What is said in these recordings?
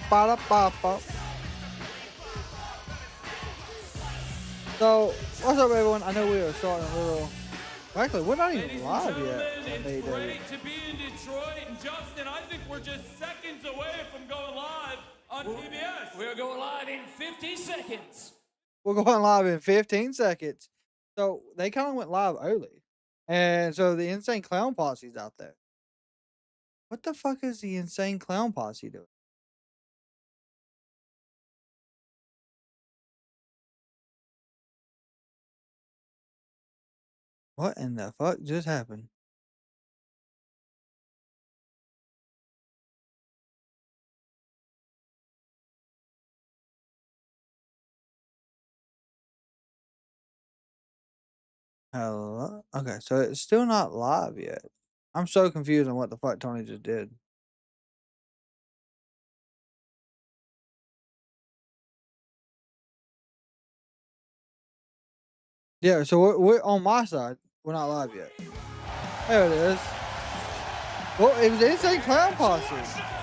Ba-da-ba-ba. So, what's up, everyone? I know we are starting a little. Actually, we're not even live yet. It's great to be in Detroit, and Justin, I think we're just seconds away from going live on TBS. We're going live in 50 seconds. We're going live in 15 seconds. So, they kind of went live early. And so, the Insane Clown Posse's out there. What the fuck is the Insane Clown Posse doing? What in the fuck just happened? Hello? Okay, so it's still not live yet. I'm so confused on what the fuck Tony just did. Yeah, so we're on my side. We're not live yet. There it is. Well, it was the Insane Clown Posse.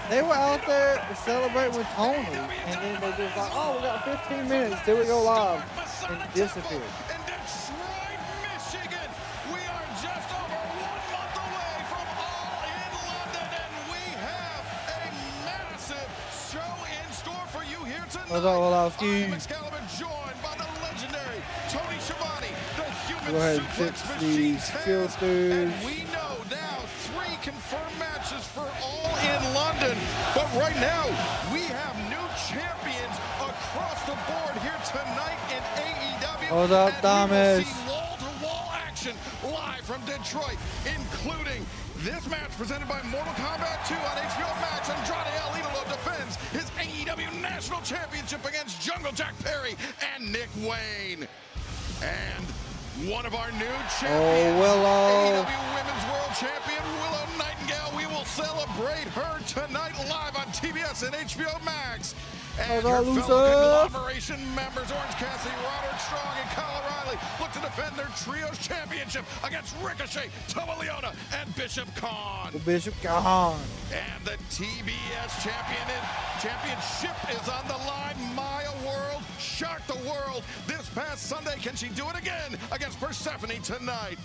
They were out there celebrating with Tony, and then they just like, oh, we got 15 minutes till we go live, and disappeared. In Detroit, Michigan, we are just over 1 month away from All in London, and we have a massive show in store for you here tonight. What's up, Wolowski? I am Excalibur, joined by the legendary Tony Schiavone, the human Go ahead and suplex fix machine these filters. And we know now 3 confirmed matches for All in London, but right now we have new champions across the board here tonight in AEW. What's up, Thomas? And we will see wall-to-wall action live from Detroit, including this match presented by Mortal Kombat 2 on HBO Max. Andrade El Idolo defends his AEW National Championship against Jungle Jack Perry and Nick Wayne. And one of our new champions, Willow. AEW Women's World Champion Willow Nightingale. We will celebrate her tonight live on TBS and HBO Max. And her fellow Conglomeration members, Orange Cassidy, Roderick Strong, and Kyle O'Reilly, look to defend their Trios Championship against Ricochet, Toma Leona, and Bishop Khan. Bishop Khan. And the TBS championship is on the line. Maya World shocked the world this past Sunday. Can she do it again against Persephone tonight?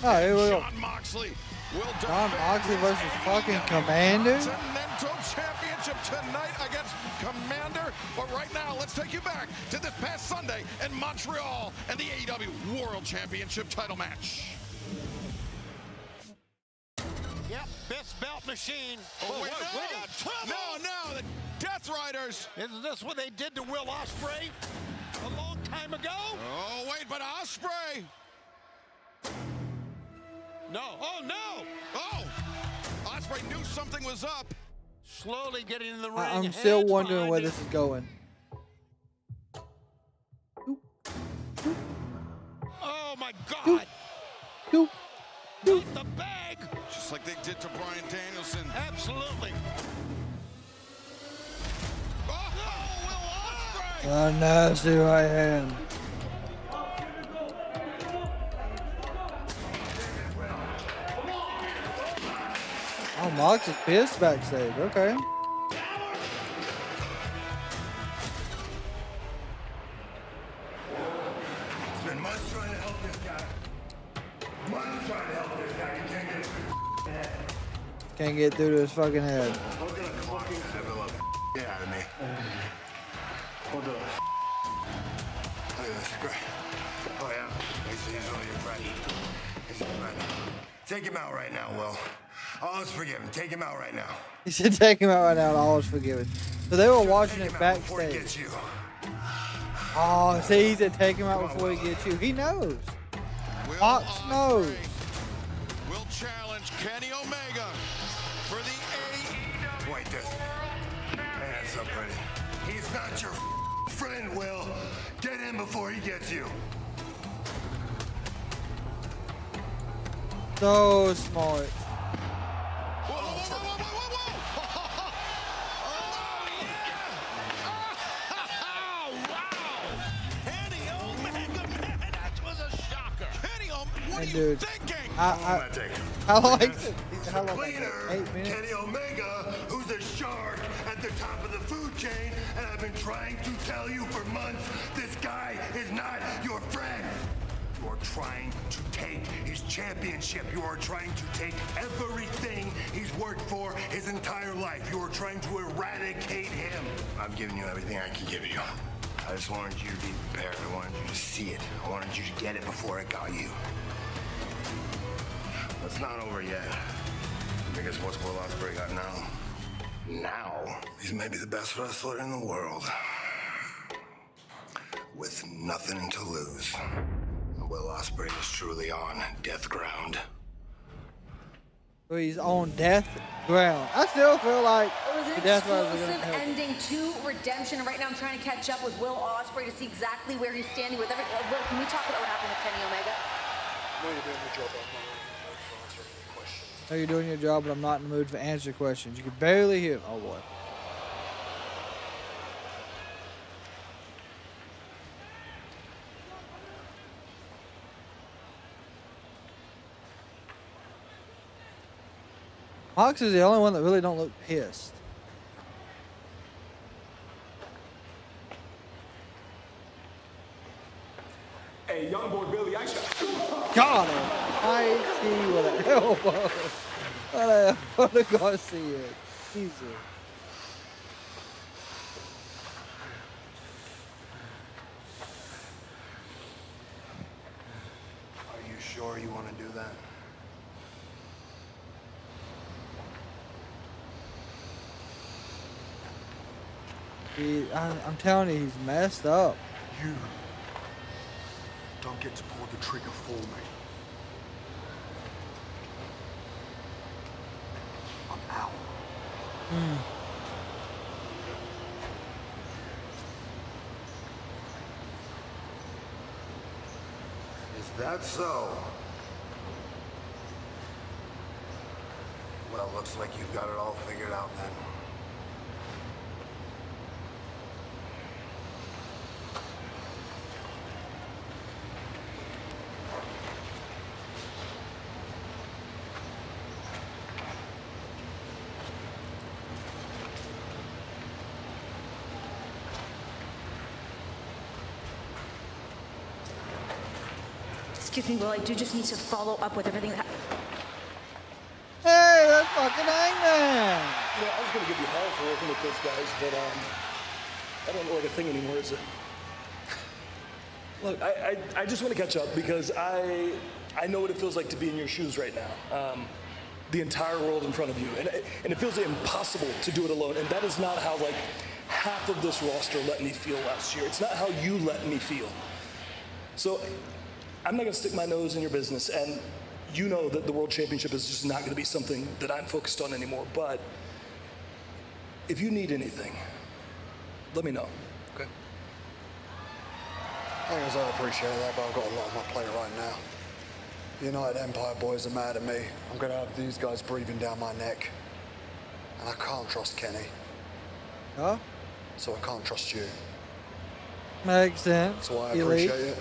Oh, here we go. Jon Moxley will Jon Moxley defend versus his fucking AEW Commander? Continental Championship tonight against Commander. But right now, let's take you back to this past Sunday in Montreal and the AEW World Championship title match. Yep, best belt machine. Oh, wait, we got trouble. No, the Death Riders. Isn't this what they did to Will Ospreay a long time ago? Oh, wait, but Ospreay. No, oh no! Oh, Ospreay knew something was up. Slowly getting in the ring. I'm still wondering where this is going. Oh my God! Doop. Not the bag! Just like they did to Bryan Danielson. Absolutely. Oh, Will Ospreay! A nasty right hand. Oh, Mox is pissed backstage. Okay. It's been months trying to help this guy. Months trying to help this guy. He can't get his head. Can't get through to his fucking head. Hold the fucking get out of me. Hold up. Look at this. Great. Oh yeah. He's only your friend. He's your friend. Take him out right now, Will. All is forgiven. Take him out right now. He said take him out right now and all is forgiven. So they were watching Take it him out before he backstage. gets you. Oh, see, he said take him out before he gets you. He knows. Will Fox Ospreay knows. will challenge Kenny Omega for the AEW. Wait, this. Man, that's so pretty. He's not your friend, Will. Get in before he gets you. So smart. Whoa, whoa, whoa, whoa, whoa, whoa! Oh, yeah! Wow! Kenny Omega, man, that was a shocker. Kenny Omega, what Hey, are you dude. thinking? How long did that take? How long is it? How long? Cleaner, 8 minutes? Kenny Omega, who's a shark at the top of the food chain, and I've been trying to tell you for months, this guy is not your friend. You are trying to take his championship. You are trying to take everything he's worked for his entire life. You are trying to eradicate him. I've given you everything I can give you. I just wanted you to be prepared. I wanted you to see it. I wanted you to get it before it got you. It's not over yet. Because what's Will Ospreay got now? Now, he's maybe the best wrestler in the world. With nothing to lose. Will Ospreay is truly on death ground. He's on death ground. I still feel like It was an the Death Riders are gonna explosive help him. ending to Redemption. Right now, I'm trying to catch up with Will Ospreay to see exactly where he's standing with every. Will, can we talk about what happened with Kenny Omega? No, you're doing your job. I'm not really in the mood for answering any questions. I know you're doing your job, but I'm not in the mood for answering questions. You can barely hear. Oh boy. Mox is the only one that really don't look pissed. Hey, young boy Billy, I shot. Got him. I see with an elbow. What a Garcia. Jesus. Are you sure you want to do that? I'm telling you, he's messed up. You don't get to pull the trigger for me. I'm out. Is that so? Well, looks like you've got it all figured out then. Excuse me, Will. I do just need to follow up with everything that. Hey, that's fucking Hangman. You know, I was going to give you hell for working with those guys, but that don't look like a thing anymore, is it? Look, I just want to catch up because I know what it feels like to be in your shoes right now. The entire world in front of you, and it feels impossible to do it alone. And that is not how like half of this roster let me feel last year. It's not how you let me feel. So I'm not going to stick my nose in your business, and you know that the World Championship is just not going to be something that I'm focused on anymore. But if you need anything, let me know, okay? I appreciate that, but I've got a lot on my plate right now. The United Empire boys are mad at me. I'm going to have these guys breathing down my neck. And I can't trust Kenny. Huh? So I can't trust you. Makes sense. So I Elite. appreciate it.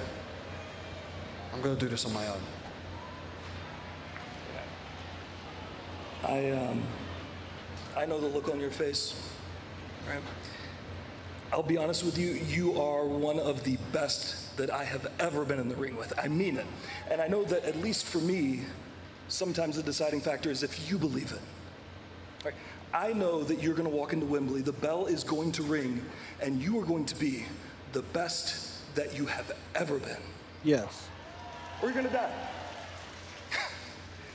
I'm going to do this on my own. I know the look on your face, right? I'll be honest with you, you are one of the best that I have ever been in the ring with. I mean it. And I know that at least for me, sometimes the deciding factor is if you believe it. Right? I know that you're going to walk into Wembley, the bell is going to ring, and you are going to be the best that you have ever been. Yes. Or you're going to die.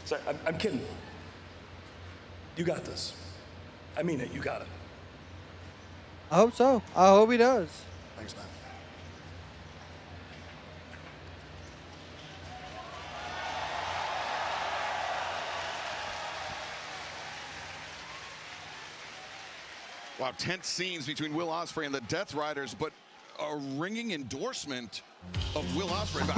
Sorry, I'm kidding. You got this. I mean it, you got it. I hope so. I hope he does. Thanks, man. Wow, tense scenes between Will Ospreay and the Death Riders, but a ringing endorsement of Will Ospreay.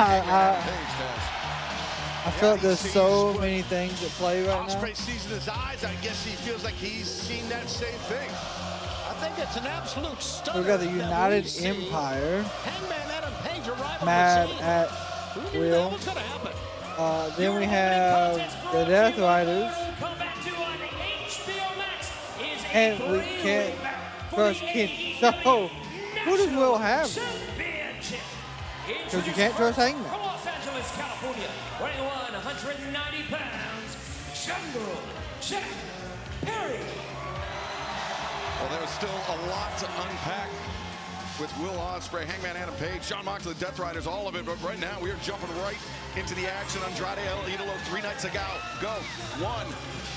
I felt there's so many things at play right now. Ospreay sees in his eyes. I guess he feels like he's seen that same thing. I think it's an absolute stunner. We've got the United Empire mad at Will. Then we have the Death Riders. And we can't trust Kenny. So, who does Will have? Because you can't trust Hangman. From Los Angeles, California, weighing 190 pounds, Jungle Jack Perry. Well, there was still a lot to unpack with Will Ospreay, Hangman Adam Page, Jon Moxley, the Death Riders, all of it. But right now, we are jumping right into the action. Andrade El Idolo 3 nights ago won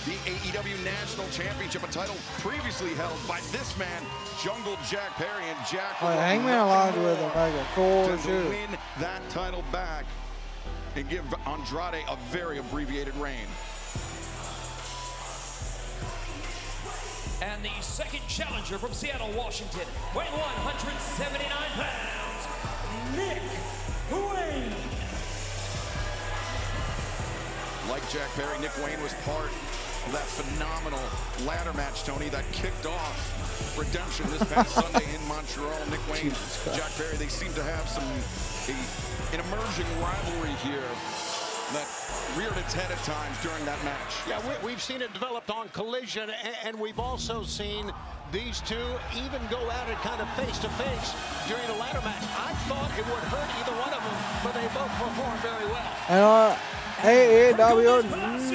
the AEW National Championship, a title previously held by this man, Jungle Jack Perry, and Jack. Hangman aligned with Omega for to sure. win that title back and give Andrade a very abbreviated reign. And the second challenger from Seattle, Washington, weighing 179 pounds, Nick Wayne. Like Jack Perry, Nick Wayne was part of that phenomenal ladder match, Tony, that kicked off Redemption this past Sunday in Montreal. Nick Wayne, Jack Perry, they seem to have an emerging rivalry here that reared its head at times during that match. Yeah, we've seen it developed on Collision, and we've also seen these two even go at it kind of face-to-face during the ladder match. I thought it would hurt either one of them, but they both performed very well. And AEW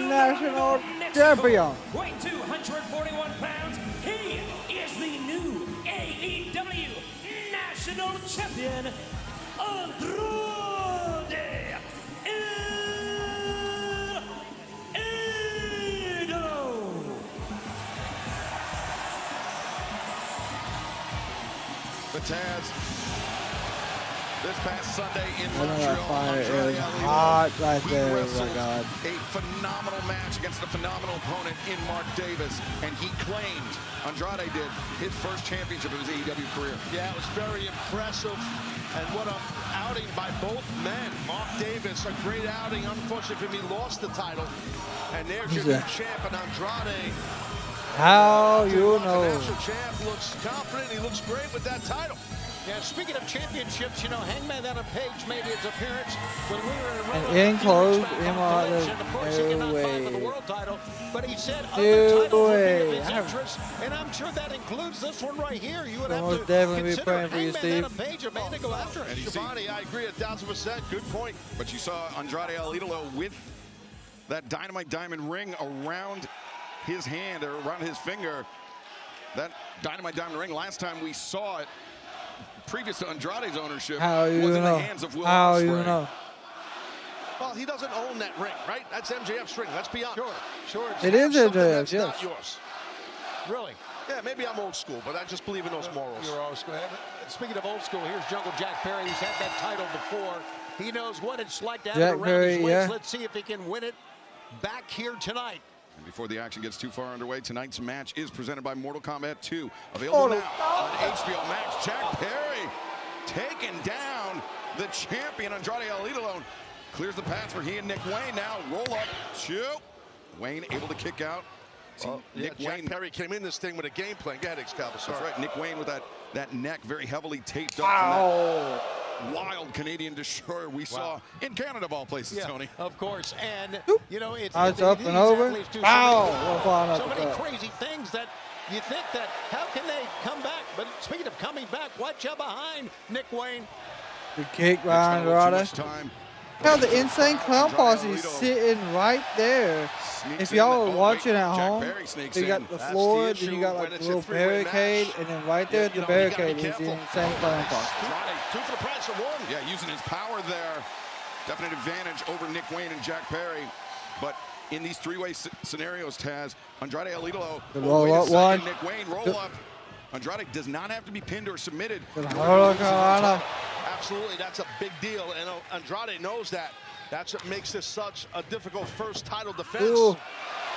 National Champion. Weighing 241 pounds, he is the new AEW National Champion, Andrade El Idolo. The Taz, this past Sunday in That Montreal, fire Andrade is El Idolo, hot right he there. Oh wrestled my God. a phenomenal match against a phenomenal opponent in Mark Davis, and he claimed, Andrade did, his first championship of his AEW career. Yeah, it was very impressive, and what an outing by both men. Mark Davis, a great outing. Unfortunately for me, lost the title, and there's your new champ, and Andrade. How you The know? national champ looks confident. He looks great with that title. Yeah, speaking of championships, you know, Hangman Adam Page made his appearance when we were in And in close, Of course, he cannot no fight for the way. world title, but he said No other titles would way. be of his interest, and I'm sure that includes this one right here. You would have Most to definitely be consider praying for you, Hangman Steve. Adam Page a man to go after. And you see- Shivani, I agree 1,000%. Good point. But you saw Andrade El Idolo with that Dynamite diamond ring around his hand, or around his finger. That Dynamite diamond ring, last time we saw it, previous to Andrade's ownership, How you was in know? the hands of Will How Ospreay. you know? Well, he doesn't own that ring, right? That's MJF's ring. Let's be honest. Sure. It is something MJF, that's not yes. yours. Really? Yeah, maybe I'm old school, but I just believe in those morals. You're old school. Speaking of old school, here's Jungle Jack Perry. He's had that title before. He knows what it's like to have it Jack around Perry, his waist. yeah. Let's see if he can win it back here tonight. And before the action gets too far underway, tonight's match is presented by Mortal Kombat 2. Available now on HBO Max. Jack Perry taking down the champion, Andrade El Idolo. Clears the path for he and Nick Wayne now. Roll up, two. Wayne able to kick out. Nick Wayne. Perry came in this thing with a game plan. Go ahead, Excalibur. That's right. Nick Wayne with that neck very heavily taped up Ow. from that wild Canadian destroyer we saw in Canada of all places, Tony. Of course. And, you know, it's Up and over. Ow. So many crazy things that you think that how can they come back? But speaking of coming back, watch out behind Nick Wayne. The kick by Andrade. Hell, the Insane Clown Posse is sitting right there. If y'all are watching at home, you got the floor, then you got like a little barricade, and then right there at the barricade is the Insane Clown Posse. Two for the price of one. Yeah, using his power there. Definite advantage over Nick Wayne and Jack Perry. But in these three-way scenarios, Taz, Andrade El Idolo, roll up one. Nick Wayne, roll up. Andrade does not have to be pinned or submitted. Absolutely, that's a big deal, and Andrade knows that. That's what makes this such a difficult first title defense. Ooh.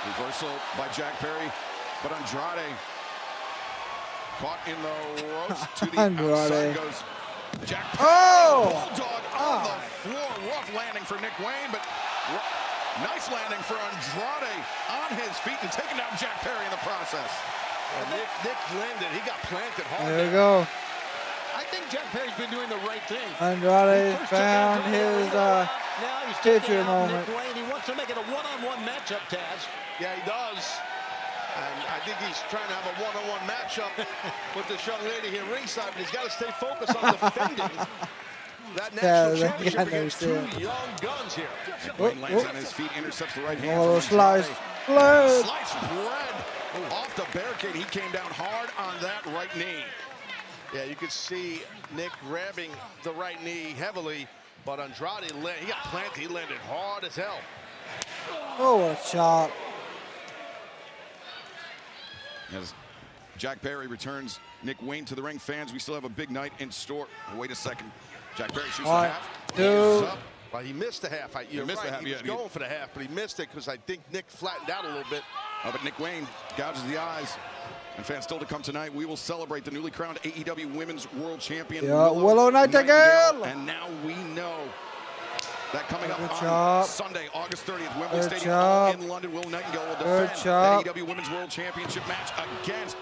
Reversal by Jack Perry, but Andrade caught in the ropes to the outside goes Jack Perry. Bulldog on the floor. Rough landing for Nick Wayne, but nice landing for Andrade on his feet and taking down Jack Perry in the process. Nick landed. He got planted hard. There we go. I think Jack Perry's been doing the right thing. Andrade found his picture moment. Nick Wayne. He wants to make it a one-on-one matchup, Taz. Yeah, he does. And I think he's trying to have a one-on-one matchup with this young lady here ringside, but he's got to stay focused on defending that national championship against two young guns here. Wayne lands on his feet, intercepts the right hand. Oh, slice spread off the barricade. He came down hard on that right knee. Yeah, you could see Nick grabbing the right knee heavily, but Andrade, he got planted. He landed hard as hell. Oh, what a chop. As Jack Perry returns Nick Wayne to the ring. Fans, we still have a big night in store. Wait a second. Jack Perry shoots the half. Well, he missed the half. He was going for the half, but he missed it because I think Nick flattened out a little bit. But Nick Wayne gouges the eyes. And fans, still to come tonight, we will celebrate the newly crowned AEW Women's World Champion, Willow Nightingale. And now we know that coming up on Sunday, August 30th, Wembley Stadium in London, Willow Nightingale will defend the AEW Women's World Championship match against,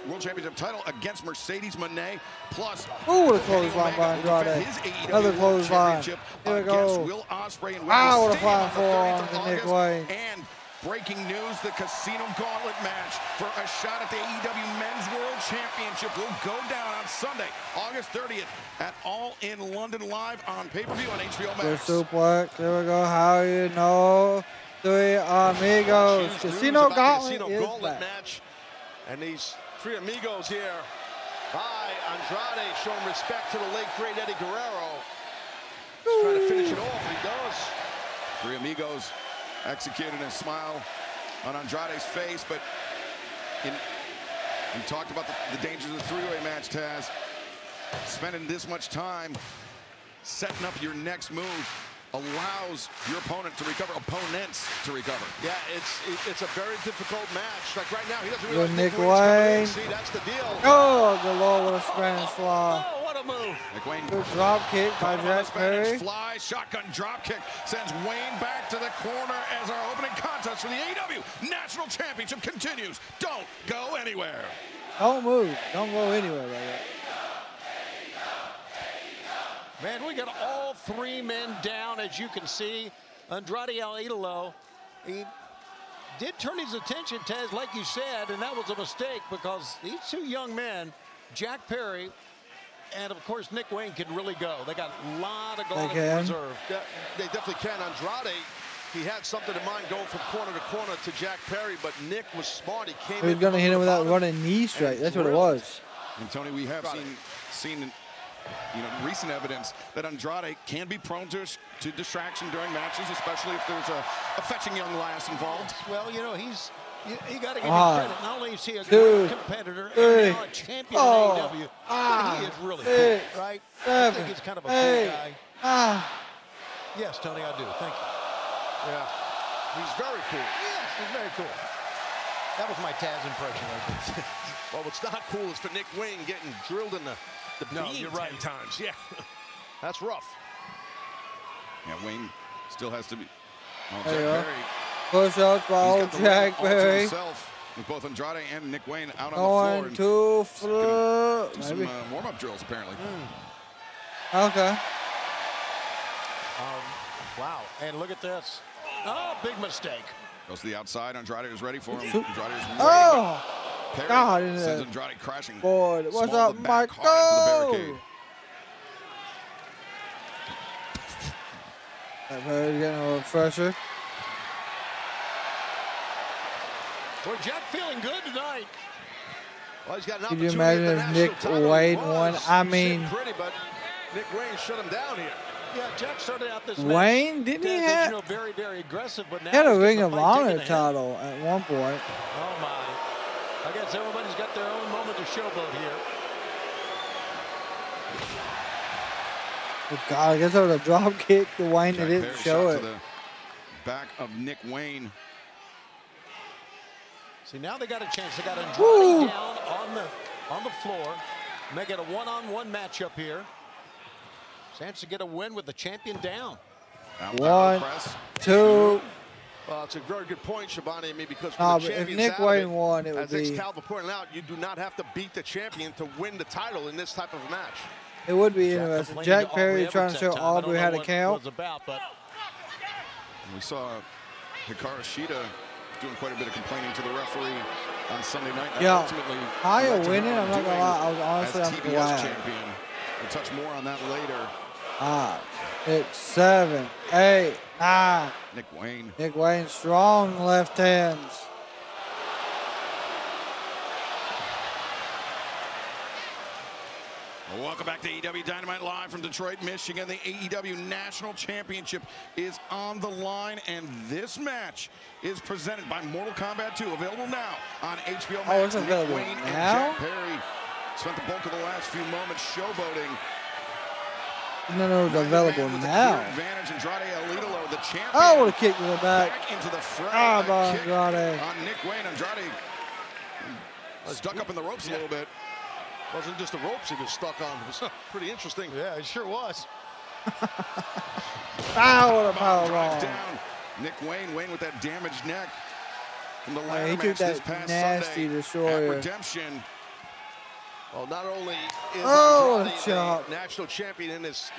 World Championship title against Mercedes Moné, plus ooh, the clothesline by Andrade. Another clothesline. Here we go. Will Ospreay and wow, what a flying forearm to Nick Wayne. And breaking news, the Casino Gauntlet match for a shot at the AEW Men's World Championship will go down on Sunday, August 30th at All in London Live on pay-per-view on HBO Max. The suplex, there we go. How you know? Three amigos. Casino Gauntlet match. And these three amigos here by Andrade showing respect to the late, great Eddie Guerrero. He's trying to finish it off, and he does. Three amigos executed a smile on Andrade's face, but we talked about the dangers of the three-way match, Taz. Spending this much time setting up your next move allows your opponents to recover. Yeah, it's a very difficult match. Like right now, he doesn't realize Nick Wayne. See, that's the deal. Oh, the Lord, what a Spanish fly. Oh, what a move. Nick Wayne. Good drop kick by Jack Perry. Fly, shotgun drop kick sends Wayne back to the corner as our opening contest for the AEW National Championship continues. Don't go anywhere. Don't move. Don't go anywhere like that. Man, we got all three men down, as you can see. Andrade El Idolo, he did turn his attention, Taz, like you said, and that was a mistake because these two young men, Jack Perry and, of course, Nick Wayne, can really go. They got a lot of guard in reserve. Yeah, they definitely can. Andrade, he had something in mind going from corner to corner to Jack Perry, but Nick was smart. He came He was going to hit him without running knee straight. That's what it was. And, Tony, we have seen recent evidence that Andrade can be prone to distraction during matches, especially if there's a fetching young lass involved. Well, you got to give him credit. Not only is he a good competitor and now a champion in AEW, but he is really cool, right? I think he's kind of a cool guy. Yes, Tony, I do. Thank you. Yeah, he's very cool. Yes, he's very cool. That was my Taz impression, I think. Well, what's not cool is for Nick Wayne getting drilled in the beam you're right. 10 times. Yeah, that's rough. Yeah, Wayne still has to be. Jack Perry. Perry. Push-ups by old Jack Perry. With both Andrade and Nick Wayne out on Going the floor. to some warm-up drills, apparently. Okay. Wow, and look at this. Oh, big mistake. Goes to the outside. Andrade is ready for him. Andrade is ready. Oh! Perry God, sends Andrade crashing. Boy, what's up, Michael? Perry's getting a refresher. Boy, Jack feeling good tonight. Well, he's got an Could you opportunity imagine if Nick Wayne won? I mean, pretty, but Nick Wayne shut him down here. Yeah, Jack started out this Wayne, didn't he have? Very, very aggressive, but now he had a Ring of Honor title at one point. Oh my! I guess everybody's got their own moment to showboat here. Oh God, I guess that was a drop kick to Wayne. They didn't show it. To the back of Nick Wayne. See, now they got a chance. They got Andrade down on the floor. Make it a one-on-one matchup here. Chance to get a win with the champion down. 1, 2. Well, it's a very good point, Shabani, because if Nick Wayne won, it would be. As Excalibur pointed out, you do not have to beat the champion to win the title in this type of match. It would be interesting. Jack Perry trying to show Aubrey how to count. We saw Hikaru Shida doing quite a bit of complaining to the referee on Sunday night. Yeah, ultimately Haya winning, I'm not gonna lie, I was honestly, as I'm TBS glad. champion. We'll touch more on that later. 5, 6, 7, 8, 9. Nick Wayne. Nick Wayne, strong left hands. Welcome back to AEW Dynamite live from Detroit, Michigan. The AEW National Championship is on the line, and this match is presented by Mortal Kombat 2, available now on HBO Max. Oh, it's available Nick Wayne now? and Jack Perry spent the bulk of the last few moments showboating. No, it's available now. Advantage, Andrade Alidolo, the champion. Oh, what a kick to the back. Into the fray. Ah, A kick Andrade. on Nick Wayne. Andrade stuck up in the ropes a little bit. Wasn't just the ropes he was stuck on. It was pretty interesting. Yeah, it sure was. Ah, what a power Drives bomb. down. Nick Wayne with that damaged neck from the Yeah, ladder he match took this that past nasty Sunday destroyer. at Redemption. Well, not only is Oh, Andrade a chop. the national champion in this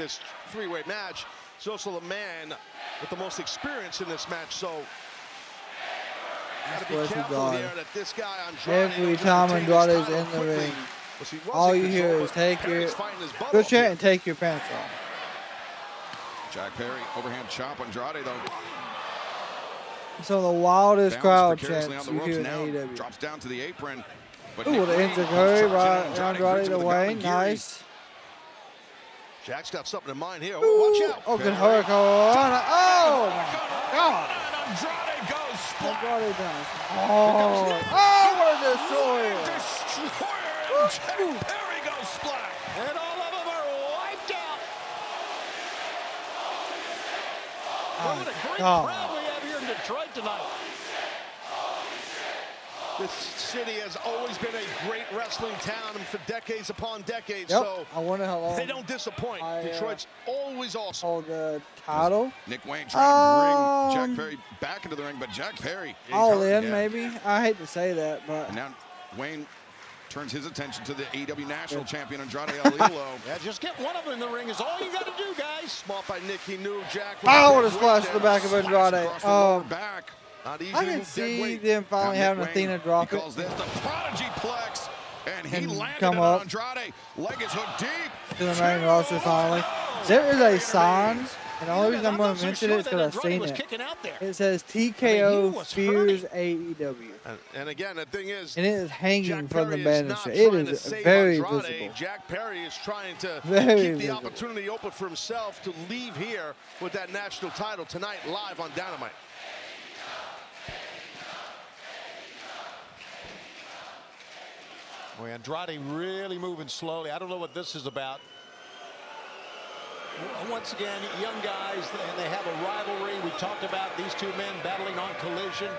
three-way match, he's also the man with the most experience in this match. So, got to be That's what he careful got. here that this guy Andrade Every doesn't time retain his Andrade is title in the quickly. ring, Well, see, he was all in you hear control, is but take Perry's your fighting his butt good off chant here. and take your pants off. Jack Perry, overhand chop. Andrade, though, Some of the wildest balanced crowd precariously chants on you the ropes hear now. in AEW. Drops down to the apron. But Ooh, Nick the Wayne Inter-Curry charging by in. Andrade grips to him with the Wayne. Gamagiri. Nice. Jack's got something in mind here. Ooh, Oh, watch out. oh, good hurricane. Oh, my God. Andrade goes splat. Andrade down. Oh, what a destroyer. Destroyer. And Jack Perry goes splat. And all of them are wiped out. Oh, What a great God. crowd we have here in Detroit tonight. This city has always been a great wrestling town for decades upon decades. Yep. So I wonder how long they don't disappoint. Detroit's always awesome. hold the title. Nick Wayne trying to bring Jack Perry back into the ring, but Jack Perry. All in, Yeah. maybe. I hate to say that, but And now Wayne turns his attention to the AEW National Champion, Andrade Alidolo. Yeah, just get one of them in the ring is all you got to do, guys. Smart by Nick. He knew Jack. oh, what a splash to the back of Andrade. Across the lower back. Not easy I to can move dead see weight. them finally Now Nick having Wayne, Athena drop he it. calls this the Prodigy Plex, and he And landed come it up. on Andrade. Leg is hooked deep. To the main roster finally. There is a sign, and the only reason I'm going to mention it is because I've seen it. It says TKO fears AEW. And again, the thing is, And it is hanging Jack from the Perry is not banister. It trying to is save very Andrade. visible. Jack Perry is trying to Very keep the visible. opportunity open for himself to leave here with that national title tonight live on Dynamite. Boy, Andrade really moving slowly. I don't know what this is about. Once again, young guys, and they have a rivalry. We talked about these two men battling on Collision.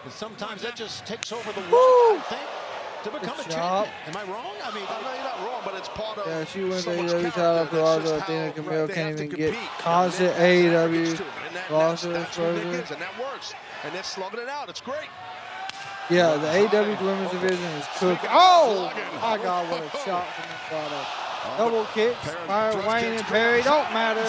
And sometimes that just takes over the wall, I think, to become a Good job. champion. Am I wrong? I mean, No, you're not wrong, but it's part of Yeah, she wins the someone's AEW character. title. That's Peralta, just Athena, how Camille they can't have to even get compete. constant And that's AEW what that's roster who Nick exposure. is, and that works. And they're slugging it out. It's great. Yeah, the AEW women's division is cooked. Oh, my God, what a shot from Andrade. Double kicks by Wayne and Perry. Don't matter.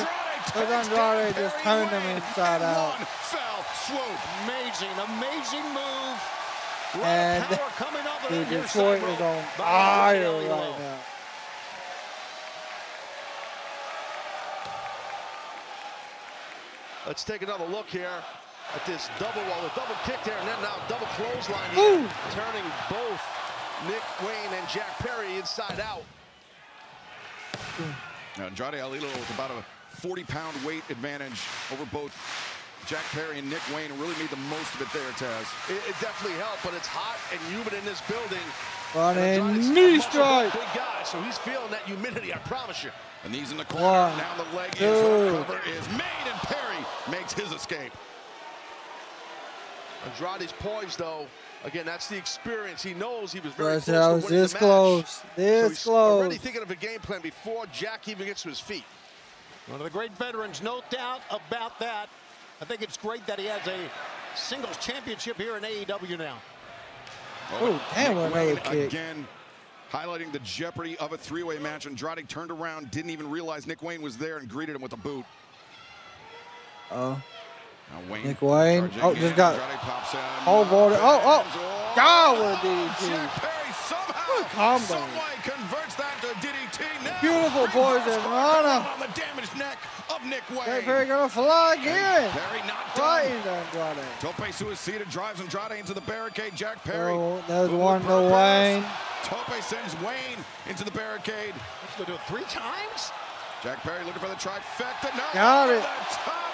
Because Andrade just turned them inside out. Fell swoop. amazing, amazing move. And Power coming up dude, near Detroit side is rope on by fire Willow. right now. Let's take another look here at this double, the double kick there, and then now double clothesline here, turning both Nick Wayne and Jack Perry inside out. Now, Andrade Alidolo with about a 40-pound weight advantage over both Jack Perry and Nick Wayne, really made the most of it there, Taz. It definitely helped, but it's hot and humid in this building. Running knee strike. Big guy, so he's feeling that humidity, I promise you. And he's in the corner. One, Now the leg two. is hooked, cover is made, and Perry makes his escape. Andrade's poised, though. Again, that's the experience. He knows he was very That's close how to it's winning this the close. match. So This he's close. already thinking of a game plan before Jack even gets to his feet. One of the great veterans, no doubt about that. I think it's great that he has a singles championship here in AEW now. Oh, damn, Nick what another Wayne kick. again, highlighting the jeopardy of a three-way match. Andrade turned around, didn't even realize Nick Wayne was there, and greeted him with a boot. Oh. Nick Wayne. Oh, just got all boarded. Oh. God, what a DDT. What a combo. Someway converts that to DDT. Now Beautiful poison. Rana. on the damaged neck of Nick Wayne. Jack Perry gonna fly again. Perry not Right done. into Andrade. Tope suicida drives Andrade into the barricade. Jack Perry. Oh, there's one to Wayne. Tope sends Wayne into the barricade. He's going to do it 3 times? Jack Perry looking for the trifecta. No, Got over it. the top.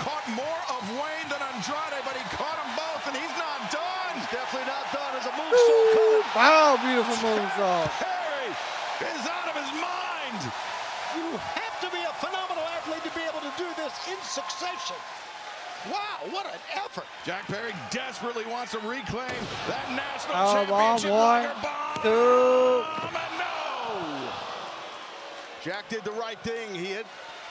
Caught more of Wayne than Andrade, but he caught them both, and he's not done. He's definitely not done. There's a moonsault coming. Wow, beautiful moonsault. Perry is out of his mind. You have to be a phenomenal athlete to be able to do this in succession. Wow, what an effort. Jack Perry desperately wants to reclaim that national Power bomb, championship. 1, 2. And no. Jack did the right thing. He had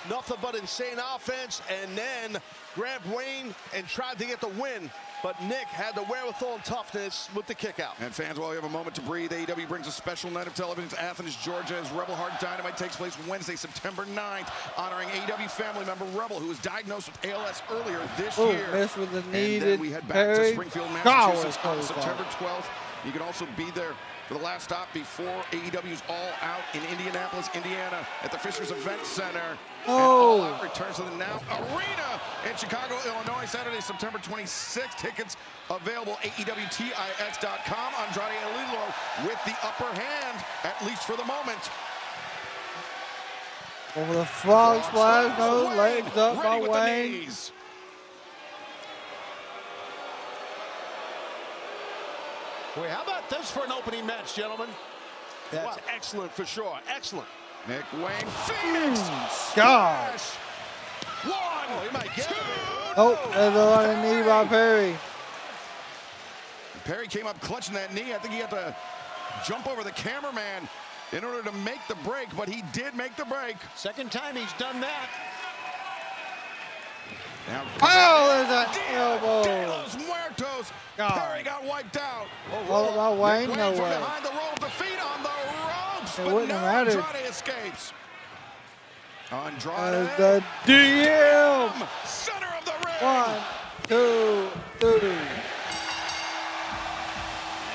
nothing but insane offense and then grabbed Wayne and tried to get the win. But Nick had the wherewithal and toughness with the kick out. And fans, while you have a moment to breathe, AEW brings a special night of television to Athens, Georgia, as Rebel Heart Dynamite takes place Wednesday, September 9th, honoring AEW family member Rebel, who was diagnosed with ALS earlier this year. Missed with the And needed then we head back to Perry. Springfield, God, Massachusetts on was close. September 12th. You can also be there for the last stop before AEW's All Out in Indianapolis, Indiana, at the Fishers Event Center. Oh. And All Out returns to the Now Arena in Chicago, Illinois, Saturday, September 26th. Tickets available AEWTIX.com. Andrade El Idolo with the upper hand, at least for the moment. Over the frog splash, no Wayne, legs up by ready with the Wayne. knees. Boy, how about this for an opening match, gentlemen? That's excellent for sure. Excellent. Nick Wayne, Phoenix. God. One. Oh, he might get it. Oh, there's a lot of knee by Perry. Perry came up clutching that knee. I think he had to jump over the cameraman in order to make the break, but he did make the break. Second time he's done that. Now, Oh, there's that elbow. De los Muertos. God. Perry got wiped out. What about Wayne? Nick No Wayne from way. behind the rope, the feet on the ropes, It but wouldn't no, have mattered. Andrade escapes. Andrade. There's the DM. Center of the ring. 1, 2, 3.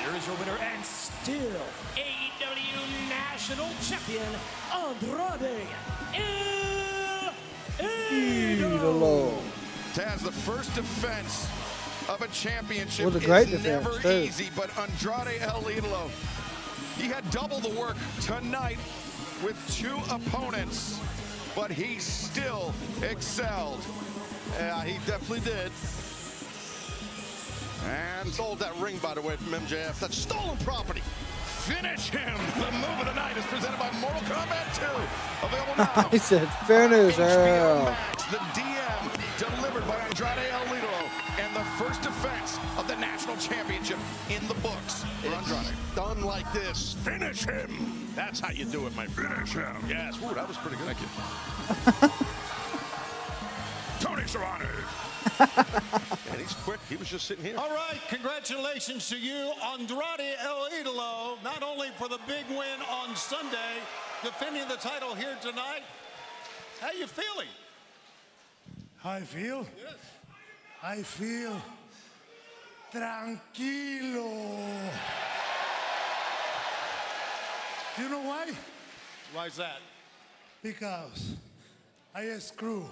Here is your winner and still AEW National Champion, Andrade El Idolo. Taz, the first defense of a championship Was a great is defense, never too. easy, but Andrade El Idolo, he had double the work tonight with 2 opponents, but he still excelled. Yeah, he definitely did. And Stole that ring, by the way, from MJF. That's stolen property. finish him. The move of the night is presented by Mortal Kombat 2. Available now. He said, finish HBO her. Max, the DM, delivered by Andrade El Idolo, and the first defense of the national championship in the books for Andrade. Done like this. Finish him. That's how you do it, my friend. Finish him. Yes. Ooh, that was pretty good. Thank you. Tony Serrano. And he's quick. He was just sitting here. All right, congratulations to you, Andrade El Idolo, not only for the big win on Sunday, defending the title here tonight. How you feeling? How I feel? Yes. I feel tranquilo. You know why? Why's that? Because I screw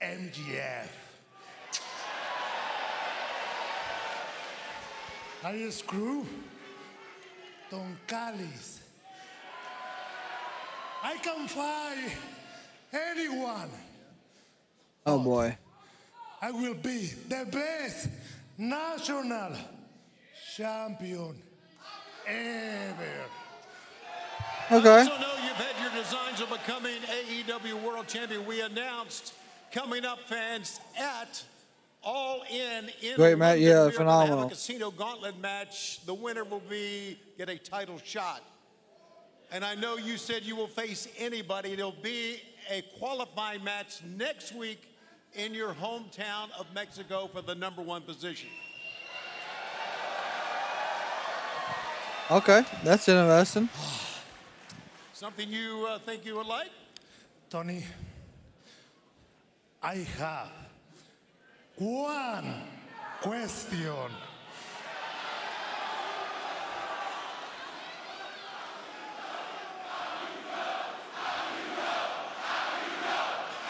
MGF. I screw Don Callis. I can fight anyone. Oh, boy. I will be the best national champion ever. Okay. I also know you've had your designs of becoming AEW World Champion. We announced coming up, fans, at All In Great match, London. yeah, We are gonna phenomenal. have a casino gauntlet match. The winner will get a title shot. And I know you said you will face anybody. There'll be a qualifying match next week in your hometown of Mexico for the #1 position. Okay, that's interesting. Something you think you would like? Tony, I have one question.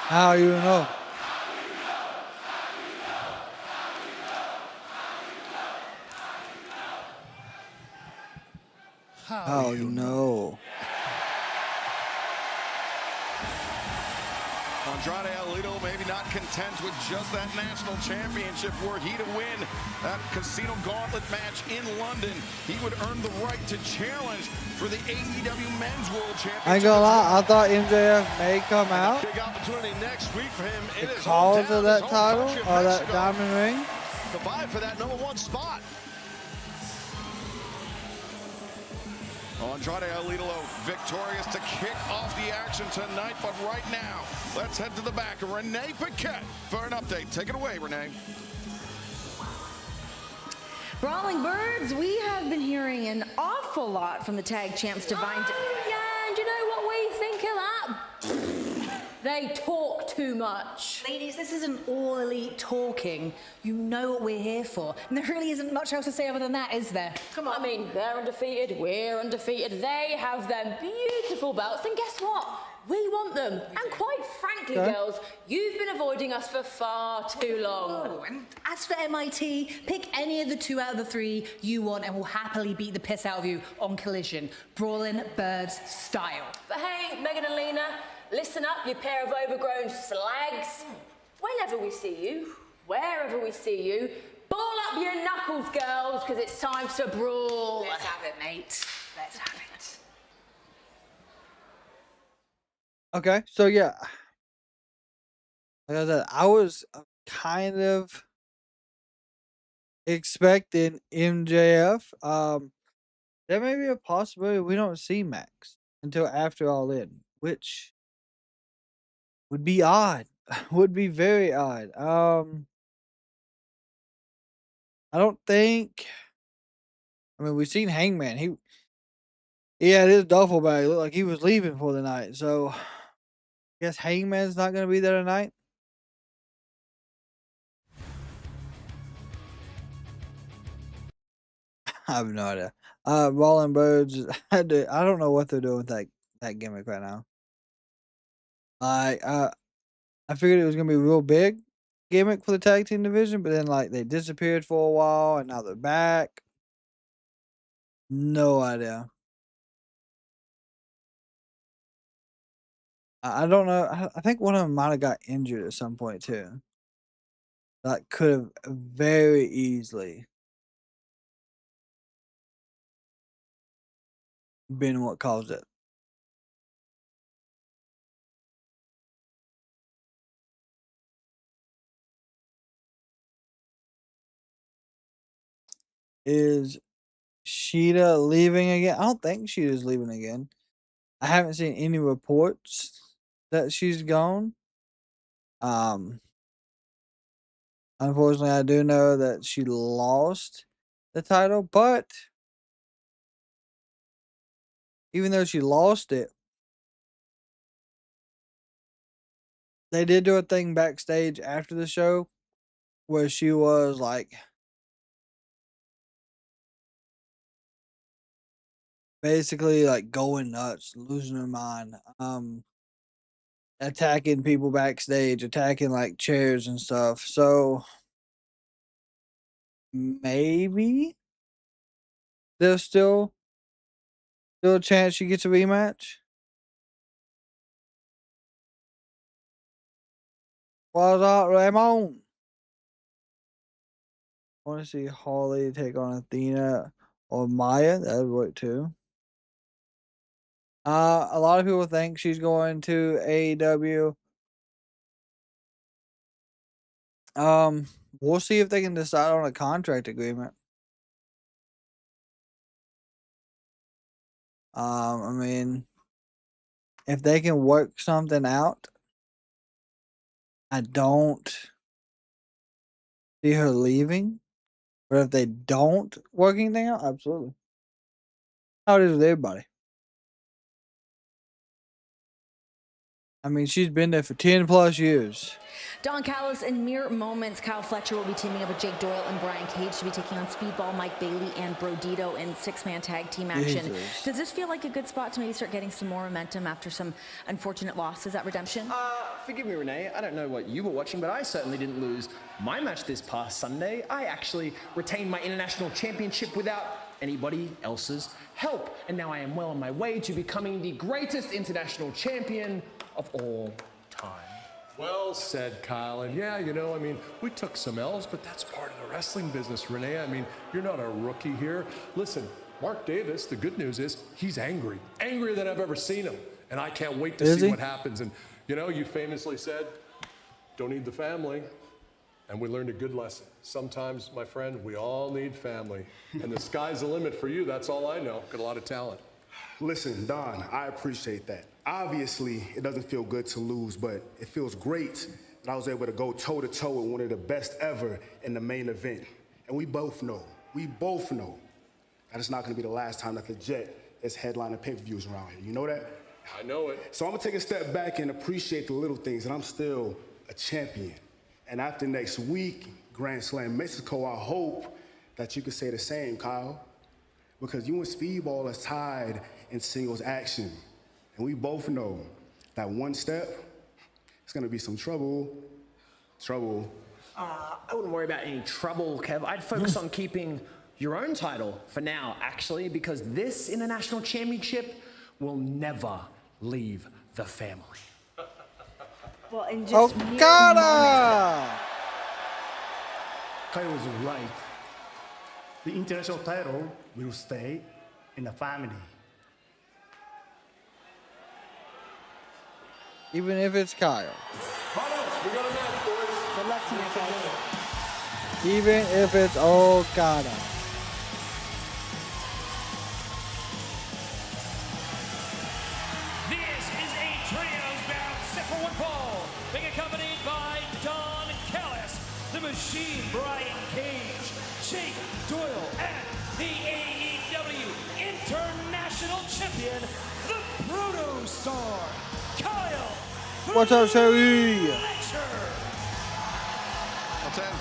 How you know? How you know? Andrade Alito maybe not content with just that national championship. Were he to win that Casino Gauntlet match in London, he would earn the right to challenge for the AEW Men's World Championship. I ain't gonna lie, I thought MJF may come out Big opportunity next week for him in his because hometown, of that his home title country of or that Mexico, diamond ring. to vie for that #1 spot. Andrade Alito victorious to kick off the action tonight, but right now, let's head to the back of Renee Paquette for an update. Take it away, Renee. Brawling Birds, we have been hearing an awful lot from the tag champs Divine. Yeah, and you know what we think of that? They talk too much. Ladies, this isn't all elite talking. You know what we're here for. And there really isn't much else to say other than that, is there? Come on. I mean, they're undefeated, we're undefeated. They have them beautiful belts, and guess what? We want them. And quite frankly, girls, you've been avoiding us for far too long. Oh, and as for MIT, pick any of the 2 out of the 3 you want and we'll happily beat the piss out of you on Collision. Brawling Birds style. But hey, Megan and Lena, listen up, you pair of overgrown slags. Whenever we see you, wherever we see you, ball up your knuckles, girls, because it's time to brawl. Let's have it, mate. Let's have it. Okay, so yeah, like I said, I was kind of expecting MJF. There may be a possibility we don't see Max until after All In, which would be odd. Would be very odd. I don't think. I mean, we've seen Hangman. He had his duffel bag. Looked like he was leaving for the night. So, I guess Hangman's not going to be there tonight. I have no idea. Brawling Birds. I don't know what they're doing with that gimmick right now. I figured it was gonna be a real big gimmick for the tag team division, but then like they disappeared for a while and now they're back. No idea. I don't know. I think one of them might have got injured at some point too. That could have very easily been what caused it. Is Sheeta leaving again? I don't think Sheeta's leaving again. I haven't seen any reports that she's gone. Unfortunately, I do know that she lost the title, but even though she lost it, they did do a thing backstage after the show where she was like basically like going nuts, losing her mind, attacking people backstage, attacking like chairs and stuff. So maybe there's still a chance she gets a rematch. What's up, Ramon? I want to see Harley take on Athena or Maya. That would work too. A lot of people think she's going to AEW. We'll see if they can decide on a contract agreement. I mean, if they can work something out, I don't see her leaving. But if they don't work anything out, absolutely. How it is with everybody. I mean, she's been there for 10+ years. Don Callis, in mere moments, Kyle Fletcher will be teaming up with Jake Doyle and Brian Cage to be taking on Speedball, Mike Bailey, and Brodito in 6-man tag team action. Jesus. Does this feel like a good spot to maybe start getting some more momentum after some unfortunate losses at Redemption? Forgive me, Renee. I don't know what you were watching, but I certainly didn't lose my match this past Sunday. I actually retained my international championship without anybody else's help. And now I am well on my way to becoming the greatest international champion of all time. Well said, Kyle. And yeah, you know, I mean, we took some L's, but that's part of the wrestling business, Renee. I mean, you're not a rookie here. Listen, Mark Davis, the good news is he's angry. Angrier than I've ever seen him. And I can't wait to see what happens. And, you know, you famously said, don't need the family. And we learned a good lesson. Sometimes, my friend, we all need family. And the sky's the limit for you. That's all I know. Got a lot of talent. Listen, Don, I appreciate that. Obviously, it doesn't feel good to lose, but it feels great that I was able to go toe-to-toe with one of the best ever in the main event. And we both know that it's not going to be the last time that the Jet is headlining pay-per-views around here. You know that? I know it. So I'm going to take a step back and appreciate the little things, and I'm still a champion. And after next week, Grand Slam Mexico, I hope that you could say the same, Kyle. Because you and Speedball is tied in singles action. And we both know that one step, it's going to be some trouble. I wouldn't worry about any trouble, Kev. I'd focus on keeping your own title for now, actually, because this international championship will never leave the family. Well, in just Okada! Kyle was right. The international title will stay in the family. Even if it's Kyle. We got a match, boys. Good luck to you guys. Even if it's Okada. This is a trios bout set for one fall, being accompanied by Don Callis, the Machine Brian Cage, Jake Doyle, and the AEW International Champion, the Proto Star, Kyle. What's up, Sherry? I'll tell you,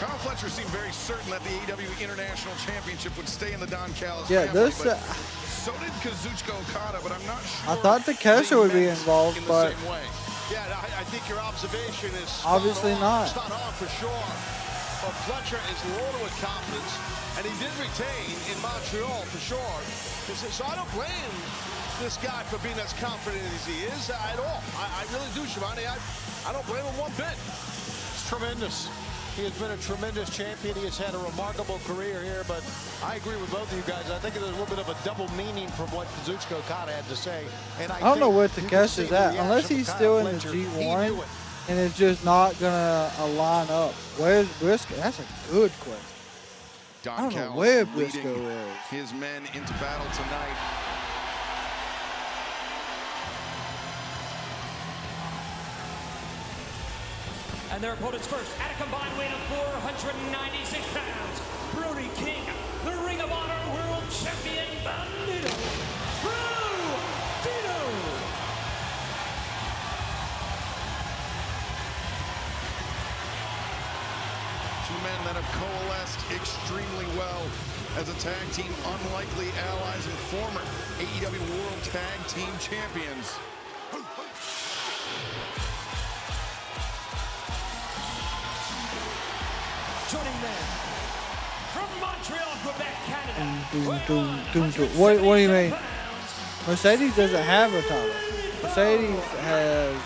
Kyle Fletcher seemed very certain that the AEW International Championship would stay in the Don Callis family, this. So did Kazuchika Okada, but I'm not sure. I thought Takeshita would be involved, but Same way. Yeah, I think your observation is obviously not. Spot on for sure. But Fletcher is loaded with confidence, and he did retain in Montreal for sure. So I don't blame this guy for being as confident as he is at all. I really do, Shivani. I don't blame him one bit. It's tremendous. He has been a tremendous champion. He has had a remarkable career here, but I agree with both of you guys. I think there's a little bit of a double meaning from what Kazuchika Okada had to say. And I don't know where Takeshi's at, unless he's still in the G1, and it's just not gonna line up. Where's Briscoe? That's a good question. I don't know where Briscoe is. His men into battle tonight. And their opponents first, at a combined weight of 496 pounds, Brody King, the Ring of Honor World Champion, Bandito. Bandito! Two men that have coalesced extremely well as a tag team, unlikely allies and former AEW World Tag Team Champions. Joining them from Montreal, Quebec, Canada. What do you mean? Mercedes doesn't have a title. Mercedes has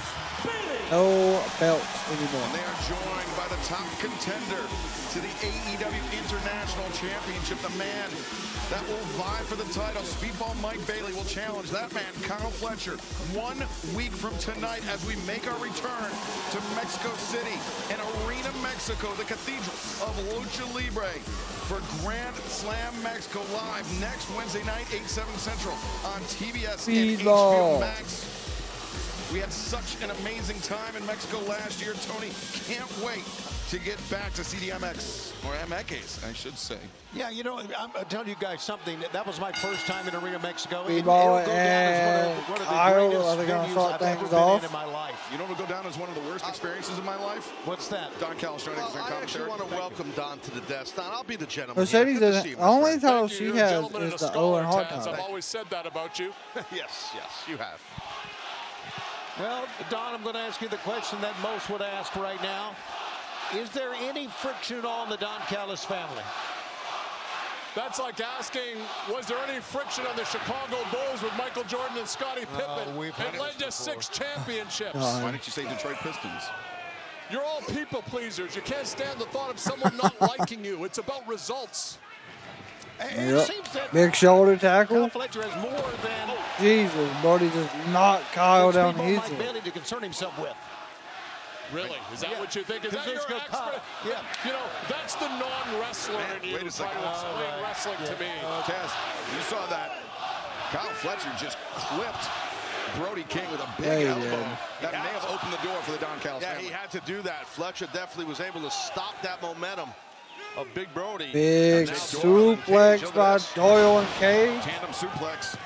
no belts anymore. And they are joined by the top contender to the AEW International Championship, the man that will vie for the title. Speedball Mike Bailey will challenge that man, Kyle Fletcher, 1 week from tonight as we make our return to Mexico City and Arena, Mexico, the cathedral of Lucha Libre, for Grand Slam Mexico live next Wednesday night, 8/7 Central on TBS and HBO Max. We had such an amazing time in Mexico last year. Tony, can't wait to get back to CDMX, or MX, I should say. Yeah, you know, I'm telling you guys something. That was my first time in Arena, Mexico. Speedball and Kyle, are they going to start things off. in my life. You know what will go down as one of the worst experiences in my life? What's that? Don Callis joining us in I actually commentary. want to welcome Don to the desk. Don, I'll be the gentleman. Mercedes here. Good to doesn't. see you, The my only friend. title she has is the Owen Hart I've title. always said that about you. Yes, you have. Well, Don, I'm going to ask you the question that most would ask right now. Is there any friction at all in the Don Callis family? That's like asking, was there any friction on the Chicago Bulls with Michael Jordan and Scottie Pippen? It led to 6 championships. Why didn't you say Detroit Pistons? You're all people pleasers. You can't stand the thought of someone not liking you. It's about results. Yep. Big shoulder tackle. Kyle Fletcher has more than Jesus, Brody just knocked Kyle down Mike easily. Bailey to concern himself with. Really? Is that what you think? Is that your expert? Yeah. You know, that's the non-wrestler in you. Wait a second. Trying to explain wrestling to me. Taz, you saw that. Kyle Fletcher just clipped Brody King with a big Yeah, elbow. did. That may have opened the door for the Don Callis Yeah, family. he had to do that. Fletcher definitely was able to stop that momentum of Big Brody. Big Now suplex by Doyle and Cage. Tandem suplex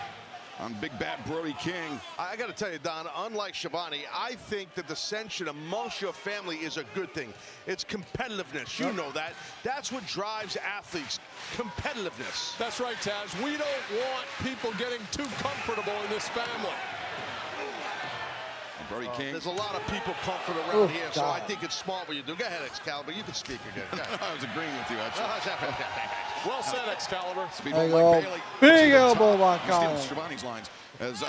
on Big Bad Brody King. I got to tell you, Don, unlike Schiavone, I think the dissension amongst your family is a good thing. It's competitiveness. You know that. That's what drives athletes, competitiveness. That's right, Taz. We don't want people getting too comfortable in this family. Brody King. There's a lot of people comfort around here, so I think it's smart what you do. Go ahead, Excalibur. You can speak again. I was agreeing with you, actually. Well said, Excalibur. Speedball Mike Bailey. Big elbow by Kyle. Schiavone's lines. As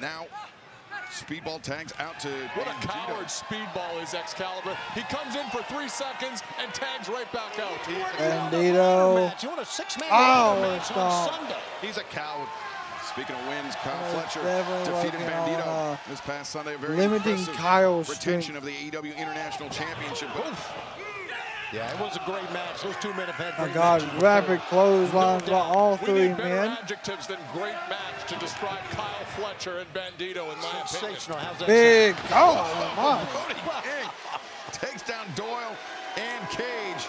now Speedball tags out to What a coward Speedball is, Excalibur. He comes in for 3 seconds and tags right back out. Bandito. You want a 6-man match on on Sunday? He's a coward. Speaking of wins, Kyle Fletcher definitely defeated working Bandito on, this past Sunday. A very limiting impressive Kyle's retention of the AEW International Championship. Yeah, it was a great match. Those 2 men have had My great God, matches rapid clotheslines by all We 3 need better men. adjectives than great match to describe Kyle Fletcher and Bandito, in my opinion. Sensational. How's that Big, sound? oh my. Brody King takes down Doyle and Cage.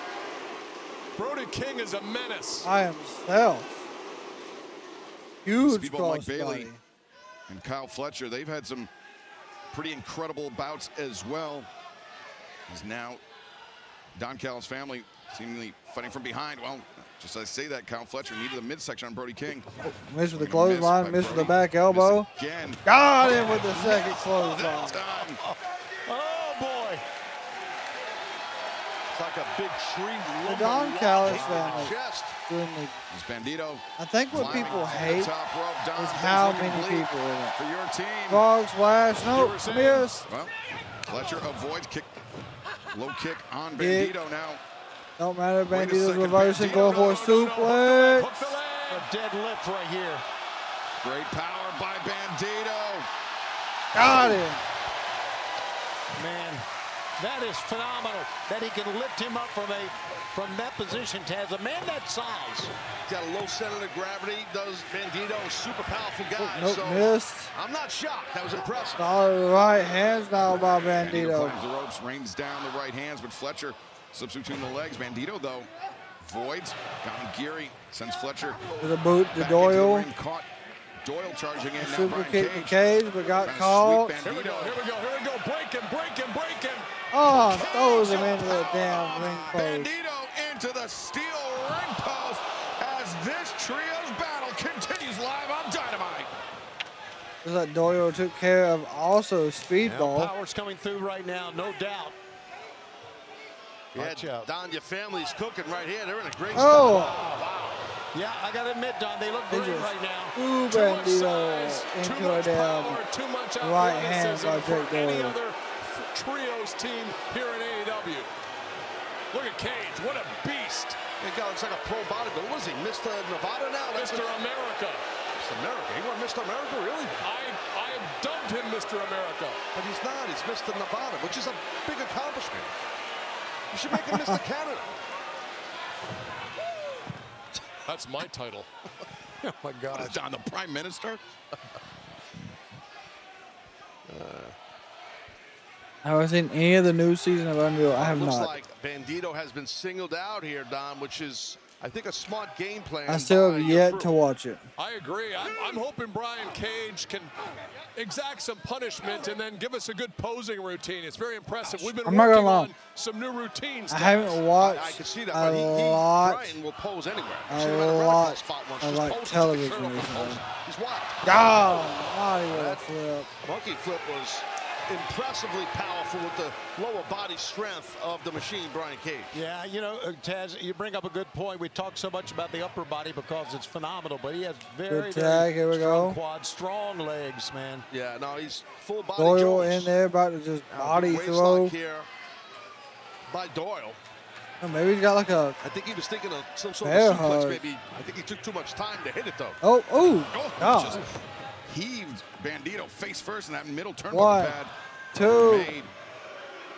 Brody King is a menace. I am self. Huge Speedball Mike crossbody. Bailey and Kyle Fletcher, they've had some pretty incredible bouts as well. As now Don Callis' family seemingly fighting from behind. Well, just as I say that, Kyle Fletcher needed the midsection on Brody King. Missed with the clothesline, missed with the back elbow. Again. Got him with the second clothesline. Oh, boy. It's like a big tree. The Don Callis family. Chest. It's Bandito. I think what climbing people to the hate top rope. Don, is things how looking many bleak people in it. for your team. Frog splash, nope, missed. Well, Fletcher avoids kick, low kick on Kick. Bandito now. Don't matter, Wait a Bandito's second, reversing, Bandito. going for a suplex. A dead lift right here. Great power by Bandito. Got him. Man, that is phenomenal that he can lift him up from that position, Taz. A man that size. Got a low center of gravity. Does Bandito, super powerful guy. Nope, so missed. I'm not shocked. That was impressive. Solid right hands now by Bandito Bandito. climbs the ropes, rains down the right hands, but Fletcher slips between the legs. Bandito, though, voids. Got Geary, sends Fletcher With a boot to back Doyle. into the ring, caught Doyle charging in now. Super Brian kick to Cage. Cage, but got Trying to caught. sweep Here we Bandito. go, here we go, here we go. Break him, break him, break him. Oh, throws him into the damn ring post. Bandito into the steel ring post as this trio's battle continues live on Dynamite. Looks like Doyle took care of also Now, Speedball. power's coming through right now, no doubt. Watch Yeah, out. Don, your family's cooking right here. They're in a great Oh. spot. Yeah, I got to admit, Don, they look They great just right now. threw Too much Bandito size, too into a much damn power, too much right hand athleticism by for Jake any Doyle. other trios team here in AEW. Look at Cage, what a beast. That guy looks like a pro bodybuilder. What is he, Mr. Nevada now? Mr. America. Mr. America. He won Mr. America, really? I have dubbed him Mr. America. But he's not. He's Mr. Nevada, which is a big accomplishment. You should make him Mr. Canada. That's my title. Oh, my God. What is Don, the Prime Minister? Have I seen any of the new season of Unreal? I have Looks not. like Bandito has been singled out here, Don, which is, I think, a smart game plan. I still by have your yet crew. to watch it. I agree. I'm hoping Brian Cage can exact some punishment and then give us a good posing routine. It's very impressive. We've been I'm not working gonna lie. on some new routines. I haven't watched I can see that, a but lot, Brian will pose anywhere. of like television recently. He's wild. That flip. Monkey flip was impressively powerful with the lower body strength of the machine, Brian Cage. Yeah, you know, Taz, you bring up a good point. We talk so much about the upper body because it's phenomenal, but he has very, Good tag. Here we strong go. quads, strong legs, man. Yeah, no, he's full body. Doyle Jones. in there, about to just body Waist throw. lock here by Doyle. Oh, maybe he's got like a. I think he was thinking of some sort bear of suplex. hug. Maybe I think he took too much time to hit it though. Oh, God. Just heaved Bandito face first in that middle turnbuckle 1, pad. 2. Made.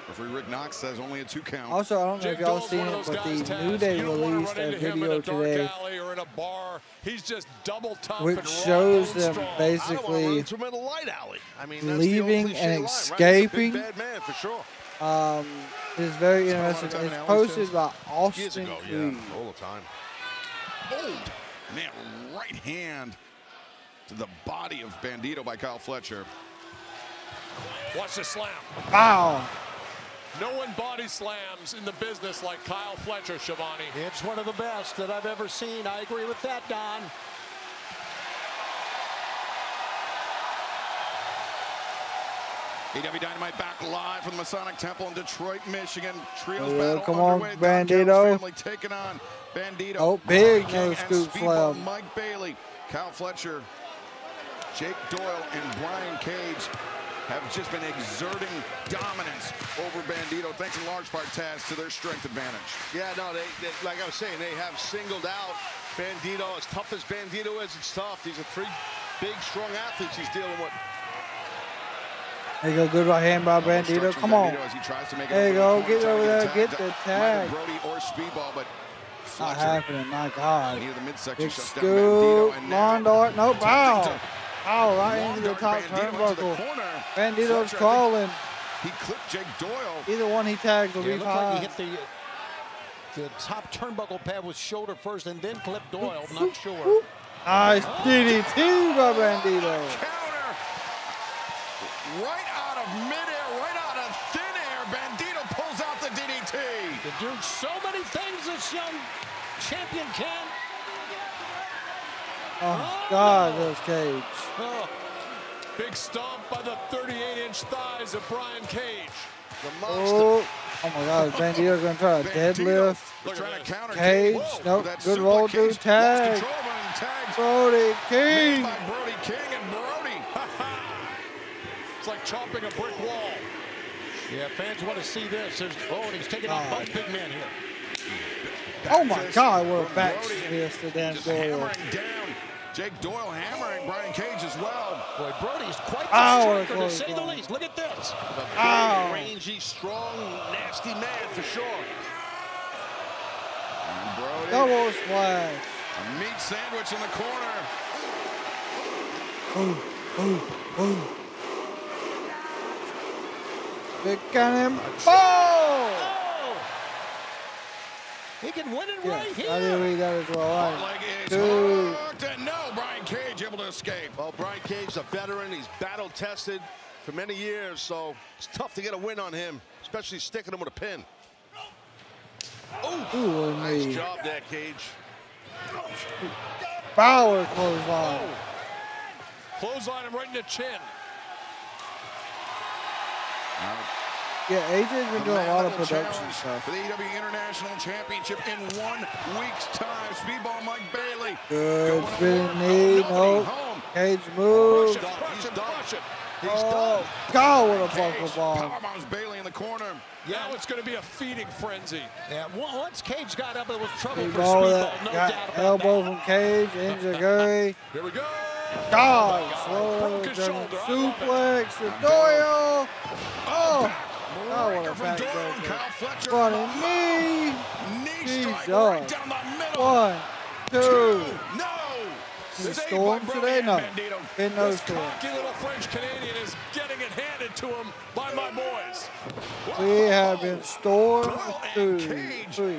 Referee Rick Knox says only a 2 count. Also, I don't know if y'all seen it, but the New Day released a video today, or in a bar. He's just double tough which and shows raw, them strong. basically From a light alley. I mean, that's leaving the and old cliche escaping. line, right? He's a big bad man for sure. It's very interesting. time in It's Alley posted shows? by Years Austin ago, Creed. yeah, all the time. Oh, man, right hand to the body of Bandito by Kyle Fletcher. Watch the slam. Wow. No one body slams in the business like Kyle Fletcher, Shivani. It's one of the best that I've ever seen. I agree with that, Don. AEW Dynamite back live from the Masonic Temple in Detroit, Michigan. Trios Yeah, battle come on, underway. Don Bandito. Callis family taking on Bandito. Oh, big King no and scoop Speedball slam. Mike Bailey, Kyle Fletcher, Jake Doyle, and Brian Cage have just been exerting dominance over Bandito, thanks in large part, Taz, to their strength advantage. Yeah, no, they like I was saying, they have singled out Bandito. As tough as Bandito is, it's tough. These are 3 big, strong athletes he's dealing with. There you go, good right hand by Bandito. Come on. There you go, get over there, get the tag. Brody or Speedball, but Not happening, my God. near the midsection Big shuts down Bandito, scoop, and now lawn dart, no, bow. attempting Ow, right into the Lawn top dart Bandito into the turnbuckle. corner. Bandito's Fletcher, I think crawling. He clipped Jake Doyle. Either one he tags will Yeah, it be looked like fine. he hit the top turnbuckle pad with shoulder first and then clipped Doyle. I'm not sure. Nice DDT by Bandito. Counter. Right out of midair, right out of thin air. Bandito pulls out the DDT. To do so many things this young champion can. Oh, God, there's Cage. Oh, big stomp by the 38-inch thighs of Brian Cage. The Oh, oh my God, Bandito's going to try a deadlift. Trying to counter Cage, nope, That good super roll Cage through tag. lost control of him and tags Brody King. made by Brody King and Brody. It's like chopping a brick wall. Yeah, fans want to see this. And he's taking out both big men here. Oh my God, what a from back Brody, and fist to Dan just Doyle. hammering down. Jake Doyle hammering Brian Cage as well. Boy, Brody's quite the Oh, striker, to say the least. Look at this. Ow. rangy, strong, nasty man for sure. And Brody, Double splash. a meat sandwich in the corner. Big cannon. Ball! He can win it Yeah, right here. I did read that as well. Front leg is Dude. hooked, and no, Brian Cage able to escape. Well, Brian Cage is a veteran. He's battle tested for many years, so it's tough to get a win on him, especially sticking him with a pin. Ooh, Nice knee. job there, Cage. Power clothesline. Clothesline him right in the chin. Yeah, AJ's been doing a lot of production stuff. For the AEW International Championship in 1 week's time. Speedball Mike Bailey. Good Going spinning along. knee. Nobody Nope. home. Cage move. He's done. He's Oh, done. God, what a Cage buckle bomb. powerbombs Bailey in the corner. Now it's going to be a feeding frenzy. Yeah, once Cage got up, it was trouble Big for ball Speedball. that No got doubt about elbow that. from Cage. Injaguri. Here we go. God, slow Broke his German shoulder. I love it. suplex to Doyle. Oh, God, what a From back Doyle, breaker. Kyle Fletcher. Running knee. Knee strike Jesus. right down the middle. 1, 2. No. Is it Saved storm by Brody today? and No. Bandito. Been no This storm. cocky little French Canadian is getting it handed to him by my boys. We have been stormed Doyle and through. Cage. 3.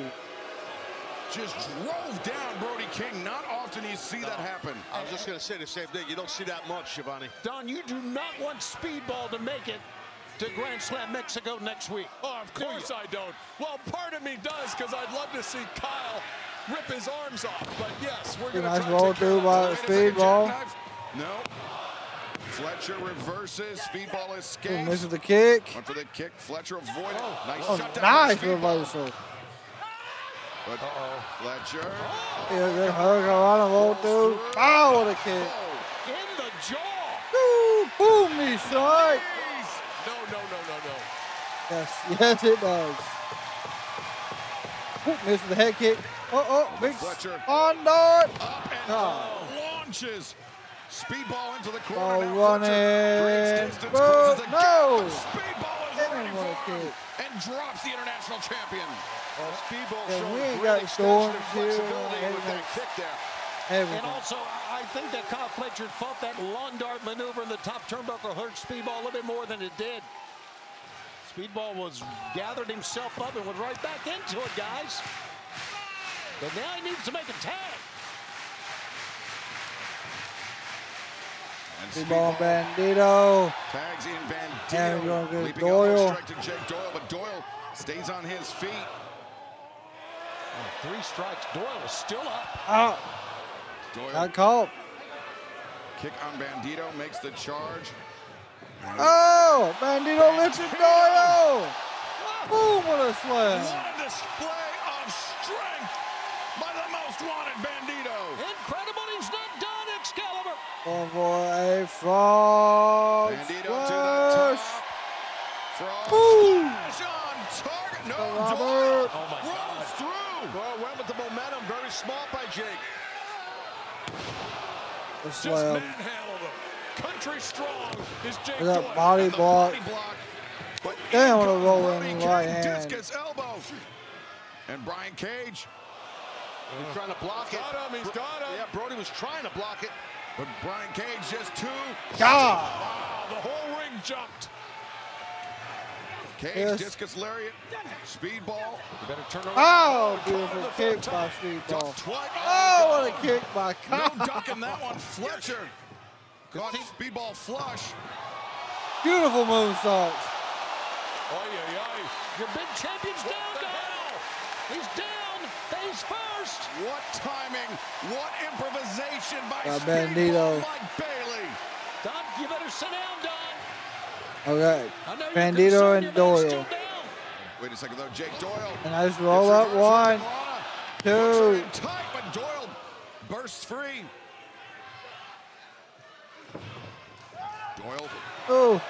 just drove down Brody King. Not often you see that happen. I was just going to say the same thing. You don't see that much, Shivani. Don, you do not want Speedball to make it to Grand Slam Mexico next week. Oh, of course I don't. Well, part of me does, because I'd love to see Kyle rip his arms off. But yes, we're going to nice roll through by Speedball. No. Fletcher reverses. Speedball escapes. Misses the kick. Went for the kick. Fletcher avoided. Nice shutdown. Nice reversal. But Fletcher. Yeah, good Hurricane roll through. Oh, what a kick. In the jaw. Boom, knee strike. No. Yes, it does. Misses the head kick. Big Fletcher. on dart. Up and launches. Speedball into the corner. Ball Now running. Fletcher No. Speedball is ready for him and drops the international champion. Well, Speedball Yeah, showing we ain't great got extension and storms flexibility here. with that kick there. Everything. And also, I think that Kyle Fletcher thought that lawn dart maneuver in the top turnbuckle hurt Speedball a little bit more than it did. Speedball gathered himself up and went right back into it, guys. But now he needs to make a tag. And Speedball Bandito. Tags in Bandito. And we're going to Leaping get elbow Doyle. strike to Jake Doyle, but Doyle stays on his feet. 3 strikes. Doyle is still up. Doyle. Got caught. Kick on Bandito, makes the charge. Oh, Bandito lifted Doyle. Boom, what a slam. What a display of strength by the most wanted Bandito. Incredible, he's not done, Excalibur. Going for a frog Bandito splash. to the top. Frog splash on target. No, Robert. Doyle rolls through. Well, went with the momentum. Very smart by Jake. The Just slam. manhandled him. Country strong is Jake That Doyle. body block. But Damn, what a into rolling Brody right King, hand. discus elbow. And Brian Cage. He's trying to block it. Got him, he's got him. Yeah, Brody was trying to block it. But Brian Cage just two. God. Wow, the whole ring jumped. Cage, Yes. discus lariat, speedball. You better turn around. Oh, beautiful kick by Speedball. Oh, what a kick by Kyle. No ducking that one. Fletcher caught speedball flush. Beautiful moonsault. Your big champion's down, Doyle. He's down, face first. What timing, what improvisation by Bandito. Speedball Mike Bailey. Don, you better sit down, Don. Okay. I know you're Bandito concerned, and your man's still Doyle. down. Wait a second though, Jake Doyle. And I just roll up 1, 2. Tight, but Doyle bursts free. Doyle Oh,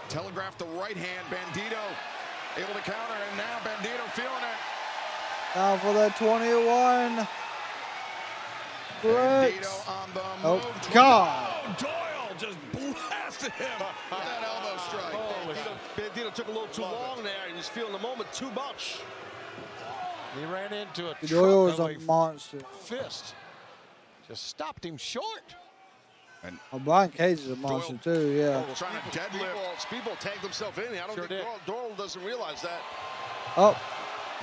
telegraphed the right hand. Bandito able to counter, and now Bandito feeling it. down for the 21. Bandito on the move. Oh, God. Oh, Doyle just blasted him with that elbow strike. Bandito took a little too long there. He was feeling the moment too much. He ran into a Doyle is truck a of monster. fist. Just stopped him short. And Brian Cage is a monster too, yeah. trying to deadlift. Speedball tagged himself in. I don't think Doyle doesn't realize that. Oh.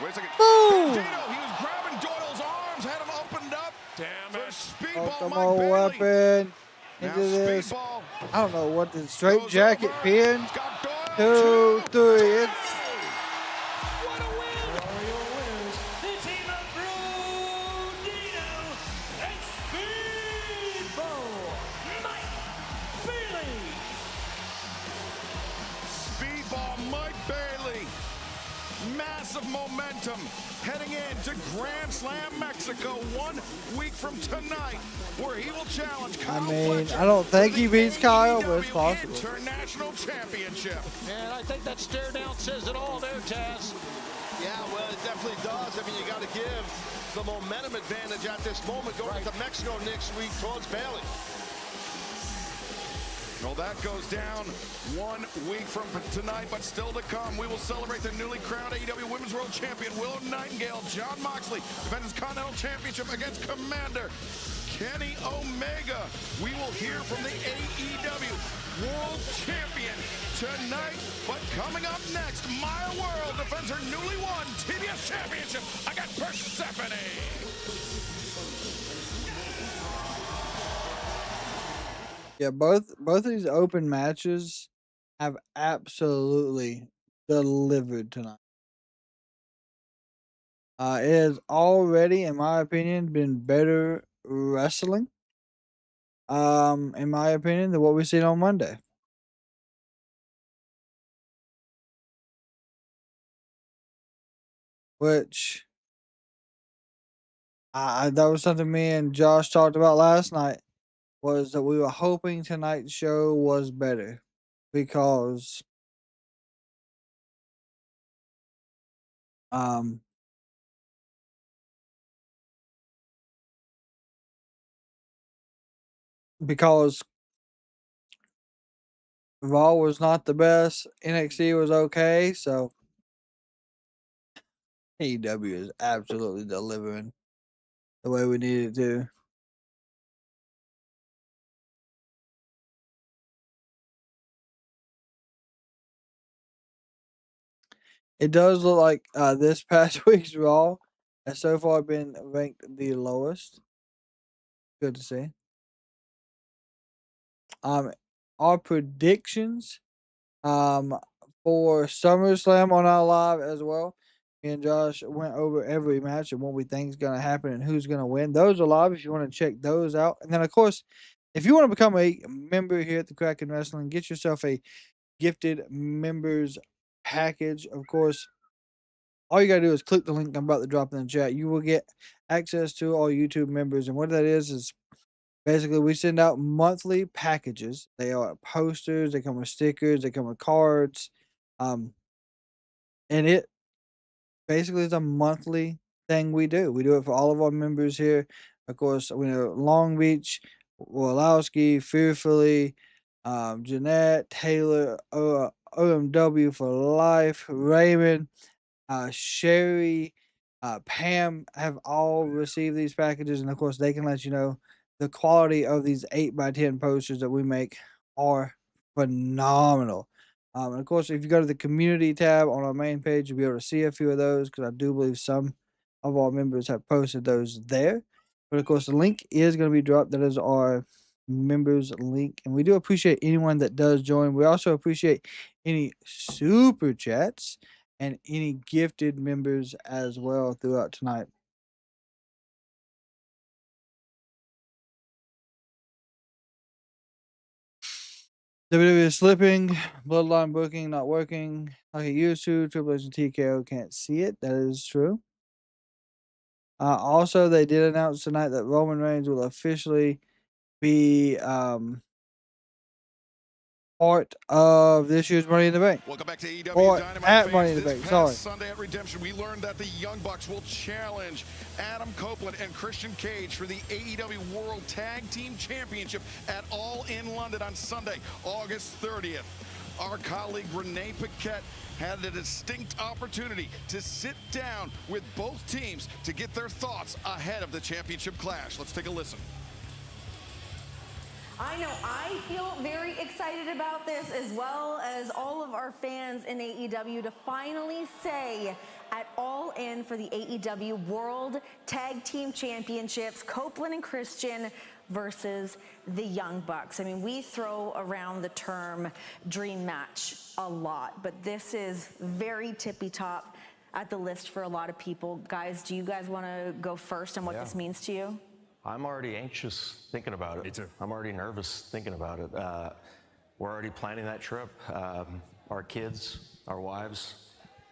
Wait a second. Boom! Bandito, he was grabbing Doyle's arms, had him opened up. Damn For it. Speedball Ultimo Mike Bailey. weapon. Now Into this. Speedball I don't know what the straight goes jacket over. pin. He's got Doyle. 2, 3. It's What a win! Your winners, the team of Brodino and Speedball Mike Bailey. Speedball Mike Bailey. Massive momentum heading into Grand Slam Mexico 1 week from tonight, where he will challenge Kyle Fletcher I don't think for he the beats Kyle, but it's AEW possible. International Championship. And I think that stare down says it all there, Taz. Yeah, well, it definitely does. I mean, you got to give the momentum advantage at this moment going to Mexico next week towards Bailey. Well, that goes down 1 week from tonight, but still to come. We will celebrate the newly crowned AEW Women's World Champion, Willow Nightingale. John Moxley defends his Continental Championship against Commander Kenny Omega. We will hear from the AEW World Champion, tonight. But coming up next, Maya World defends her newly won TBS Championship against Persephone. Yeah, both of these open matches have absolutely delivered tonight. It has already, in my opinion, been better wrestling. In my opinion, than what we seen on Monday. Which that was something me and Josh talked about last night. Was that we were hoping tonight's show was better because because Raw was not the best, NXT was okay, so AEW is absolutely delivering the way we need it to. It does look like this past week's Raw has so far been ranked the lowest. Good to see. Our predictions for SummerSlam on our live as well. Me and Josh went over every match and what we think is going to happen and who's going to win. Those are live if you want to check those out. And then, of course, if you want to become a member here at the Kraken Wrestling, get yourself a gifted members package. Of course, all you got to do is click the link I'm about to drop in the chat. You will get access to all YouTube members. And what that is basically we send out monthly packages. They are posters, they come with stickers, they come with cards. And it basically is a monthly thing we do. We do it for all of our members here. Of course, we know Long Beach, Wolowski, Fearfully, Jeanette, Taylor, OMW for life, Raymond, Sherry, Pam have all received these packages, and of course, they can let you know the quality of these 8x10 posters that we make are phenomenal. And of course, if you go to the community tab on our main page, you'll be able to see a few of those because I do believe some of our members have posted those there. But of course, the link is going to be dropped. That is our members link, and we do appreciate anyone that does join. We also appreciate any super chats and any gifted members as well throughout tonight. WWE is slipping, Bloodline booking not working like it used to. Triple H and TKO can't see it. That is true. Also, they did announce tonight that Roman Reigns will officially be part of this year's Money in the Bank. Welcome back to AEW Dynamite at Money in the This Bank. past Sorry. Sunday at Redemption, we learned that the Young Bucks will challenge Adam Copeland and Christian Cage for the AEW World Tag Team Championship at All In London on Sunday, August 30th. Our colleague Renee Paquette had a distinct opportunity to sit down with both teams to get their thoughts ahead of the championship clash. Let's take a listen. I know I feel very excited about this, as well as all of our fans in AEW, to finally say at All In for the AEW World Tag Team Championships, Copeland and Christian versus the Young Bucks. I mean, we throw around the term dream match a lot, but this is very tippy top at the list for a lot of people. Guys, do you guys want to go first on what this means to you? I'm already anxious thinking about it. Me too. I'm already nervous thinking about it. We're already planning that trip. Our kids, our wives,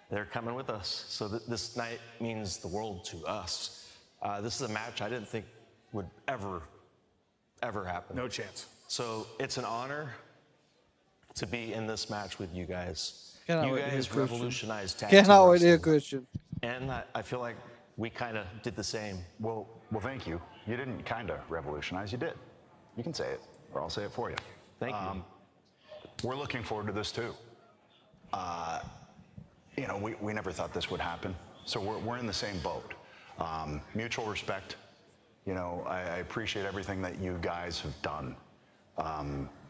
they're coming with us. So this night means the world to us. This is a match I didn't think would ever happen. No chance. So it's an honor to be in this match with you guys. Cannot You wait to hear guys Christian. revolutionized tag team Cannot wait to hear wrestling. Christian. And I feel like we kind of did the same. Well, thank you. You didn't kind of revolutionize, you did. You can say it, or I'll say it for you. Thank you. We're looking forward to this too. You know, we never thought this would happen, so we're in the same boat. Mutual respect. You know, I appreciate everything that you guys have done.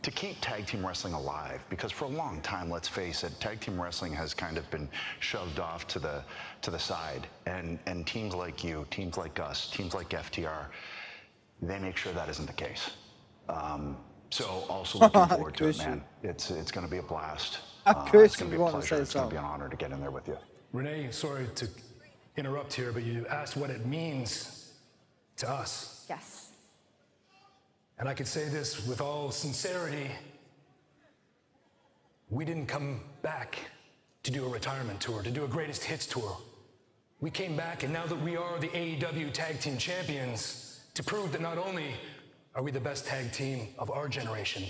to keep tag team wrestling alive, because for a long time, let's face it, tag team wrestling has kind of been shoved off to the side, and teams like you, teams like us, teams like FTR, they make sure that isn't the case. So also looking forward to it, man. It's going to be a blast. It's going to be a pleasure. It's going to be an honor to get in there with you. Renee, sorry to interrupt here, but you asked what it means to us. Yes. And I can say this with all sincerity. We didn't come back to do a retirement tour, to do a greatest hits tour. We came back, and now that we are the AEW Tag Team Champions, to prove that not only are we the best tag team of our generation,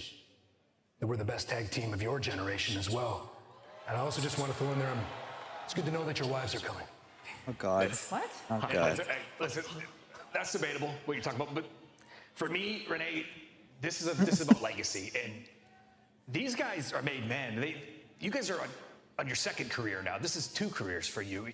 that we're the best tag team of your generation as well. And I also just want to throw in there, it's good to know that your wives are coming. Oh, God. What? Oh, God. Listen, that's debatable, what you're talking about, but for me, Renee, this is about legacy, and these guys are made men. You guys are on your second career now. This is 2 careers for you.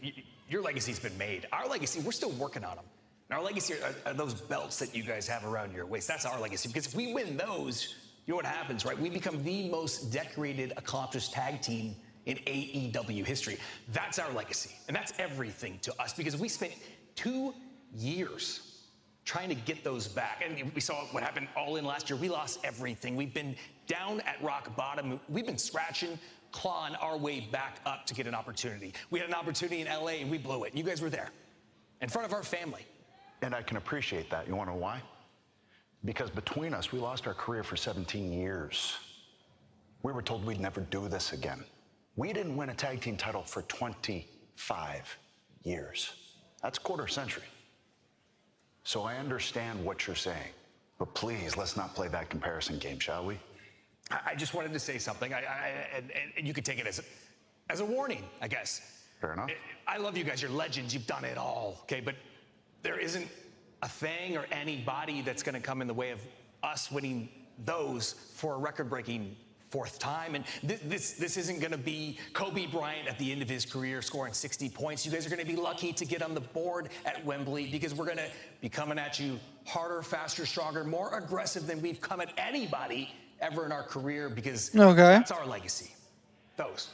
Your legacy's been made. Our legacy, we're still working on them. And our legacy are those belts that you guys have around your waist. That's our legacy, because if we win those, you know what happens, right? We become the most decorated, accomplished tag team in AEW history. That's our legacy, and that's everything to us, because we spent 2 years trying to get those back. And we saw what happened All In last year. We lost everything. We've been down at rock bottom. We've been scratching, clawing our way back up to get an opportunity. We had an opportunity in LA and we blew it. You guys were there in front of our family. And I can appreciate that. You want to know why? Because between us, we lost our career for 17 years. We were told we'd never do this again. We didn't win a tag team title for 25 years. That's a quarter century. So I understand what you're saying, but please, let's not play that comparison game, shall we? I just wanted to say something, and you could take it as a warning, I guess. Fair enough. I love you guys. You're legends. You've done it all, okay? But there isn't a thing or anybody that's going to come in the way of us winning those for a record-breaking 4th time. And this isn't going to be Kobe Bryant at the end of his career scoring 60 points. You guys are going to be lucky to get on the board at Wembley, because we're going to be coming at you harder, faster, stronger, more aggressive than we've come at anybody ever in our career, because that's our legacy. Those.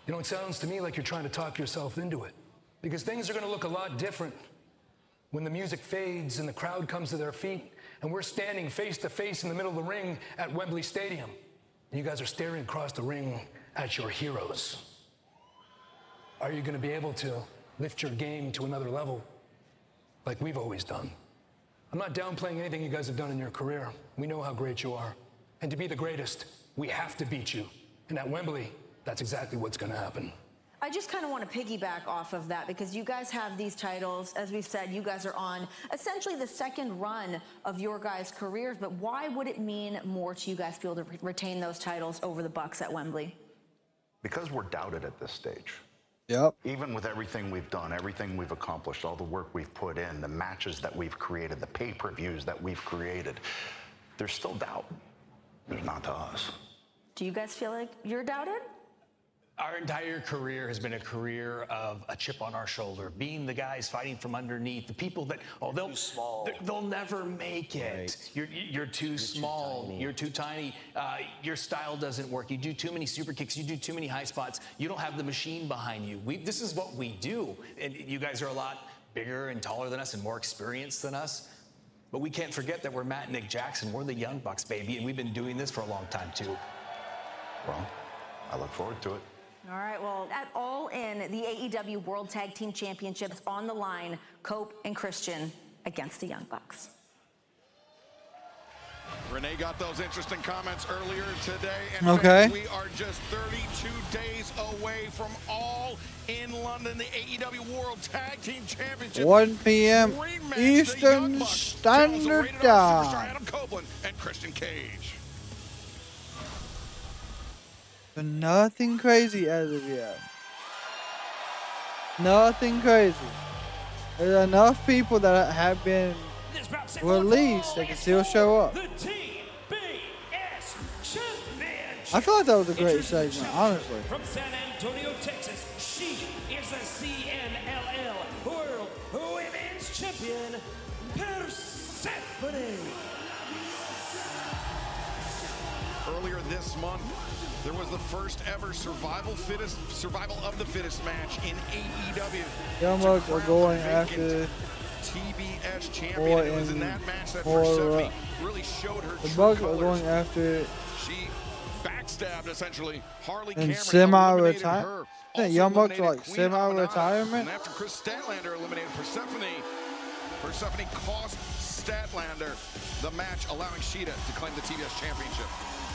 You know, it sounds to me like you're trying to talk yourself into it, because things are going to look a lot different when the music fades and the crowd comes to their feet and we're standing face to face in the middle of the ring at Wembley Stadium. You guys are staring across the ring at your heroes. Are you going to be able to lift your game to another level like we've always done? I'm not downplaying anything you guys have done in your career. We know how great you are. And to be the greatest, we have to beat you. And at Wembley, that's exactly what's going to happen. I just kind of want to piggyback off of that, because you guys have these titles. As we've said, you guys are on essentially the 2nd run of your guys' careers, but why would it mean more to you guys to be able to retain those titles over the Bucks at Wembley? Because we're doubted at this stage. Yep. Even with everything we've done, everything we've accomplished, all the work we've put in, the matches that we've created, the pay-per-views that we've created, there's still doubt. There's not to us. Do you guys feel like you're doubted? Our entire career has been a career of a chip on our shoulder, being the guys fighting from underneath, the people that, they'll never make it. Right. You're too small, you're too tiny, your style doesn't work, you do too many super kicks, you do too many high spots, you don't have the machine behind you. This is what we do, and you guys are a lot bigger and taller than us and more experienced than us, but we can't forget that we're Matt and Nick Jackson, we're the Young Bucks, baby, and we've been doing this for a long time too. Well, I look forward to it. All right, well, at All In, the AEW World Tag Team Championships on the line, Cope and Christian against the Young Bucks. Renee got those interesting comments earlier today. And okay. We are just 32 days away from All in London, the AEW World Tag Team Championship. 1 p.m. Eastern Standard Time. Adam Copeland and Christian Cage. But nothing crazy as of yet. Nothing crazy. There's enough people that have been released that can still show up. I feel like that was a great segment, honestly. From San Antonio, Texas, she is the CMLL World Women's Champion, Persephone. Earlier this month, there was the first ever survival of the fittest match in AEW. Young Bucks are going after TBS champion. It was in that match that Persephone really showed her the true Bucks are colors. going after She backstabbed essentially Harley in Cameron. semi-retirement. Young Bucks are like semi-retirement. And after Chris Statlander eliminated Persephone, Persephone cost Statlander the match, allowing Shida to claim the TBS championship.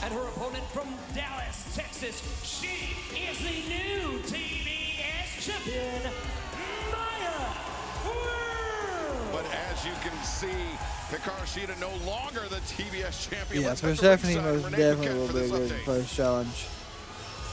And her opponent from Dallas, Texas, she is the new TBS champion, Maya World. But as you can see, Hikaru Shida no longer the TBS champion. Yeah, Let's head to Persephone ringside. most Renee definitely Paquette will for be a this good update. first challenge.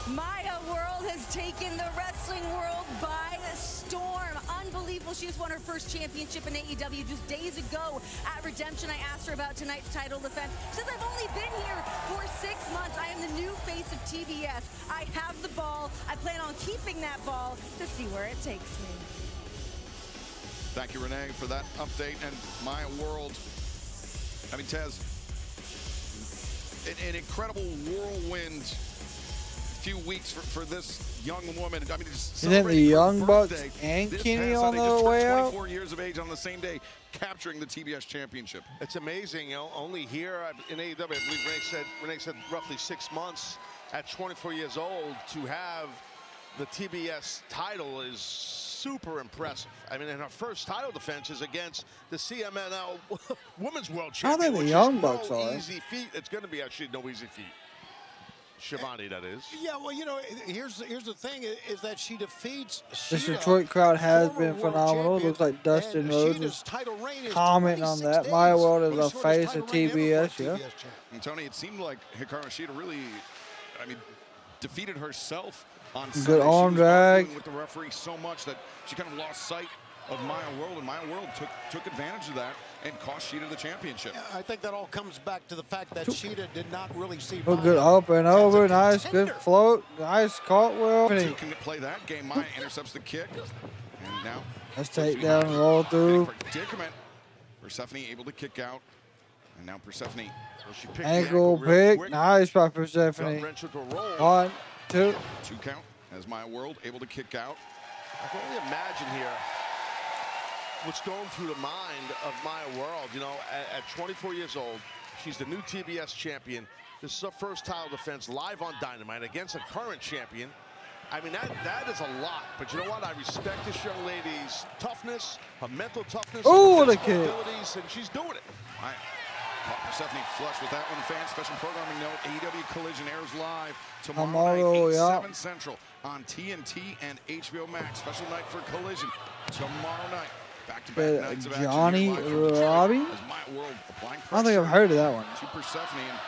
Maya World has taken the wrestling world by storm. Unbelievable. She just won her first championship in AEW just days ago at Redemption. I asked her about tonight's title defense. She says, I've only been here for 6 months. I am the new face of TBS. I have the ball. I plan on keeping that ball to see where it takes me. Thank you, Renee, for that update. And Maya World, I mean, Taz, an incredible whirlwind few weeks for this young woman. I mean, just Isn't the Young Bucks and this Kenny past on Sunday, their just way turned out? 24 years of age on the same day, capturing the TBS championship. It's amazing, you know, only here in AEW, I believe Renee said roughly 6 months at 24 years old to have the TBS title is super impressive. I mean, and her first title defense is against the CMNL Women's World I don't Champion, think the which Young is Bucks no are. easy feat. It's going to be actually no easy feat. Shivani, that is. Yeah, well, you know, here's the thing is that she defeats This Shida, Detroit crowd has former been world phenomenal. champion, Looks like Dustin and Rhodes Shida's is title reign is commenting on 26 that. Maya days. World is Well, a shortest face title of reign ever for a TBS, yeah. TBS champion. And Tony, it seemed like Hikaru Shida really, I mean, defeated herself on Good Sunday. arm She was drag. arguing with the referee so much that she kind of lost sight of Maya World, and Maya World took advantage of that and cost Shida the championship. I think that all comes back to the fact that Shida did not really see Oh, Maya good up and over. Nice, good contender. float. Nice cartwheel. Two can play that game. Maya intercepts the kick, and now Let's take down and roll through. predicament. Persephone able to kick out, and now Persephone. Well, she picked the Ankle real pick. quick. Nice by Front Persephone. wrench with a roll. 1, 2. 2 count as Maya World able to kick out. I can only imagine here what's going through the mind of Maya World. You know, at 24 years old, she's the new TBS champion. This is her first title defense live on Dynamite against a current champion. I mean, that is a lot. But you know what? I respect this young lady's toughness, her mental toughness, Ooh, her what a physical kick. abilities, and she's doing it. Right. Persephone flush with that one, fans. Special programming note, AEW Collision airs live tomorrow night, 8/7 Central on TNT and HBO Max. Special night for Collision tomorrow night. Back-to-back nights of action here Johnny live from Detroit Robbie? as Maya World applying I don't think I've heard of that one. to Persephone, and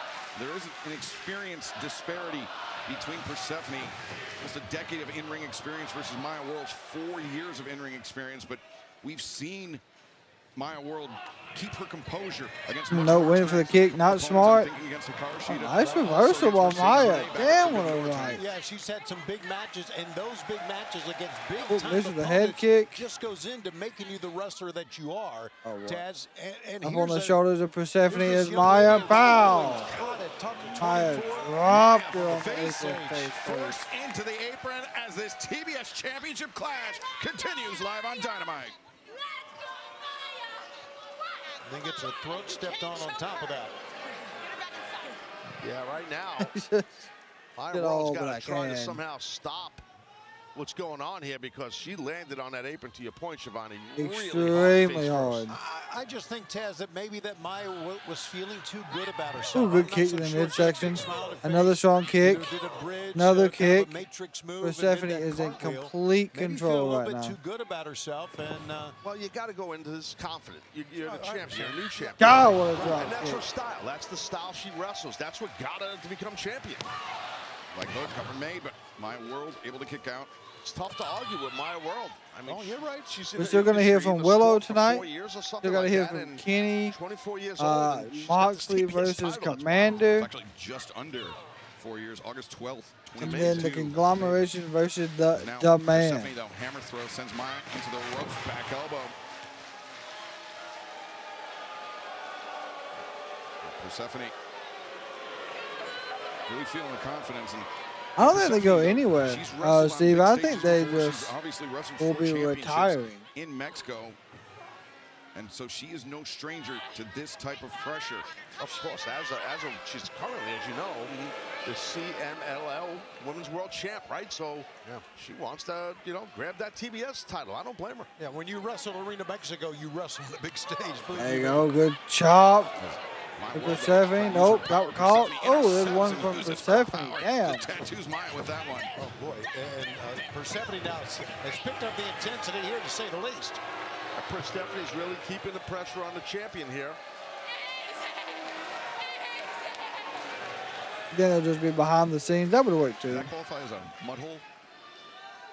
there is an experience disparity between Persephone, just a decade of in-ring experience versus Maya World's 4 years of in-ring experience, but we've seen Maya World keep her composure against No win for the kick, not smart. Nice reversal by Maya. Damn, what a right. Yeah, she's had some big matches, and those big matches against big Oh, time misses the head opponents kick. just goes into making you the wrestler that you are, Oh, wow. Taz. And Up here's on the a- shoulders of Persephone here's is this young Maya. lady Pow! caught at top of Maya 24. dropped her on the Face face forced into the apron as this TBS Championship clash continues live on Dynamite. Then gets her throat stepped on top of that. Yeah, right now, Maya Did World's all got that I to try to can. somehow stop what's going on here because she landed on that apron, to your point, Shivani. Really Extremely hard. hard. face first. I just think, Taz, that maybe that Maya was feeling too good about herself. Ooh, good I'm not kick so in the sure midsection. she smiled at Another face. strong kick. Either did a bridge, Another kind of a kick. matrix move and did Persephone that is in cartwheel. complete Maybe control feel a little right bit now. too good about herself, and Well, you got to go into this confident. You're the champion. You're a new champion. God, what a drop And that's kick. her style. That's the style she wrestles. That's what got her to become champion. Like both cover made, but Maya World able to kick out. It's tough to argue with Maya World. I mean, you're right. She's in We're the still going to hear industry, from in the Willow sport for 4 tonight. years or something Still going to like hear that, from and Kenny, 24 years old. and she's got Moxley this TBS versus title. That's wild. Commander. It's actually just under 4 years, August 12th, And then the 2022. Conglomeration versus Now, the man. Persephone, though, hammer throw sends Maya into the ropes, back elbow. Persephone Really feeling the confidence. And I don't think they go anywhere, she's wrestled on Steve. big I stages think they before. just She's obviously wrestled will 4 be championships retiring. in Mexico. And so she is no stranger to this type of pressure. Of course, she's currently, as you know, the CMLL Women's World Champ, right? So she wants to, grab that TBS title. I don't blame her. Yeah, when you wrestle Arena Mexico, you wrestle on the big stage. There you go. Good chop. Persephone. Nope. Got caught. Oh, there's one from Persephone. Damn. Tattoos Maya with that one. Oh, boy. And Persephone now has picked up the intensity here, to say the least. Persephone's really keeping the pressure on the champion here. Then it'll just be behind the scenes. That would work too. Does that qualify as a mud hole?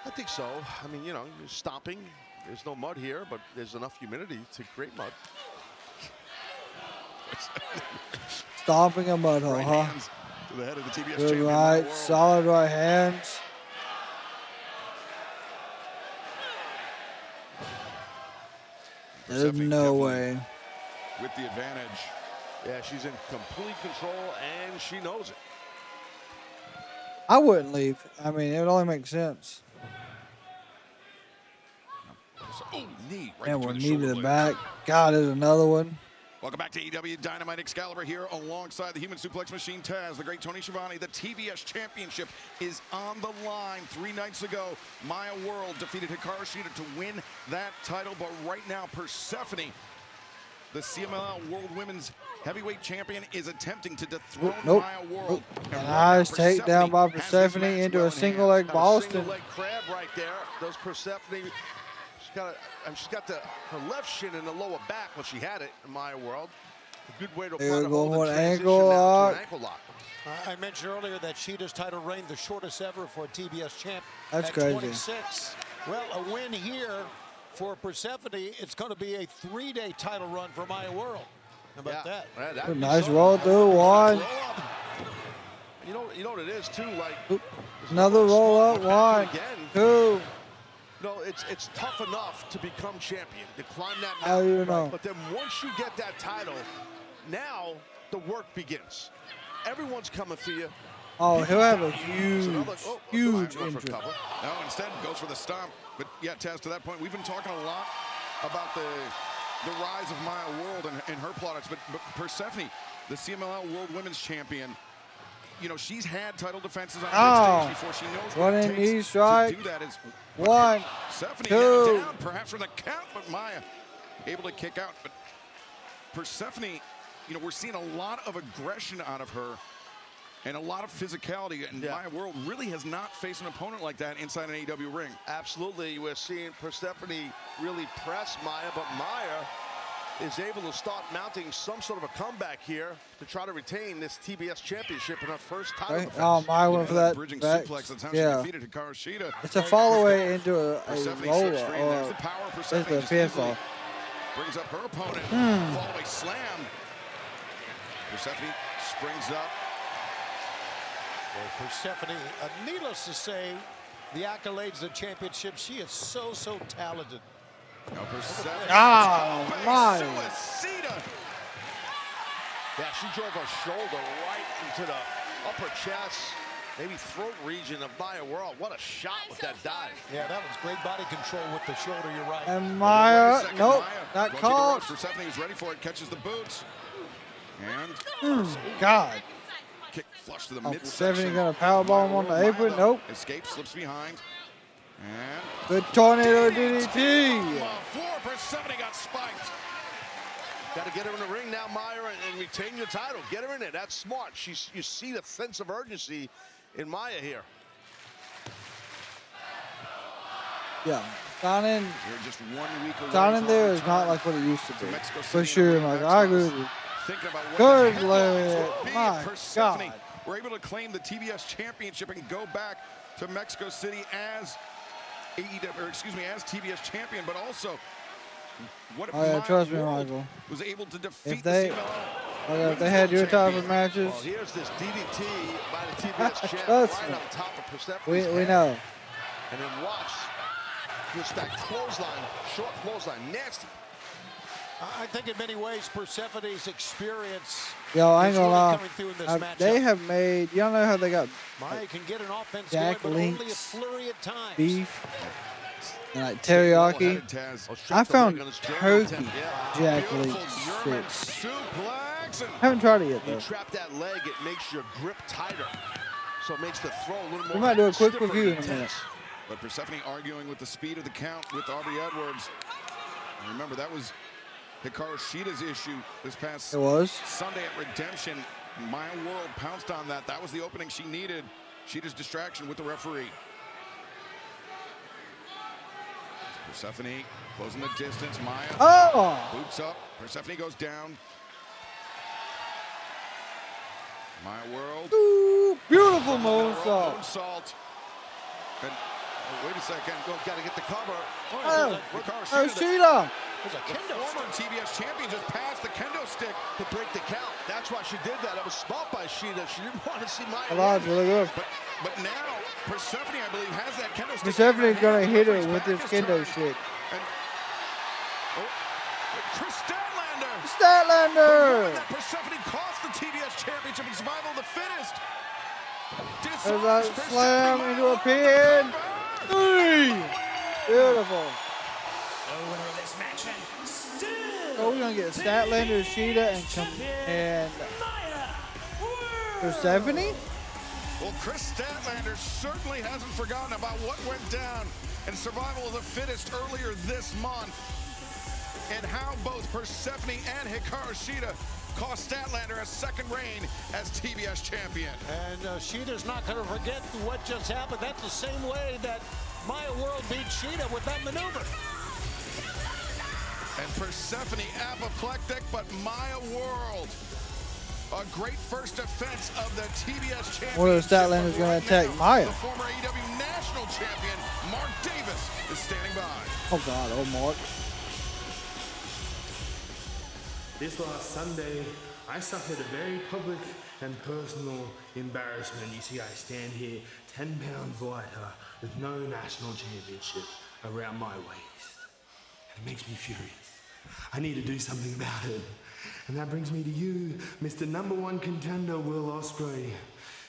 I think so. I mean, you're stomping. There's no mud here, but there's enough humidity to create mud. Stomping a mud hole, Right huh? hands to the head of the TBS Good champion. right, solid right hands. There's no way. With the advantage. Yeah, she's in complete control, and she knows it. I wouldn't leave. I mean, it would only make sense. Oh, knee right And between we're the knee shoulder to the blades. back. God, there's another one. Welcome back to AEW Dynamite. Excalibur here alongside the Human Suplex Machine Taz, the great Tony Schiavone. The TBS Championship is on the line. 3 nights ago, Maya World defeated Hikaru Shida to win that title. But right now, Persephone, the CMLL World Women's Heavyweight Champion, is attempting to dethrone Maya World. And nice takedown by Persephone into a single leg Boston. Single leg crab right there. Does Persephone. She's got her left shin in the lower back when she had it in Maya World. A good way to apply to hold the transition now to an ankle lock. I mentioned earlier that Shida's title reign, the shortest ever for a TBS champ. That's at crazy. 26. Well, a win here for Persephone. It's going to be a 3-day title run for Maya World. How about that? Ooh, nice roll through one. You know what it is too, like Another roll up, 1, 2. No, it's tough enough to become champion, to climb that How do mountain. you know? But then once you get that title, now the work begins. Everyone's coming for you. Oh, he'll have a huge Injury. No, instead goes for the stomp. But yeah, Taz, to that point, we've been talking a lot about the rise of Maya World and her products. But Persephone, the CMLL World Women's Champion, she's had title defenses on the big stage before. She knows what it takes to do that. 1, Persephone 2. down, perhaps for the count, but Maya able to kick out. But Persephone, we're seeing a lot of aggression out of her and a lot of physicality. And Maya World really has not faced an opponent like that inside an AEW ring. Absolutely. We're seeing Persephone really press Maya, but Maya is able to start mounting some sort of a comeback here to try to retain this TBS championship in her first title defense. Oh, Maya went for that. Bridging suplex. That's how she defeated Hikaru Shida. It's a follow away into a roller There's or the power of it's Persephone. a pinfall. Brings up her opponent. Follow-away slam. Persephone springs up. Well, Persephone, needless to say, the accolades of the championship, she is so talented. No, Persephone. Oh, my. Yeah, she drove her shoulder right into the upper chest, maybe throat region of Maya World. What a shot with that dive. Yeah, that was great body control with the shoulder, you're right. And Maya, nope, not caught. Persephone is ready for it, catches the boots. And God. Kick flush to the Persephone midsection. gonna powerbomb him on the apron. Nope. Escapes, slips behind. And Good tornado DDT. Floor, Persephone got spiked. Got to get her in the ring now, Maya, and retain your title. Get her in there. That's smart. You see the sense of urgency in Maya here. Yeah, signing. We're just 1 week away. Signing there is not like what it used to be. For sure, Mike. I agree with you. Thinking about what Good the headlines leg. would be My if Persephone God. were able to claim the TBS championship and go back to Mexico City as as TBS champion, but also what if Maya trust me, World Michael. was able to defeat If they, the if they had your type of matches, Well, here's this DDT by the TBS champ Trust right me. on top of Persephone's we head. know. And then watch just that clothesline, short clothesline, nasty. I think in many ways Persephone's experience. Yo, I ain't is gonna really lie. coming through in this They matchup. have made. Y'all know how they got Maya can get an offense Jack going, but only a Link's flurry at times. beef and like teriyaki. I found turkey Jack Link's fix. Haven't tried it yet though. You trap that leg, it makes your grip tighter. So it makes the throw a little more. We might do a quick stiffer review in a and minute. intense. But Persephone arguing with the speed of the count with Aubrey Edwards. And remember, that was Hikaru Shida's issue this past Sunday at Redemption. Maya World pounced on that. That was the opening she needed. Shida's distraction with the referee. Persephone closing the distance. Maya boots up. Persephone goes down. Maya World. Ooh, beautiful moonsault. Moonsault. And wait a second. Got to get the cover. Shida. The former TBS champion just passed the kendo stick to break the count. That's why she did that. It was smart by Shida. She didn't want to see Maya. That's really good. But now Persephone, I believe, has that kendo stick. Persephone's gonna hit her with this kendo stick. Chris Statlander. Statlander. Persephone cost the TBS championship in survival of the fittest. There's that slam into a pin. Beautiful. So we're gonna get Statlander, Shida, and Persephone. Well, Chris Statlander certainly hasn't forgotten about what went down in survival of the fittest earlier this month, and how both Persephone and Hikaru Shida cost Statlander a second reign as TBS champion. And Shida's not going to forget what just happened. That's the same way that Maya World beat Shida with that maneuver. And Persephone apoplectic, but Maya World, a great first defense of the TBS championship. What if Statlander's going to attack Maya? The former AEW national champion, Mark Davis, is standing by. Oh God, oh Mark. This last Sunday, I suffered a very public and personal embarrassment. You see, I stand here 10 pounds lighter with no national championship around my waist. It makes me furious. I need to do something about it. And that brings me to you, Mr. Number One Contender, Will Ospreay.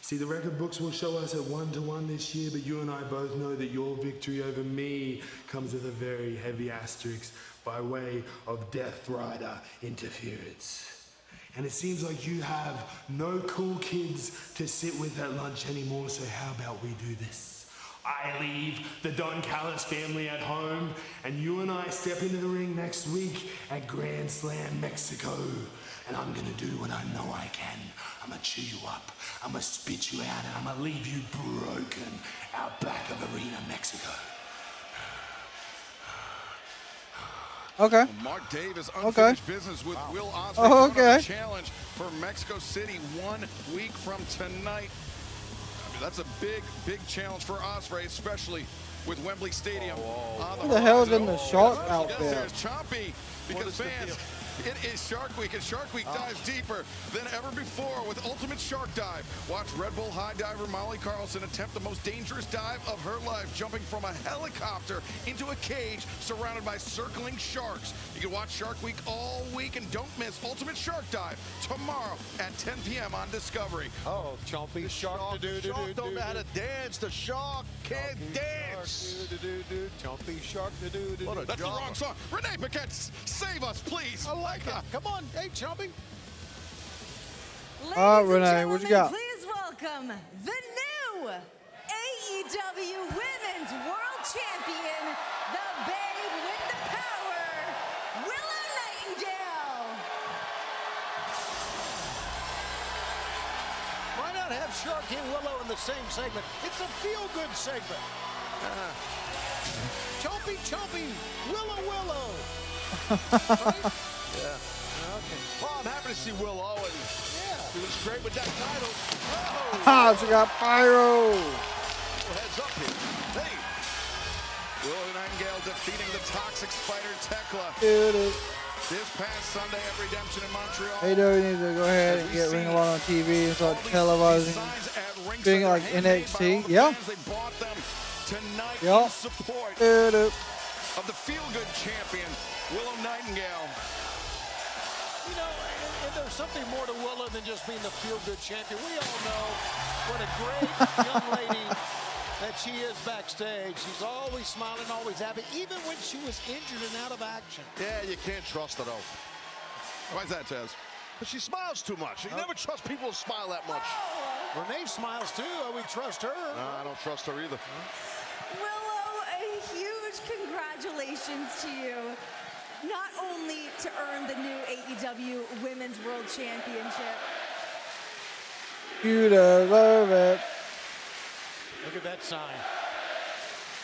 See, the record books will show us at 1-1 this year, but you and I both know that your victory over me comes with a very heavy asterisk by way of Death Rider interference. And it seems like you have no cool kids to sit with at lunch anymore, so how about we do this? I leave the Don Callis family at home, and you and I step into the ring next week at Grand Slam Mexico. And I'm gonna do what I know I can. I'm gonna chew you up, I'm gonna spit you out, and I'm gonna leave you broken out back of Arena Mexico. Okay. Mark Davis, unfinished business with Will Ospreay. Oh, okay. Challenge for Mexico City 1 week from tonight. I mean, that's a big, big challenge for Ospreay, especially with Wembley Stadium. Who the hell's in the shark outfit? There's Chompy, because fans, it is Shark Week, and Shark Week dives deeper than ever before with Ultimate Shark Dive. Watch Red Bull high diver Molly Carlson attempt the most dangerous dive of her life, jumping from a helicopter into a cage surrounded by circling sharks. You can watch Shark Week all week, and don't miss Ultimate Shark Dive tomorrow at 10 p.m. on Discovery. Oh, Chompy Shark Shark don't know how to dance. The shark can't dance. Chompy Shark That's the wrong song. Renee Paquette, save us, please. I like it. Come on, hey, Chompy. All right, Renee, what you got? Please welcome the new AEW Women's World Champion, the babe with the power, Willow Nightingale. Why not have Sharky and Willow in the same segment? It's a feel-good segment. Chompy, Willow. Right? Yeah. Okay. Well, I'm happy to see Willow, and he looks great with that title. Ah, she got pyro. Heads up here. Hey. Willow Nightingale defeating the toxic spider Tekla. This past Sunday at Redemption in Montreal. AEW needs to go ahead and get Ring of Honor on TV and start televising being like NXT. Yeah. They bought them tonight Yep. in support Dude. of the feel-good champion, Willow Nightingale. You know, and there's something more to Willow than just being the feel-good champion. We all know what a great young lady that she is backstage. She's always smiling, always happy, even when she was injured and out of action. Yeah, you can't trust her, though. Why is that, Taz? But she smiles too much. You never trust people who smile that much. Renee smiles, too. We trust her. No, I don't trust her either. Willow, a huge congratulations to you. Not only to earn the new AEW Women's World Championship. You deserve it. Look at that sign.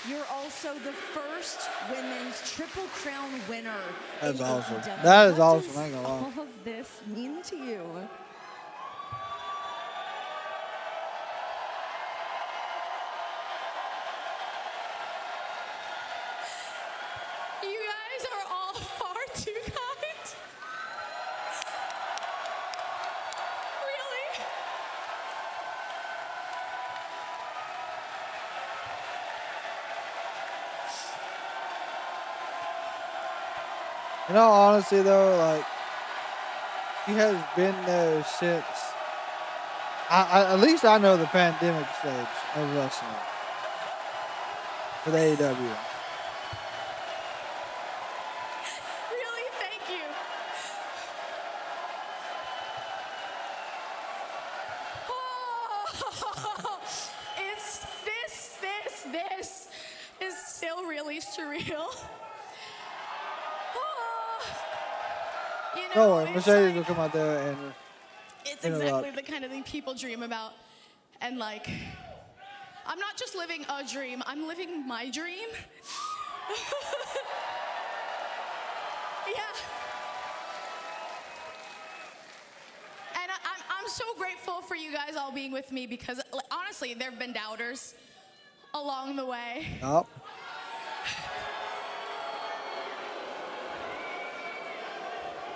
You're also the first women's Triple Crown winner. That's in awesome. AEW. That is What awesome. does I ain't gonna lie. all of this mean to you? You guys are all far too kind. Really? You know, honestly though, like he has been there since. At least I know the pandemic stage of wrestling with AEW. Really? Thank you. Oh, it's this is still really surreal. Oh, you know, Don't worry, it's Mercedes like- will come out there and It's interrupt. exactly the kind of thing people dream about. And like, I'm not just living a dream, I'm living my dream. Yeah. And I'm so grateful for you guys all being with me because honestly, there have been doubters along the way. Yup.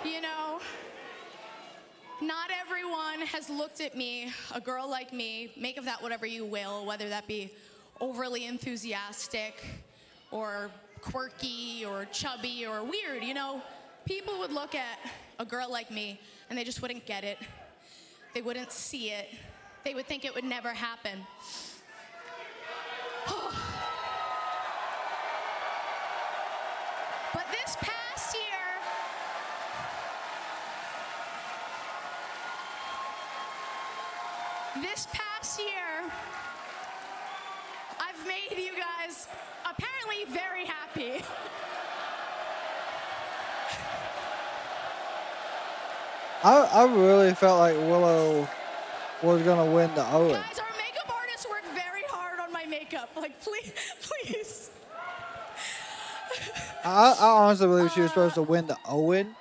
You know, not everyone has looked at me, a girl like me, make of that whatever you will, whether that be overly enthusiastic or quirky or chubby or weird, you know. People would look at a girl like me and they just wouldn't get it. They wouldn't see it. They would think it would never happen. But this past year, I've made you guys apparently very happy. I really felt like Willow was gonna win the Owen. Guys, our makeup artists worked very hard on my makeup. Like, please. I honestly believe she was supposed to win the Owen,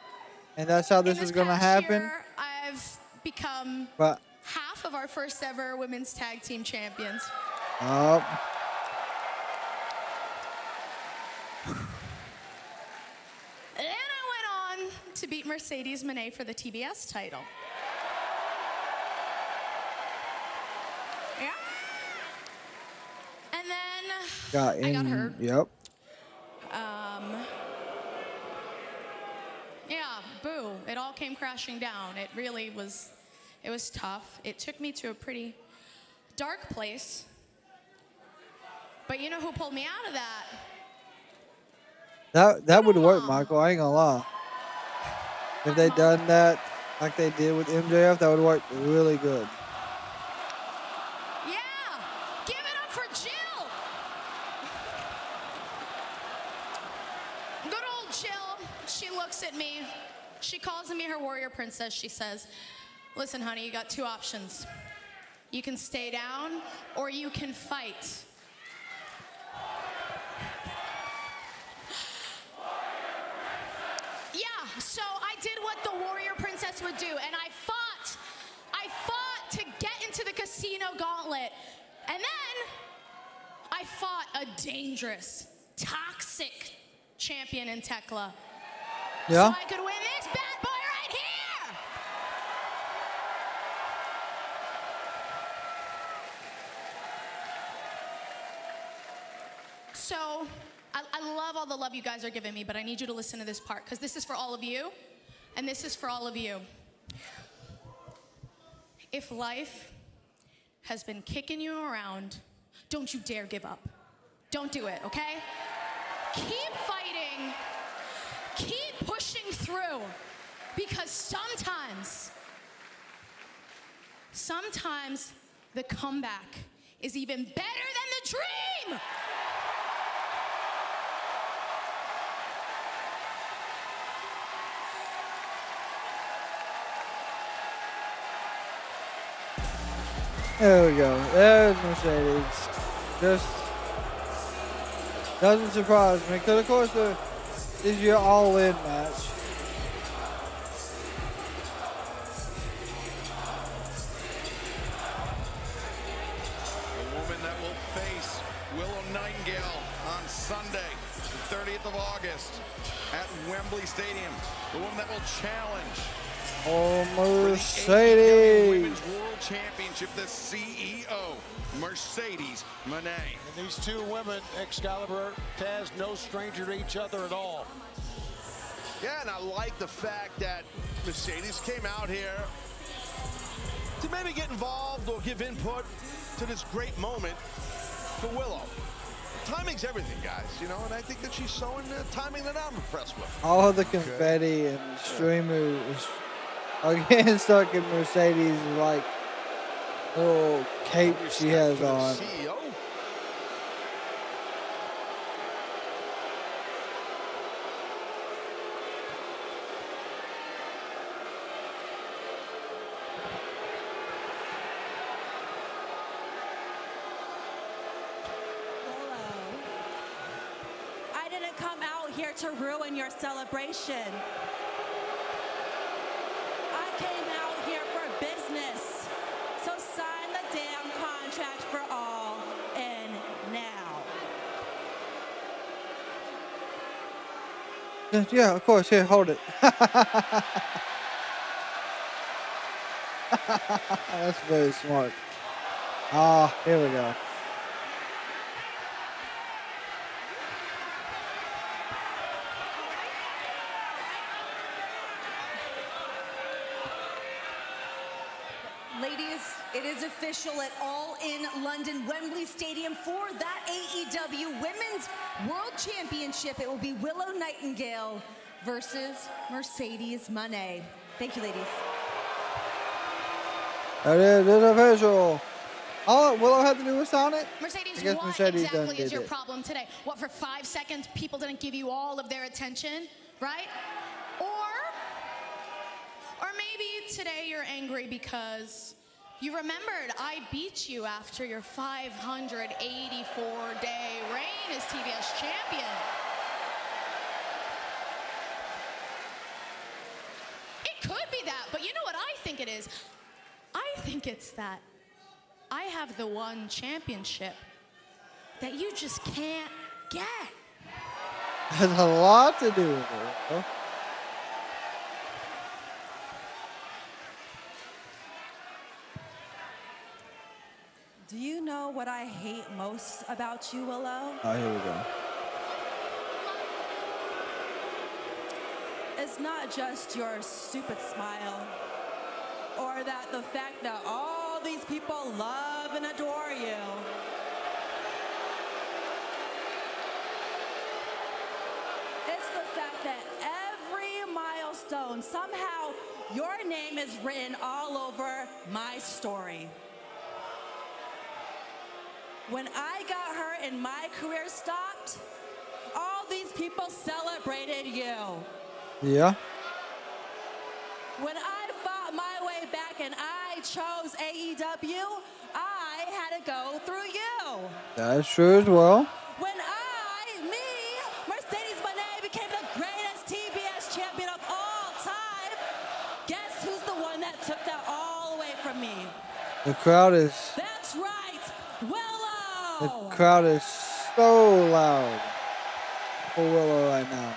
and that's how this is gonna happen. Year, I've become But half of our first ever women's tag team champions. Then I went on to beat Mercedes Moné for the TBS title. Yeah. And then I got hurt. Yep. Yeah, boo. It all came crashing down. It really was, it was tough. It took me to a pretty dark place. But you know who pulled me out of that? That would work, Michael. I ain't gonna lie. If they done that like they did with MJF, that would work really good. Yeah, give it up for Jill. Good old Jill. She looks at me. She calls me her warrior princess. She says, listen, honey, you got two options. You can stay down or you can fight. Yeah, so I did what the warrior princess would do, and I fought to get into the casino gauntlet, and then I fought a dangerous, toxic champion in Tekla. Yeah. So I could win this bad boy right here. So I love all the love you guys are giving me, but I need you to listen to this part because this is for all of you. And this is for all of you. If life has been kicking you around, don't you dare give up. Don't do it, okay? Keep fighting. Keep pushing through. Because sometimes the comeback is even better than the dream. There we go. There's Mercedes. Just doesn't surprise me because, of course, this is your all-in match. The woman that will face Willow Nightingale on Sunday, the 30th of August at Wembley Stadium. The woman that will challenge Oh, Mercedes Mercedes. World Championship, the CEO, Mercedes Moné. And these two women, Excalibur, Taz, no stranger to each other at all. Yeah, and I like the fact that Mercedes came out here to maybe get involved or give input to this great moment for Willow. Timing's everything, guys, you know, and I think that she's showing the timing that I'm impressed with. All of the confetti and streamers are getting stuck in Mercedes' like little cape she has on. CEO. I didn't come out here to ruin your celebration. I came out here for business. So sign the damn contract for all and now. Yeah, of course. Here, hold it. That's very smart. Ah, here we go. Ladies, it is official at All In London, Wembley Stadium for that AEW Women's World Championship. It will be Willow Nightingale versus Mercedes Moné. Thank you, ladies. It is official. All Willow had to do was on it. Mercedes, I guess what Mercedes exactly done is your did it. problem today? What, for 5 seconds, people didn't give you all of their attention, right? Or maybe today you're angry because you remembered I beat you after your 584-day reign as TBS champion. It could be that, but you know what I think it is? I think it's that I have the one championship that you just can't get. Has a lot to do with it. Huh? Do you know what I hate most about you, Willow? Oh, here we go. It's not just your stupid smile, or that the fact that all these people love and adore you. It's the fact that every milestone, somehow your name is written all over my story. When I got hurt and my career stopped, all these people celebrated you. Yeah. When I fought my way back and I chose AEW, I had to go through you. That's true as well. When Mercedes Moné, became the greatest TBS champion of all time, guess who's the one that took that all away from me? The crowd is. That's right, Willow. The crowd is so loud for Willow right now.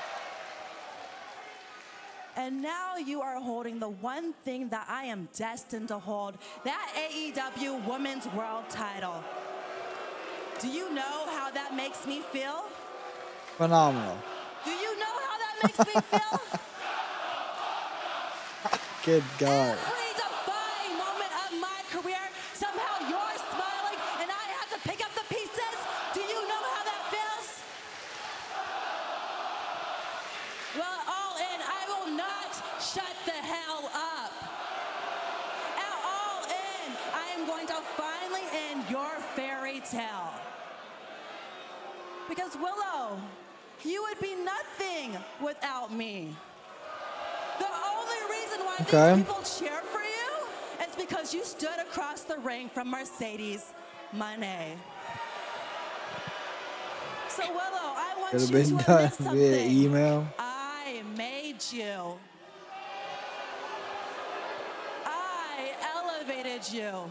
And now you are holding the one thing that I am destined to hold, that AEW Women's World title. Do you know how that makes me feel? Phenomenal. Do you know how that makes me feel? Good God. Every defining moment of my career, somehow you're smiling and I have to pick up the pieces. Do you know how that feels? Well, All In, I will not shut the hell up. At All In, I am going to finally end your fairy tale. Because Willow, you would be nothing without me. The only reason why these people cheer for you is because you stood across the ring from Mercedes Moné. So Willow, I want Could have you been to done admit something. via email. I made you. I elevated you.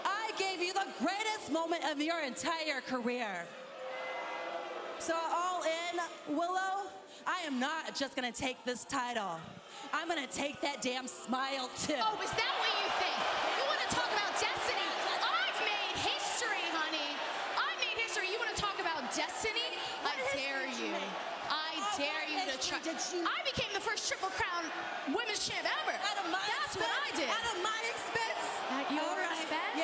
I gave you the greatest moment of your entire career. So All In, Willow, I am not just gonna take this title. I'm gonna take that damn smile too. Oh, is that what you think? You want to talk about destiny? I've made history, honey. I made history. You want to talk about destiny? I dare you. I dare you to try. I became the first Triple Crown Women's Champ ever. That's what I did. Out of my expense. At your expense?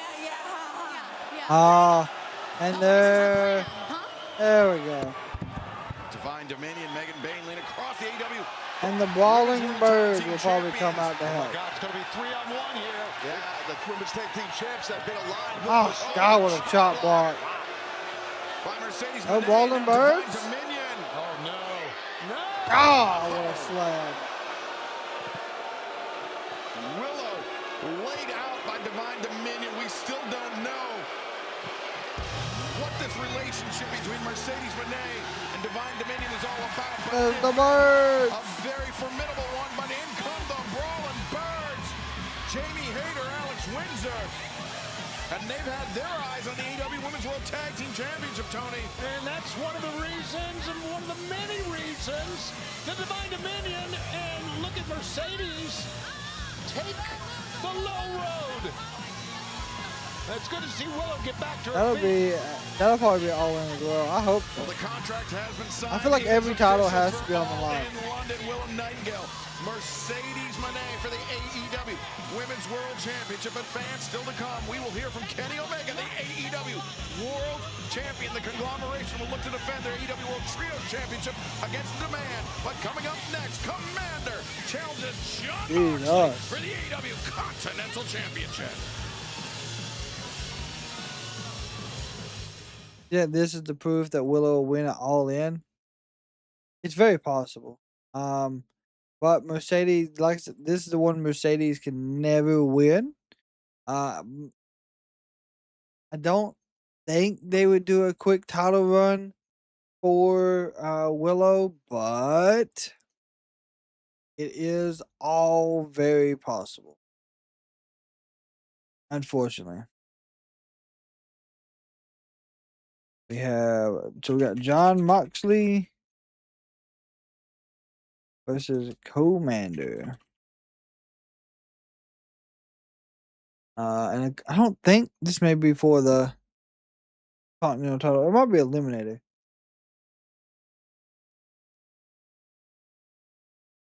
Yeah. And there we go. Divine Dominion, Megan Bain across the AEW. And the Brawling Birds will probably come out to Oh help. my God, it's going to be 3-on-1 here. Yeah, the women's tag team champs have been aligned with Oh, God, what a chop block. By Mercedes No Moné Brawling and Divine Birds? Dominion. Oh, no. No. Oh, what a slam. Willow laid out by Divine Dominion. We still don't know what this relationship between Mercedes Moné and Divine Dominion is all about. But There's the Birds. a very formidable one, but in come the Brawling Birds. Jamie Hayter, Alex Windsor. And they've had their eyes on the AEW Women's World Tag Team Championship, Tony. And that's one of the reasons, and one of the many reasons, the Divine Dominion and look at Mercedes take the low road. It's good to see Willow get back to her feet. That'll probably be All In as well. I hope so. Well, the contract has been signed. I feel like every title has to be on the line. In London, Willow Nightingale, Mercedes Moné for the AEW Women's World Championship. But fans, still to come, we will hear from Kenny Omega, the AEW World Champion. The Conglomeration will look to defend their AEW World Trios Championship against Demand. But coming up next, Commander challenges John Moxley for the AEW Continental Championship. Yeah, this is the proof that Willow will win it All In. It's very possible. But Mercedes, like I said, this is the one Mercedes can never win. I don't think they would do a quick title run for Willow, but it is all very possible. Unfortunately. We got John Moxley versus Commander. And I don't think this may be for the Continental title. It might be Eliminator.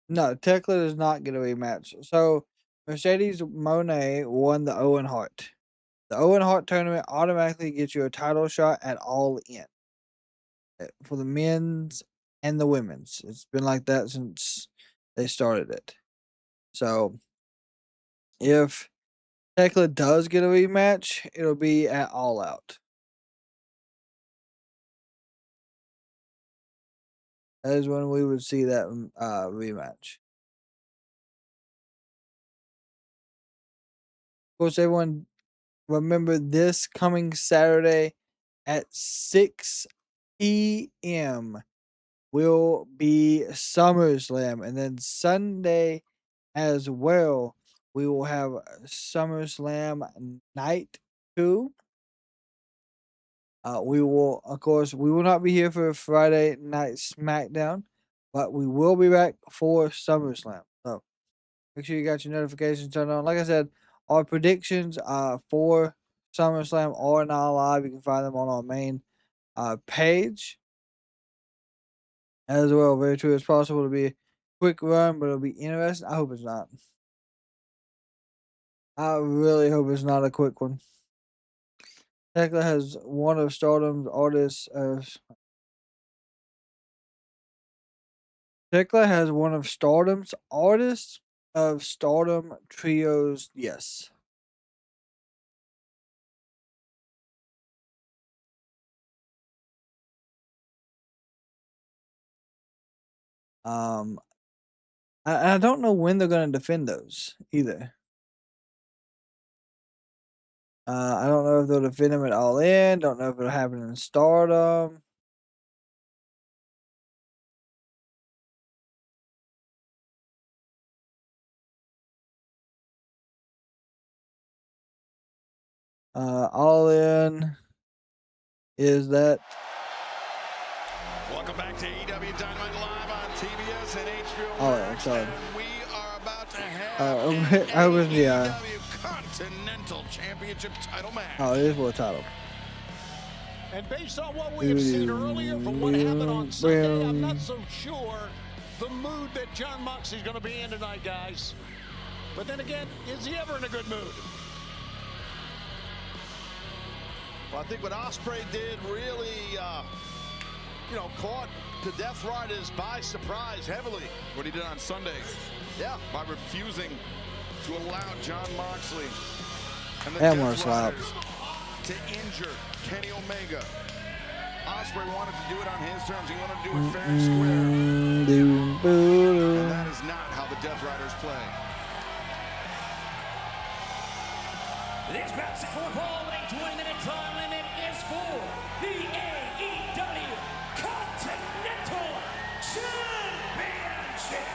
No, Tekla does not get a rematch. So Mercedes Moné won the Owen Hart. The Owen Hart tournament automatically gets you a title shot at All In for the men's and the women's. It's been like that since they started it. So if Tekla does get a rematch, it'll be at All Out. That is when we would see that rematch. Of course, everyone remember this coming Saturday at 6 p.m. will be SummerSlam. And then Sunday as well, we will have SummerSlam Night 2. We will not be here for Friday Night SmackDown, but we will be back for SummerSlam. So make sure you got your notifications turned on. Like I said, our predictions for SummerSlam are now live. You can find them on our main page as well. Very true. It's possible to be a quick run, but it'll be interesting. I hope it's not. I really hope it's not a quick one. Tekla has one of Stardom's artists of. Tekla has one of Stardom's artists of Stardom trios. Yes. I don't know when they're going to defend those either. I don't know if they'll defend them at All In. Don't know if it'll happen in Stardom. All In is that. Welcome back to AEW Dynamite live on TBS and HBO. Oh, yeah, sorry. We are about to have I was the. Continental Championship title match. Oh, it is for a title. And based on what we have seen earlier from what happened on Sunday, I'm not so sure the mood that Jon Moxley's going to be in tonight, guys. But then again, is he ever in a good mood? Well, I think what Ospreay did really, caught the Death Riders by surprise heavily. What he did on Sunday. Yeah. By refusing to allow Jon Moxley and the Death Riders to injure Kenny Omega. Ospreay wanted to do it on his terms. He wanted to do it fair and square. And that is not how the Death Riders play. This bout for fall with a 20-minute time limit is for the AEW Continental Championship.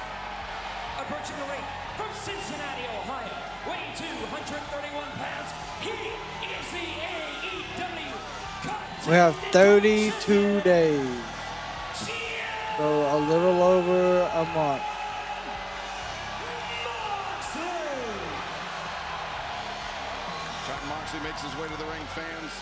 Approaching the ring from Cincinnati, Ohio, weighing 231 pounds, he is the AEW Continental. We have 32 days. So a little over a month. Jon Moxley makes his way to the ring, fans.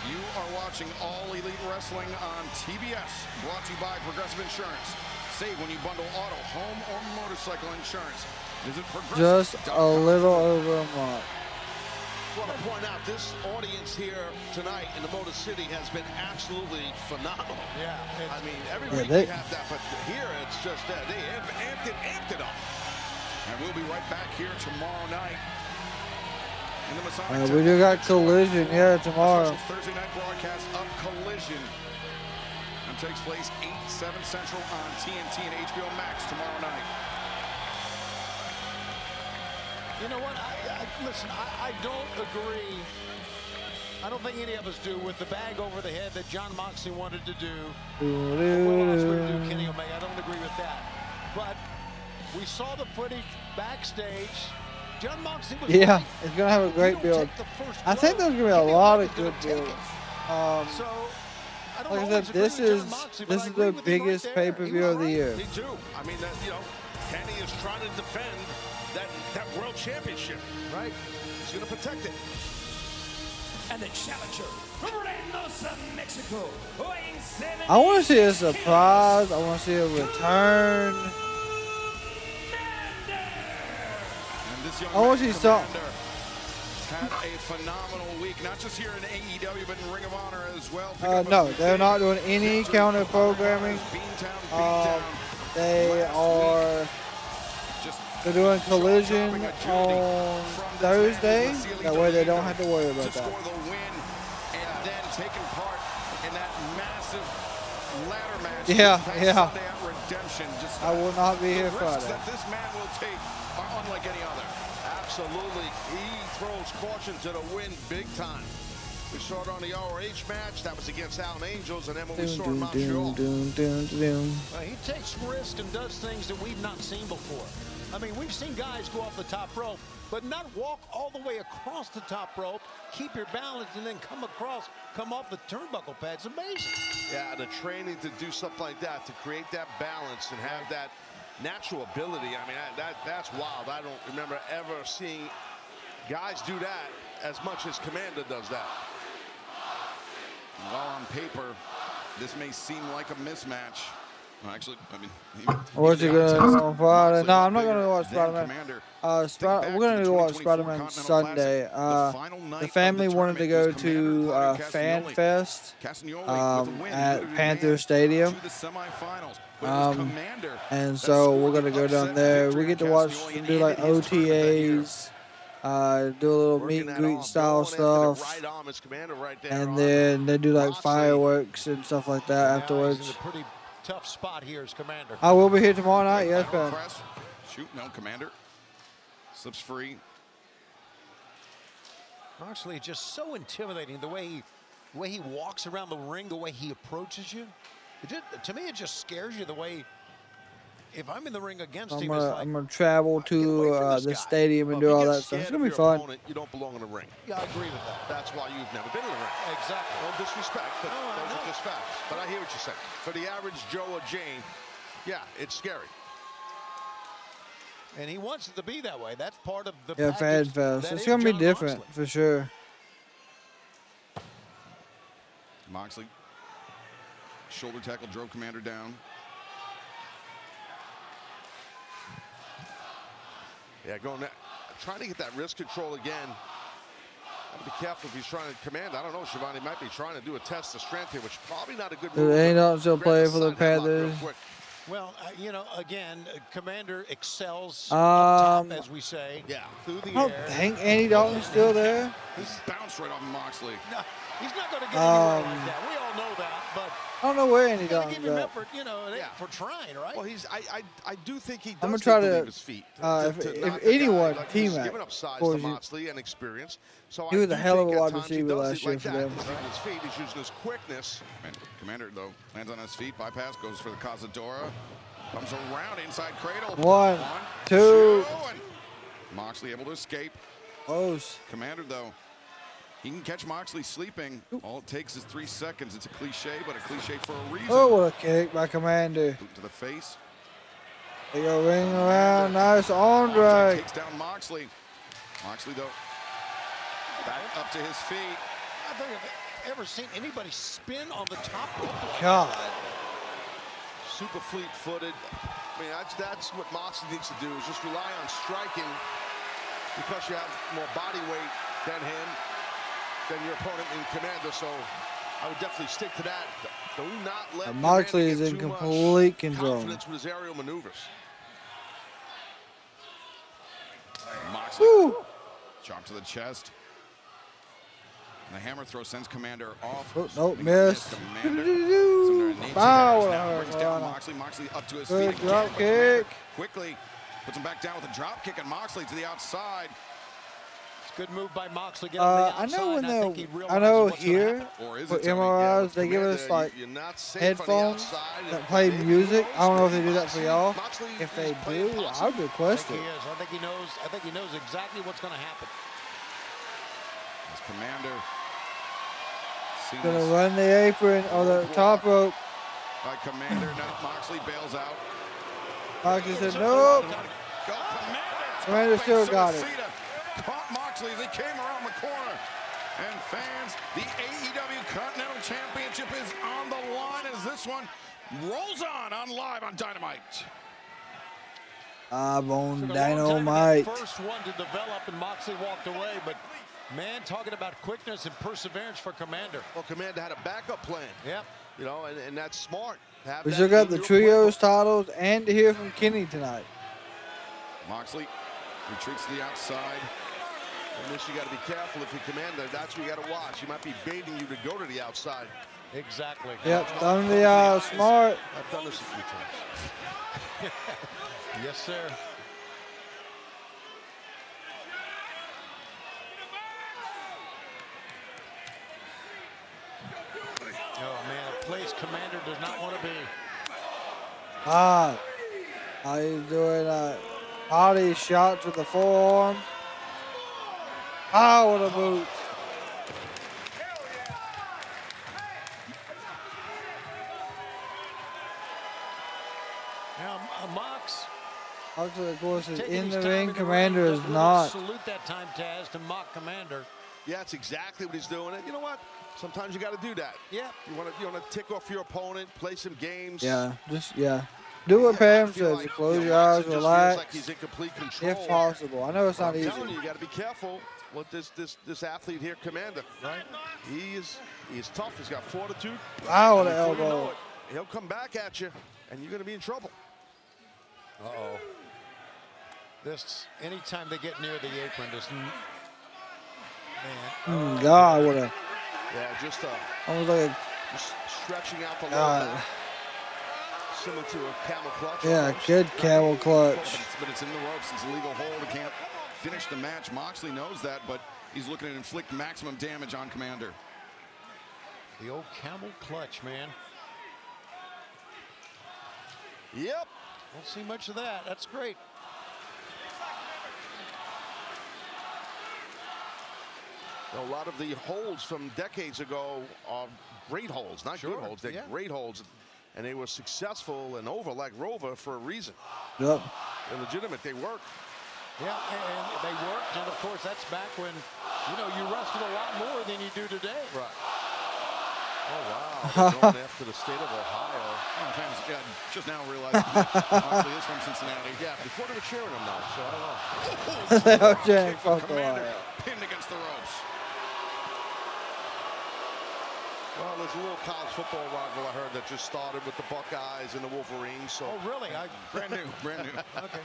You are watching All Elite Wrestling on TBS, brought to you by Progressive Insurance. Save when you bundle auto, home, or motorcycle insurance. Visit Just a little over a month. I want to point out this audience here tonight in the Motor City has been absolutely phenomenal. Yeah. I mean, every week we have that, but here it's just that they have amped it up. And we'll be right back here tomorrow night. In the Masonic We do got Collision, yeah, tomorrow. Thursday night broadcast of Collision. And takes place 8/7 Central on TNT and HBO Max tomorrow night. You know what? Listen, I don't agree. I don't think any of us do with the bag over the head that Jon Moxley wanted to do. Will Ospreay to do Kenny Omega. I don't agree with that. But we saw the footage backstage. Jon Moxley was right. It's going to have a great build. I think there's going to be a lot of good builds. Like I said, this is the biggest pay-per-view of the year. Me too. I mean, Kenny is trying to defend that world championship, right? He's going to protect it. And the challenger from Reynosa, Mexico, weighing 70. I want to see a surprise. I want to see a return. I want to see something. Had a phenomenal week, not just here in AEW, but in Ring of Honor as well. No, they're not doing any counter programming. They're doing Collision on Thursday. That way they don't have to worry about that. And then taking part in that massive ladder match. Yeah. Redemption. I will not be here Friday. That this man will take are unlike any other. Absolutely. He throws caution to the wind big time. We saw it on the ROH match. That was against Allen Angels, and then when we saw in Montreal. He takes risks and does things that we've not seen before. I mean, we've seen guys go off the top rope, but not walk all the way across the top rope, keep your balance, and then come off the turnbuckle pad. It's amazing. Yeah, the training to do something like that, to create that balance and have that natural ability. I mean, that's wild. I don't remember ever seeing guys do that as much as Commander does that. While on paper, this may seem like a mismatch, Well, actually, I mean, What's you gonna do on Friday? No, I'm not gonna watch Spider-Man. We're gonna go watch Spider-Man Sunday. The family wanted to go to Fan Fest at Panther Stadium. And so we're gonna go down there. We get to watch them do like OTAs, do a little meet and greet style stuff, and then they do like fireworks and stuff like that afterwards. Tough spot here as Commander. I will be here tomorrow night. Yes, Ben. Shoot, no, Commander slips free. Moxley just so intimidating the way he walks around the ring, the way he approaches you. To me, it just scares you the way. If I'm in the ring against him, I'm gonna travel to the stadium and do all that stuff. It's gonna be fun. You don't belong in the ring. Yeah, I agree with that. That's why you've never been in the ring. Exactly. No disrespect, but those are just facts. But I hear what you're saying. For the average Joe or Jane, yeah, it's scary. And he wants it to be that way. That's part of the Fan Fest. It's gonna be different for sure. Moxley, shoulder tackle, drove Commander down. Yeah, trying to get that wrist control again. I'll be careful if he's trying to command. I don't know, Shivani might be trying to do a test of strength here, which is probably not a good move. They ain't still playing for the Panthers. Well, again, Commander excels up top, as we say. Yeah, through the I air. don't think Andy Dalton's still there. He's bounced right off Moxley. No, he's not going to get anywhere like that. We all know that, but I don't know where Andy Dalton's give him at. effort, for trying, right? Well, I do think he does. I'm gonna try to. His feet If anyone, T-Mac, giving up size or to Moxley and experience. So he was a hell of a wide times he receiver does last it year like for that. them. He's using his feet. He's using his quickness. Commander, though, lands on his feet, bypass, goes for the Cazadora. Comes around inside cradle. One, two. And Moxley able to escape. Close. Commander, though, he can catch Moxley sleeping. All it takes is 3 seconds. It's a cliche, but a cliche for a reason. Oh, what a kick by Commander. Boot to the face. They go ring around. Nice Andrade. Takes down Moxley. Moxley, though, back up to his feet. I don't think I've ever seen anybody spin on the top rope. God. Super fleet-footed. I mean, that's what Moxley needs to do, is just rely on striking, because you have more body weight than him, than your opponent in Commander. So I would definitely stick to that. Do not let Moxley is in complete control. Confidence with his aerial maneuvers. Moxley, chop to the chest. And the hammer throw sends Commander off. Oh, nope, miss. Brings down Moxley. Moxley up to his feet. Drop kick. Quickly puts him back down with a drop kick, and Moxley to the outside. It's a good move by Moxley. Get on the I know outside. I know here for MRIs they give us like headphones that play music. I don't know if they do that for y'all. If they do, I'll request it. I think he knows exactly what's going to happen. As Commander gonna run the apron or the top rope. By Commander, no, Moxley bails out. Moxley said nope. Commander still got it. Caught Moxley as he came around the corner. And fans, the AEW Continental Championship is on the line as this one rolls on live on Dynamite. I'm on Dynamite. First one to develop, and Moxley walked away, but man, talking about quickness and perseverance for Commander. Well, Commander had a backup plan. Yep. You know, and that's smart. We still got the trios titles and to hear from Kenny tonight. Moxley retreats to the outside. And this, you got to be careful if you Commander. That's what you got to watch. He might be baiting you to go to the outside. Exactly. Yep, done the smart. I've done this a few times. Yes, sir. Oh, man, a place Commander does not want to be. How you doing? Body shots with the forearm. With a boot. Now, Mox. Moxley, of course, is in the ring. Commander is not. Salute that time, Taz, to mock Commander. Yeah, that's exactly what he's doing. And you know what? Sometimes you got to do that. Yeah. You want to tick off your opponent, play some games. Yeah, do what Pam says. Like, Close your eyes, Moxley just relax, feels like he's in complete control. if possible. I know it's not I'm easy. telling you got to be careful with this athlete here, Commander. Right? He's tough. He's got fortitude. Wow, the Before you know elbow. it, he'll come back at you, and you're going to be in trouble. Uh-oh. Anytime they get near the apron, man. God, what a. Yeah, just Almost like just stretching out the God. lower back. Similar to a camel clutch. Yeah, almost. good camel clutch. But it's in the ropes. It's a legal hold. He can't finish the match. Moxley knows that, but he's looking to inflict maximum damage on Commander. The old camel clutch, man. Yep. Don't see much of that. That's great. A lot of the holds from decades ago are great holds, not good holds. They're great holds, and they were successful and over like Rover for a reason. Yep. They're legitimate. They work. Yeah, and they worked, and of course that's back when you wrestled a lot more than you do today. Right. Oh wow! They're going after the state of Ohio. Fans, just now realized Moxley is from Cincinnati. Yeah, before they were cheering him now, so I don't know. They are cheering fuck Commander Ohio. pinned against the ropes. Well, there's a little college football rival I heard that just started with the Buckeyes and the Wolverines. So. Oh really? Brand new, brand new. Okay.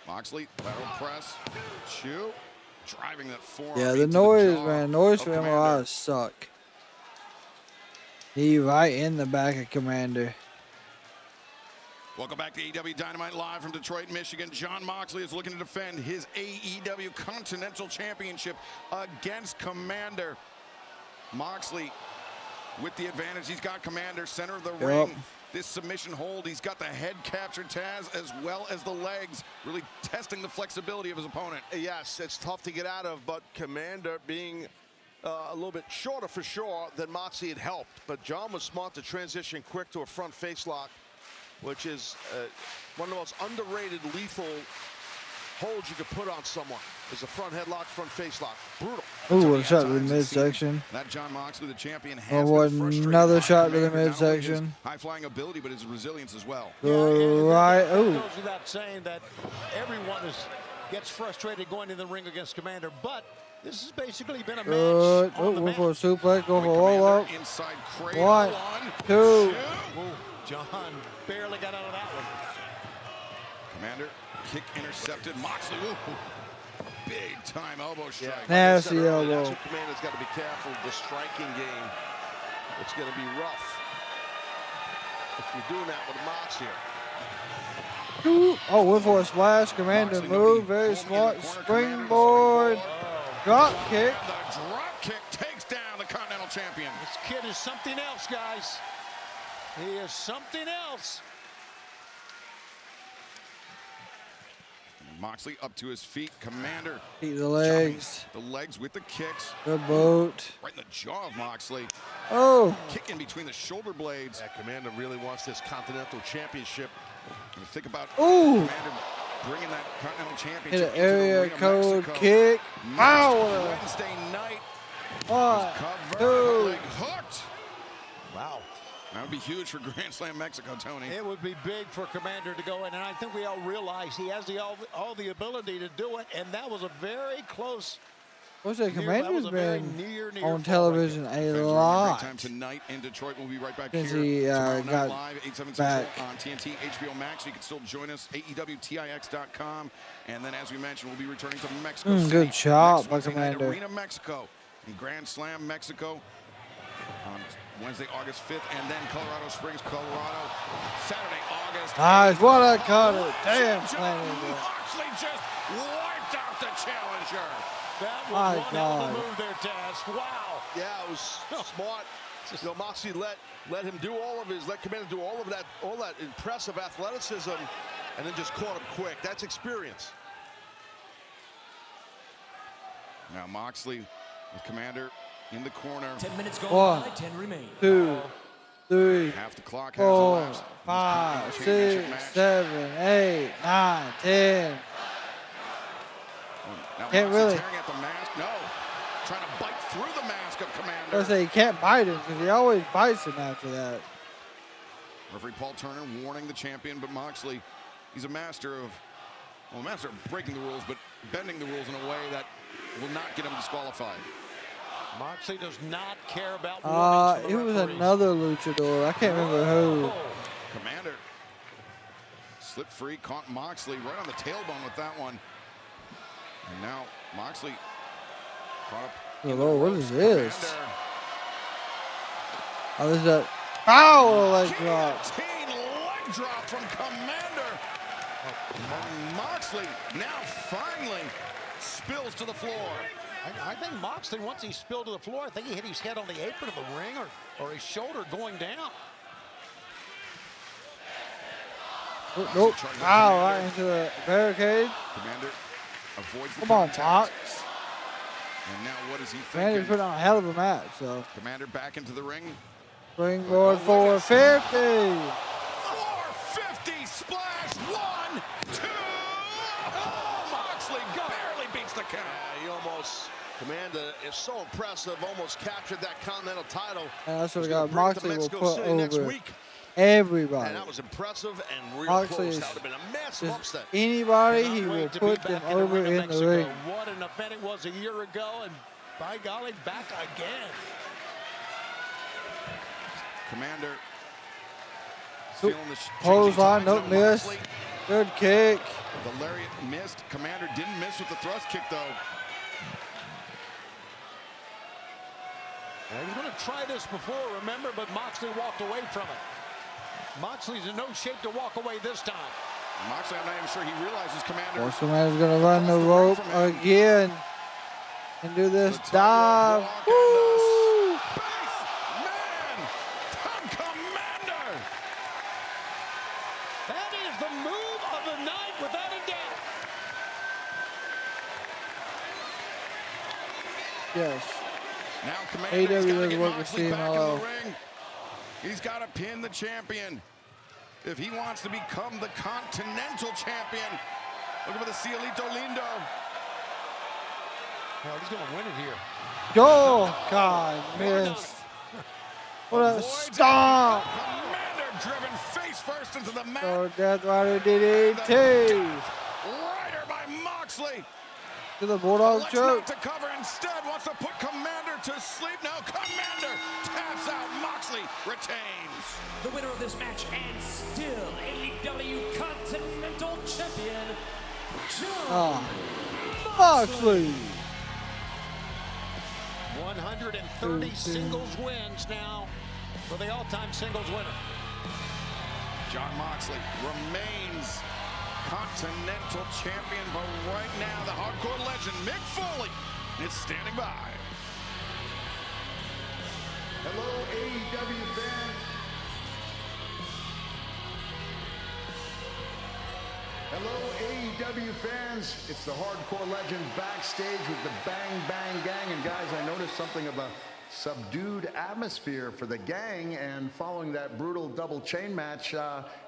Moxley, lateral press, shoot, driving that forearm. Yeah, the into noise, jaw man. Noise of for Commander. MRIs suck. He right in the back of Commander. Welcome back to AEW Dynamite live from Detroit, Michigan. Jon Moxley is looking to defend his AEW Continental Championship against Commander. Moxley with the advantage. He's got Commander center of the ring. This submission hold, he's got the head captured Taz as well as the legs, really testing the flexibility of his opponent. Yes, it's tough to get out of, but Commander being a little bit shorter for sure than Moxley had helped. But John was smart to transition quick to a front face lock, which is one of the most underrated lethal holds you could put on someone. Is a front headlock, front face lock. Brutal. Ooh, what a shot to the midsection. That Jon Moxley, the champion, has Oh, what been frustrated another by shot to the Commander, not only his midsection. high-flying ability, but his resilience as well. Right. It Ooh. goes without saying that everyone gets frustrated going to the ring against Commander, but this has basically been a match. Good. Oh, went for a suplex. Go for a roll up. Inside cradle. 1, 2. Ooh, John barely got out of that one. Commander, kick intercepted. Moxley, big time elbow strike. Nasty elbow. That's what Commander's got to be careful. The striking game, it's going to be rough if you're doing that with Mox here. Oh, went for a splash. Commander move. Very smart. Springboard. Drop kick. The drop kick takes down the Continental Champion. This kid is something else, guys. He is something else. Moxley up to his feet. Commander. Beat the legs. The legs with the kicks. Good boot. Right in the jaw of Moxley. Oh. Kick in between the shoulder blades. Yeah, Commander really wants this Continental Championship. And think about Ooh. Commander bringing that Continental Hit Championship an into the area Arena code Mexico. kick. Wow. Wednesday night. 1, Cover, 2. leg hooked. Wow. That would be huge for Grand Slam Mexico, Tony. It would be big for Commander to go in, and I think we all realize he has all the ability to do it, and that was a very close. What's that? Commander's been near on television a Fans are having a lot. great time tonight in Detroit. We'll be right back Since here he, tomorrow night got live, 8/7 back. Central on TNT, HBO Max. You can still join us, AEWTIX.com. And then, as we mentioned, we'll be returning to Mexico City Good job next by Wednesday night, Commander. Arena Mexico in Grand Slam Mexico on Wednesday, August 5th, and then Colorado Springs, Colorado, Saturday, August. Nice. What a cutter. Damn, Jon Commander. Moxley just wiped out the challenger. That My was one hell of God. a move there, Taz. Wow. Yeah, it was smart. You know, Moxley let him do let Commander do all that impressive athleticism, and then just caught him quick. That's experience. Now Moxley with Commander in the corner. 10 minutes gone 1, by, 10 remain. 2, 3, Half the clock has 4, elapsed. 5, Championship 6, match. 7, 8, 9, 10. Now Can't Moxley really. tearing at the mask. No. Trying to bite through the mask of Commander. I say you can't bite him because he always bites him after that. Referee Paul Turner warning the champion, but Moxley, he's a master of breaking the rules, but bending the rules in a way that will not get him disqualified. Moxley does not care about warnings It from the was referees. another luchador. I can't remember who. Commander slipped free, caught Moxley right on the tailbone with that one. And now Moxley caught up. Oh, Lord, what is this? Commander. Oh, this is a power leg drop. Leg drop from Commander. Moxley now finally spills to the floor. I think Moxley, once he spilled to the floor, I think he hit his head on the apron of the ring or his shoulder going down. Oh, nope. Wow, right into the barricade. Commander avoids the Come on, contact. Mox. And now what is he thinking? Commander's putting on a hell of a match, so. Commander back into the ring. Springboard 450. 450 splash. 1, 2. Oh, Moxley barely beats the count. He almost, Commander is so impressive, almost captured that Continental title. And that's what He's we gonna got. bring it to Moxley will Mexico put City next over week. everybody. And that was impressive and real Moxley close. is That would have been a massive upset. anybody, Cannot he will wait to put be them back in over ring in the Mexico. ring. What an event it was a year ago, and by golly, back again. Commander feeling the Clothesline, no miss. Good kick. The lariat missed. Commander didn't miss with the thrust kick, though. He was going to try this before, remember, but Moxley walked away from it. Moxley's in no shape to walk away this time. Moxley, I'm not even sure he realizes Commander. Force Commander's going to run the rope again and do this dive. Woo! Commander! That is the move of the night, without a doubt. Yes. Now Commander's got to AEW get work with Moxley back in the CMLL. ring. He's got to pin the champion. If he wants to become the Continental Champion. Looking for the Cielito Lindo. Oh, he's going to win it here. Oh, God, missed. What a stomp. Commander driven face first into the mat. So Death Rider DDT. Rider by Moxley. To the Bulldog Elects choke. not to cover, instead wants to put Commander to sleep. Now Commander taps out. Moxley retains. The winner of this match and still AEW Continental Champion, John Moxley. 130 singles wins now for the all-time singles winner. John Moxley remains Continental Champion, but right now the hardcore legend Mick Foley is standing by. Hello, AEW fans. Hello, AEW fans. It's the hardcore legend backstage with the Bang Bang Gang. And guys, I noticed something of a subdued atmosphere for the gang. And following that brutal double chain match,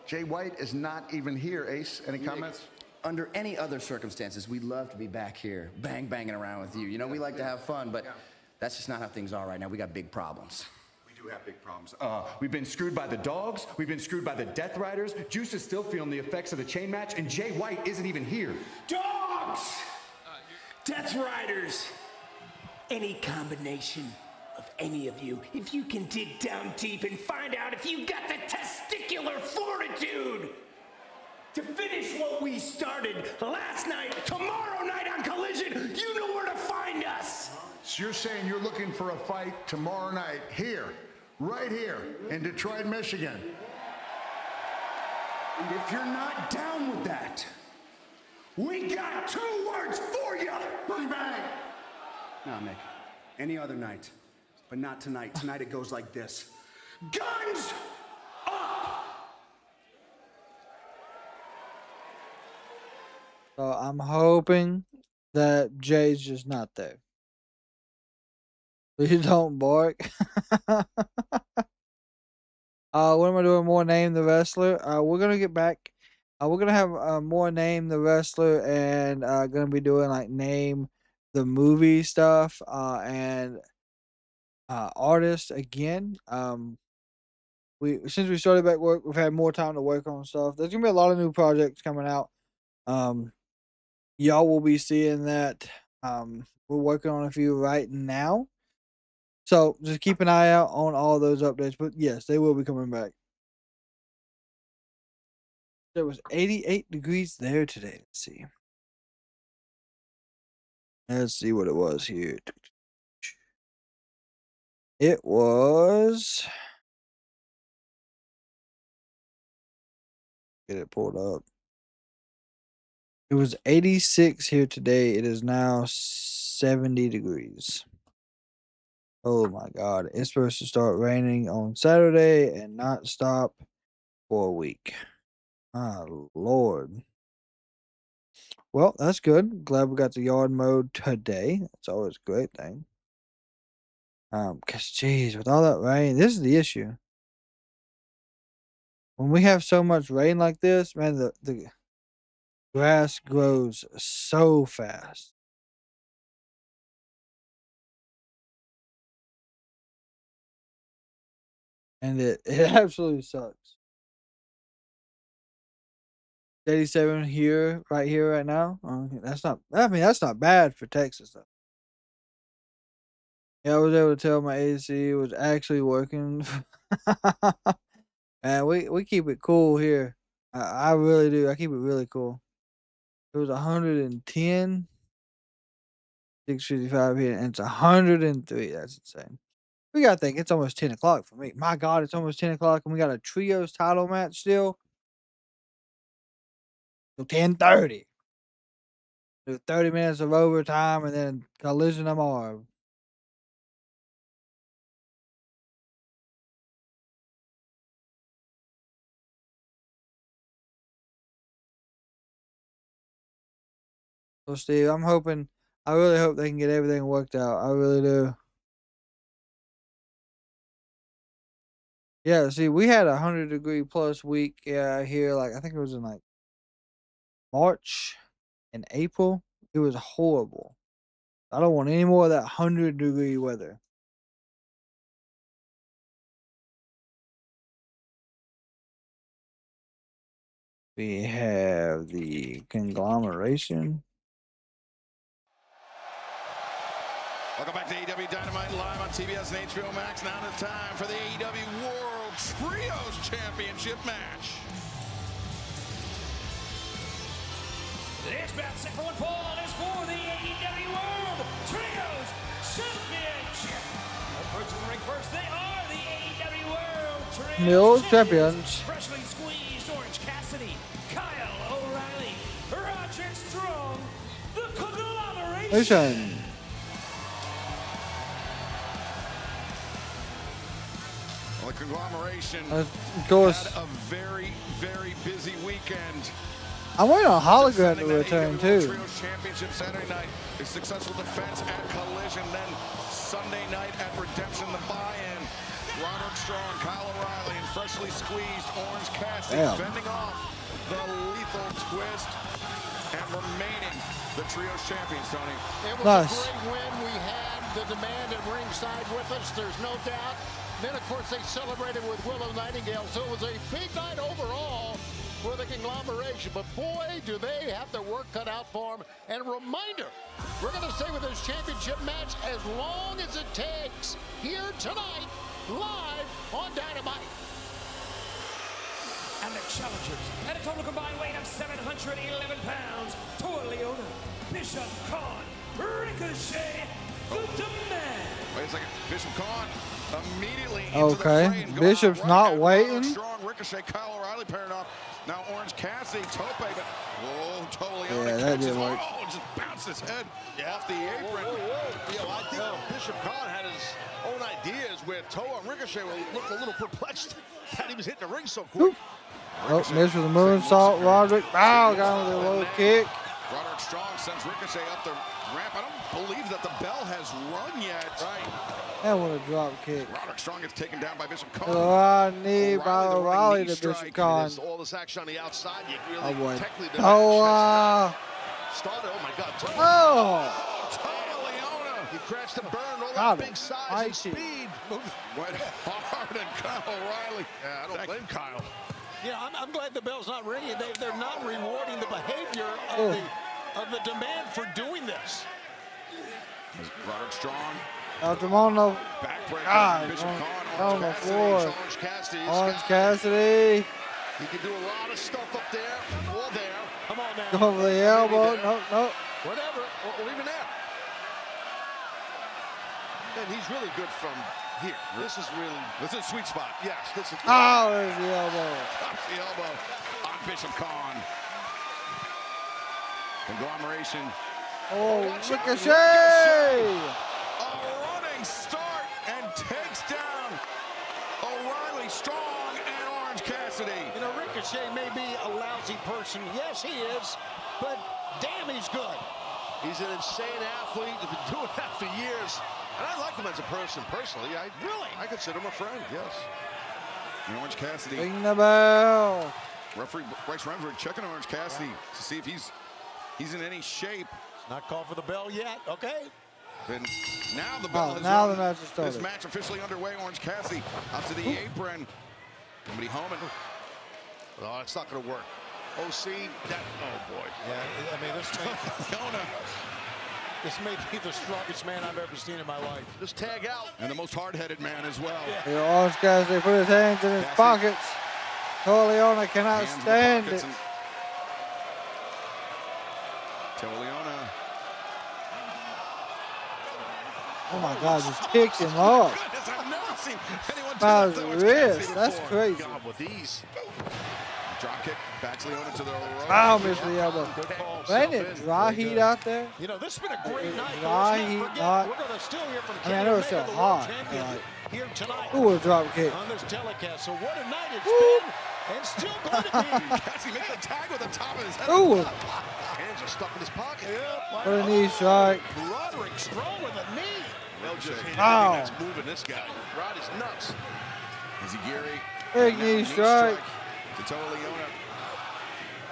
Jay White is not even here. Ace, any comments? Under any other circumstances, we'd love to be back here, banging around with you. You know, we like to have fun, but that's just not how things are right now. We got big problems. We have big problems. We've been screwed by the Dogs. We've been screwed by the Death Riders. Juice is still feeling the effects of the chain match, and Jay White isn't even here. Dogs! Death Riders! Any combination of any of you, if you can dig down deep and find out if you got the testicular fortitude to finish what we started last night, tomorrow night on Collision, you know where to find us! So you're saying you're looking for a fight tomorrow night here, right here in Detroit, Michigan. And if you're not down with that, we got 2 words for you! Bang bang! No, Mick. Any other night. But not tonight. Tonight it goes like this. Guns up! So I'm hoping that Jay's just not there. Please don't bark. What am I doing? More name the wrestler. We're gonna get back We're gonna have more name the wrestler and gonna be doing like name the movie stuff and artist again. Since we started back work, we've had more time to work on stuff. There's gonna be a lot of new projects coming out. Y'all will be seeing that. We're working on a few right now. So just keep an eye out on all those updates. But yes, they will be coming back. There was 88 degrees there today. Let's see. Let's see what it was here. It was. Get it pulled up. It was 86 here today. It is now 70 degrees. Oh my God. It's supposed to start raining on Saturday and not stop for a week. My Lord. Well, that's good. Glad we got the yard mowed today. That's always a great thing. Cause geez, with all that rain, this is the issue. When we have so much rain like this, man, the grass grows so fast. And it absolutely sucks. 87 here, right now. That's not. I mean, that's not bad for Texas though. Yeah, I was able to tell my AC was actually working. And we keep it cool here. I really do. I keep it really cool. It was 110, 655 here, and it's 103. That's insane. We gotta think it's almost 10 o'clock for me. My God, it's almost 10 o'clock, and we got a trios title match still. So 10:30. Do 30 minutes of overtime and then collision tomorrow. So Steve, I really hope they can get everything worked out. I really do. Yeah, see, we had 100-degree plus week here, like I think it was in like March and April. It was horrible. I don't want any more of that 100-degree weather. We have the Conglomeration. Welcome back to AEW Dynamite live on TBS and HBO Max. Now it's time for the AEW World Trios Championship match. This bout set for one fall is for the AEW World Trios Championship. Approaching the ring first, they are the AEW World Trios Champions. Freshly squeezed Orange Cassidy, Kyle O'Reilly, Roger Strong, the Conglomeration. Well, the Conglomeration of course had a very, very busy weekend. I'm waiting on Hologram to return too. Trios Championship Saturday night, a successful defense at Collision, then Sunday night at Redemption, the buy-in. Roderick Strong, Kyle O'Reilly, and freshly squeezed Orange Cassidy fending off the Lethal Twist and remaining the Trios champions, Tony. It was a great win. We had the demand at ringside with us, there's no doubt. Then, of course, they celebrated with Willow Nightingale, so it was a big night overall for the Conglomeration. But, boy, do they have their work cut out for them. And a reminder, we're going to stay with this championship match as long as it takes here tonight, live on Dynamite. And the challengers at a total combined weight of 711 pounds, Torleona, Bishop Khan, Ricochet, the Demand. Wait a second, Bishop Khan immediately into the fray. Bishop's not waiting. Strong Ricochet, Kyle O'Reilly pairing up. Now Orange Cassidy, Tope, but Torleona that didn't work. Just bounced his head off the apron. You know, I think Bishop Khan had his own ideas where Toa and Ricochet looked a little perplexed that he was hitting the ring so quick. Oh, missed with a moonsault. Roderick. Got him with a low kick. Roderick Strong sends Ricochet up the ramp. I don't believe that the bell has rung yet. Right. And with a drop kick. Roderick Strong gets taken down by Bishop Khan. Knee by O'Reilly to Bishop Khan. All this action on the outside. You really Oh, boy. technically started. Oh, my God. Oh! He crashed and burned all Got that him. big size and speed. Went hard and Kyle O'Reilly. Yeah, I don't blame Kyle. Yeah, I'm glad the bell's not ringing. They're not rewarding the behavior of the demand for doing this. Roderick Strong. Out the mono. Backbreaker. God, Bishop Khan on the floor. Orange Cassidy. Orange Cassidy. He can do a lot of stuff up there. All there. Come on now. Go over the elbow. Nope. Whatever. Or even there. And he's really good from here. This is a sweet spot. Yes, this is. Oh, there's the elbow. Top the elbow on Bishop Khan. Conglomeration. Oh, Ricochet! A running start and takes down O'Reilly Strong and Orange Cassidy. You know, Ricochet may be a lousy person. Yes, he is. But damn, he's good. He's an insane athlete. He's been doing that for years. And I like him as a person, personally. I consider him a friend, yes. And Orange Cassidy. Ring the bell. Referee Bryce Remsburg checking Orange Cassidy to see if he's in any shape. Not called for the bell yet. Okay. Then now the bell has now rung. the match is started. This match officially underway. Orange Cassidy out to the apron. Somebody homing. Oh, it's not going to work. OC, oh boy. Yeah, I mean, this may be the strongest man I've ever seen in my life. Just tag out. And the most hard-headed man as well. Yeah, Orange Cassidy put his hands in his pockets. Corleone cannot stand it. Corleone. Oh my God, just kicked him up. Goodness, I've never seen anyone do By that to his Orange wrist. Cassidy That's before. crazy. God, with ease. Drop kick, backs Leona to the rope. Oh, missed the elbow. Ain't it dry heat out there? You know, this has been a great night. Dry Let's heat, not forget, hot. we're going to still hear from I mean, I know it's still hot. here tonight Ooh, a drop kick. on this telecast. So what a night it's been, and still going to be. Cassidy makes a tag with the top of his head. Ooh. Hands are stuck in his pocket. What a knee strike. Roderick Strong with a knee. They'll just hit Ow. anything that's moving this guy. Rod is nuts. Izzy-Giri. Big knee strike. To Corleone.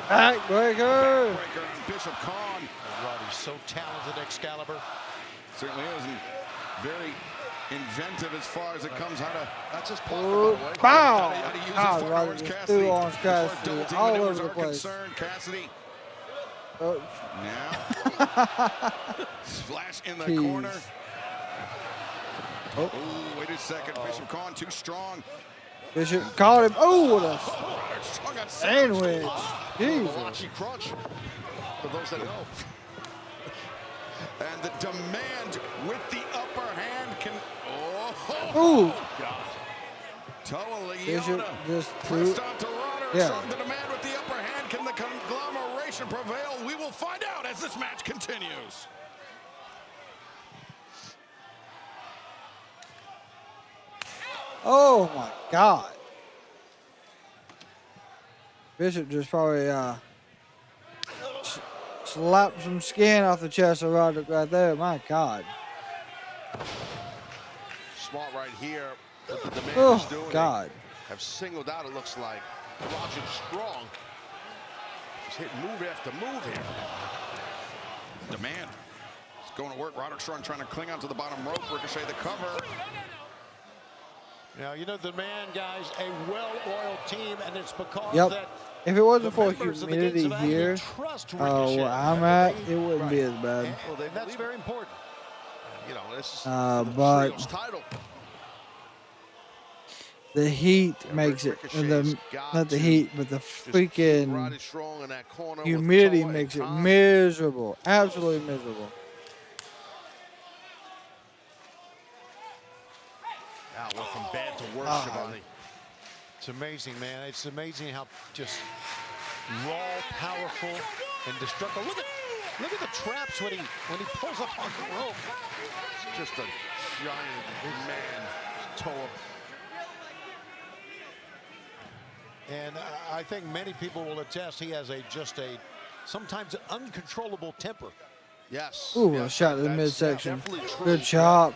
Backbreaker. Backbreaker on Bishop Khan. Roddy's so talented, Excalibur. Certainly is. And very inventive as far as it comes. That's his Ooh, partner, by the way. bow. How to use his God, partner, Roddy Orange just Cassidy. threw Orange As far as Cassidy double team all maneuvers over the are place. concerned, Cassidy Oh, now splash in the Jeez. corner. Oh. Oh, wait a second. Bishop Khan too strong. Bishop caught him. Oh, what a Strong got sandwich. Jesus. Malachi crunch. For those that know. And the demand with the upper hand can. Ooh. Bishop Corleone just threw. pressed onto Roderick. Yeah. Strong, the demand with the upper hand. Can the conglomeration prevail? We will find out as this match continues. Oh my God. Bishop just probably slapped some skin off the chest of Roderick right there. My God. Smart right here. What the demand Oh is doing. God. Have singled out, it looks like, Roderick Strong. He's hitting move after move here. Demand. It's going to work. Roderick Strong trying to cling onto the bottom rope. Ricochet the cover. Now, you know, the man, guys, a well-oiled team, and it's because Yep. that If it wasn't for members of the humidity Gates of Agony here, trust where Ricochet. I'm at, it wouldn't be as bad. Well, That's very important. You know, this is But Trios title. the heat makes it. Not the heat, but the freaking Roddy Strong in that corner with humidity Toa and makes it Tom. miserable. Absolutely miserable. Went from bad to worse, Shivani. It's amazing, man. It's amazing how just raw, powerful, and destructive. Look at the traps when he pulls up on the rope. It's just a giant man, Toa. And I think many people will attest he has just a sometimes uncontrollable temper. Yes. Ooh, yes, a shot to the that's midsection. definitely true. Good chop.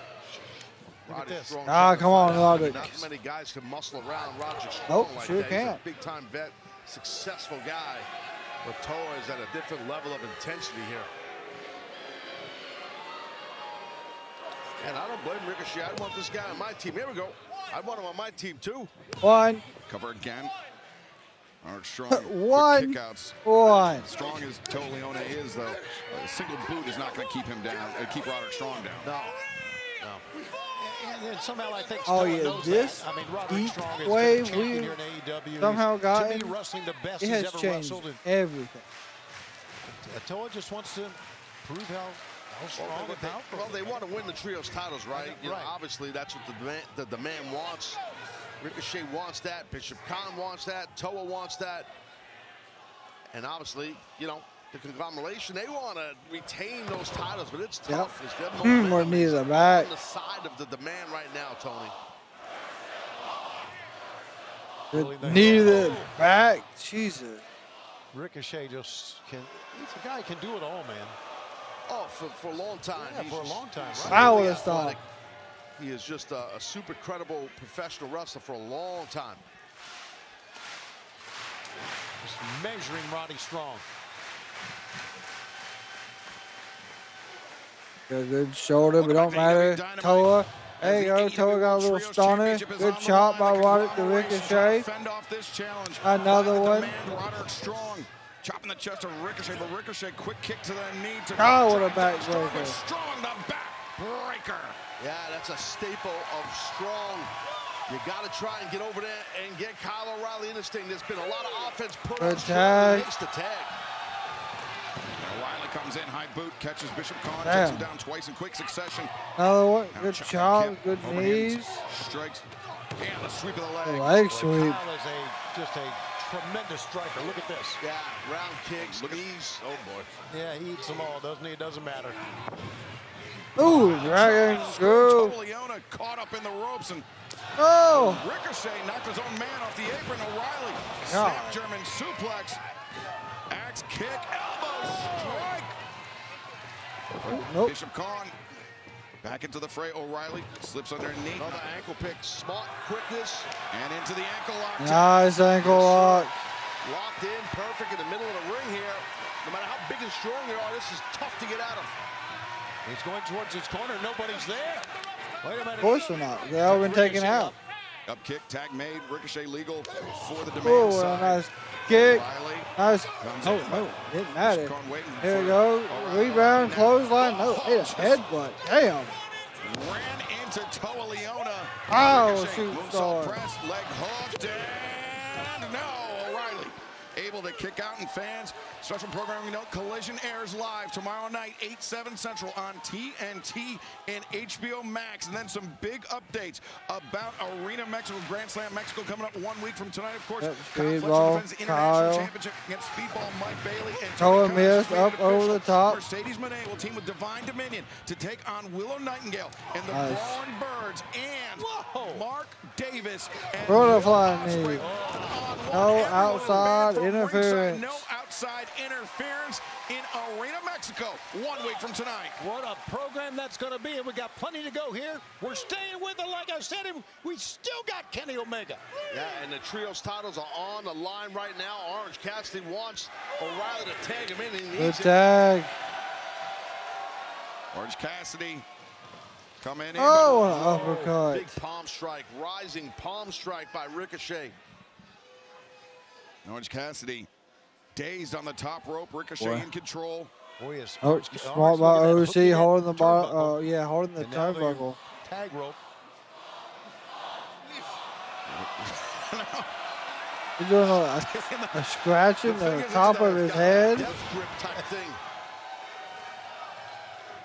Roddy Strong. Ah, come on, Roderick. Not many guys can muscle around Roger Strong Nope, like sure that. can't. He's a big-time vet, successful guy. But Toa is at a different level of intensity here. And I don't blame Ricochet. I want this guy on my team. Here we go. I want him on my team, too. One. Cover again. Roderick Strong. One. Quick kickouts. One. Strong as Toa Leone is, though, a single boot is not going to keep him down. Keep Roderick Strong down. No. And somehow I think Oh, Toa yeah, knows this that. I mean, Roderick Strong is way the champion we here in AEW. somehow He's, got to me, wrestling the best it he's has ever changed wrestled. everything. Toa just wants to prove how strong and powerful. Well, they want to win the trios titles, right? You know, obviously, that's what the demand wants. Ricochet wants that. Bishop Khan wants that. Toa wants that. And obviously, you know, the Conglomeration, they want to retain those titles, but it's tough. It's their momentum More knees are back. on the side of the demand right now, Tony. Good knee to the back. Jesus. Ricochet just can. He's a guy who can do it all, man. Oh, for a long time. Yeah, He's for a just long time, right? Power really style. athletic. He is just a super credible professional wrestler for a long time. Just measuring Roddy Strong. Got a good shoulder, but don't matter. Toa. There you go. Toa got a little stunner. Good chop by Roderick to Ricochet. Fend off this challenge. Another one. Roderick Strong chopping the chest of Ricochet, but Ricochet quick kick to the knee. Oh, what a backbreaker. Strong, the backbreaker. Yeah, that's a staple of Strong. You got to try and get over there and get Kyle O'Reilly in this thing. There's been a lot of offense put on Strong. tag. Makes the tag. O'Reilly comes in, high boot, catches Bishop Khan, Damn. takes him down twice in quick succession. Another one. Now Good chop, chop. kick, Good overhands, knees. Strikes. And the sweep of the leg. Leg sweep. Kyle is just a tremendous striker. Look at this. Yeah, round kicks, knees. Oh, boy. Yeah, he eats them all, doesn't he? It doesn't matter. Ooh, dragon screw. Toa Leone caught up in the ropes, and Oh. Ricochet knocked his own man off the apron. O'Reilly God. snap German suplex. Axe kick, elbow strike. Nope. Bishop Khan back into the fray. O'Reilly slips underneath. Another ankle pick. Smart quickness. And into the ankle lock. Nice ankle lock. Locked in, perfect in the middle of the ring here. No matter how big and strong you are, this is tough to get out of. He's going towards his corner. Nobody's there. Wait a minute. Of course they're not. They've all been taken out. Up kick, tag made. Ricochet legal for the demand Oh, side. a nice kick. O'Reilly Nice. comes Oh, in. no. Didn't matter. Khan waiting Here for we go. O'Reilly. Rebound, clothesline. No, hit a headbutt. Damn. Ran into Toa Leone. Oh, Ricochet, shoot moonsault star. press, leg hooked, and no, O'Reilly able to kick out. And fans, special programming note, Collision airs live tomorrow night, 8/7 Central on TNT and HBO Max. And then some big updates about Arena Mexico, Grand Slam Mexico coming up 1 week from tonight. Of course, Yep, Kyle Fletcher Speedball, defends the International Kyle. Championship against Speedball Mike Bailey. And Toa Tony Khan, missed Street up over the official. top. Mercedes Moné will team with Divine Dominion to take on Willow Nightingale and the Nice. Brawling Birds and Mark Davis. And Butterfly Ospreay knee. on No one. outside Everyone from ringside, interference. no outside interference in Arena Mexico 1 week from tonight. What a program that's going to be, and we got plenty to go here. We're staying with it, like I said, and we still got Kenny Omega. Yeah, and the trios titles are on the line right now. Orange Cassidy wants O'Reilly to tag him in. And he Good needs it. tag. Orange Cassidy coming in. Oh, an uppercut. Big palm strike, rising palm strike by Ricochet. Orange Cassidy dazed on the top rope. Ricochet Boy. in control. Boy, is Oh, Orange- smart Orange, by look at that, OC hooking that holding the bar. turnbuckle. Yeah, holding the And now they're turnbuckle. Tag rope. He's doing a scratching the top of his head. Death grip type thing.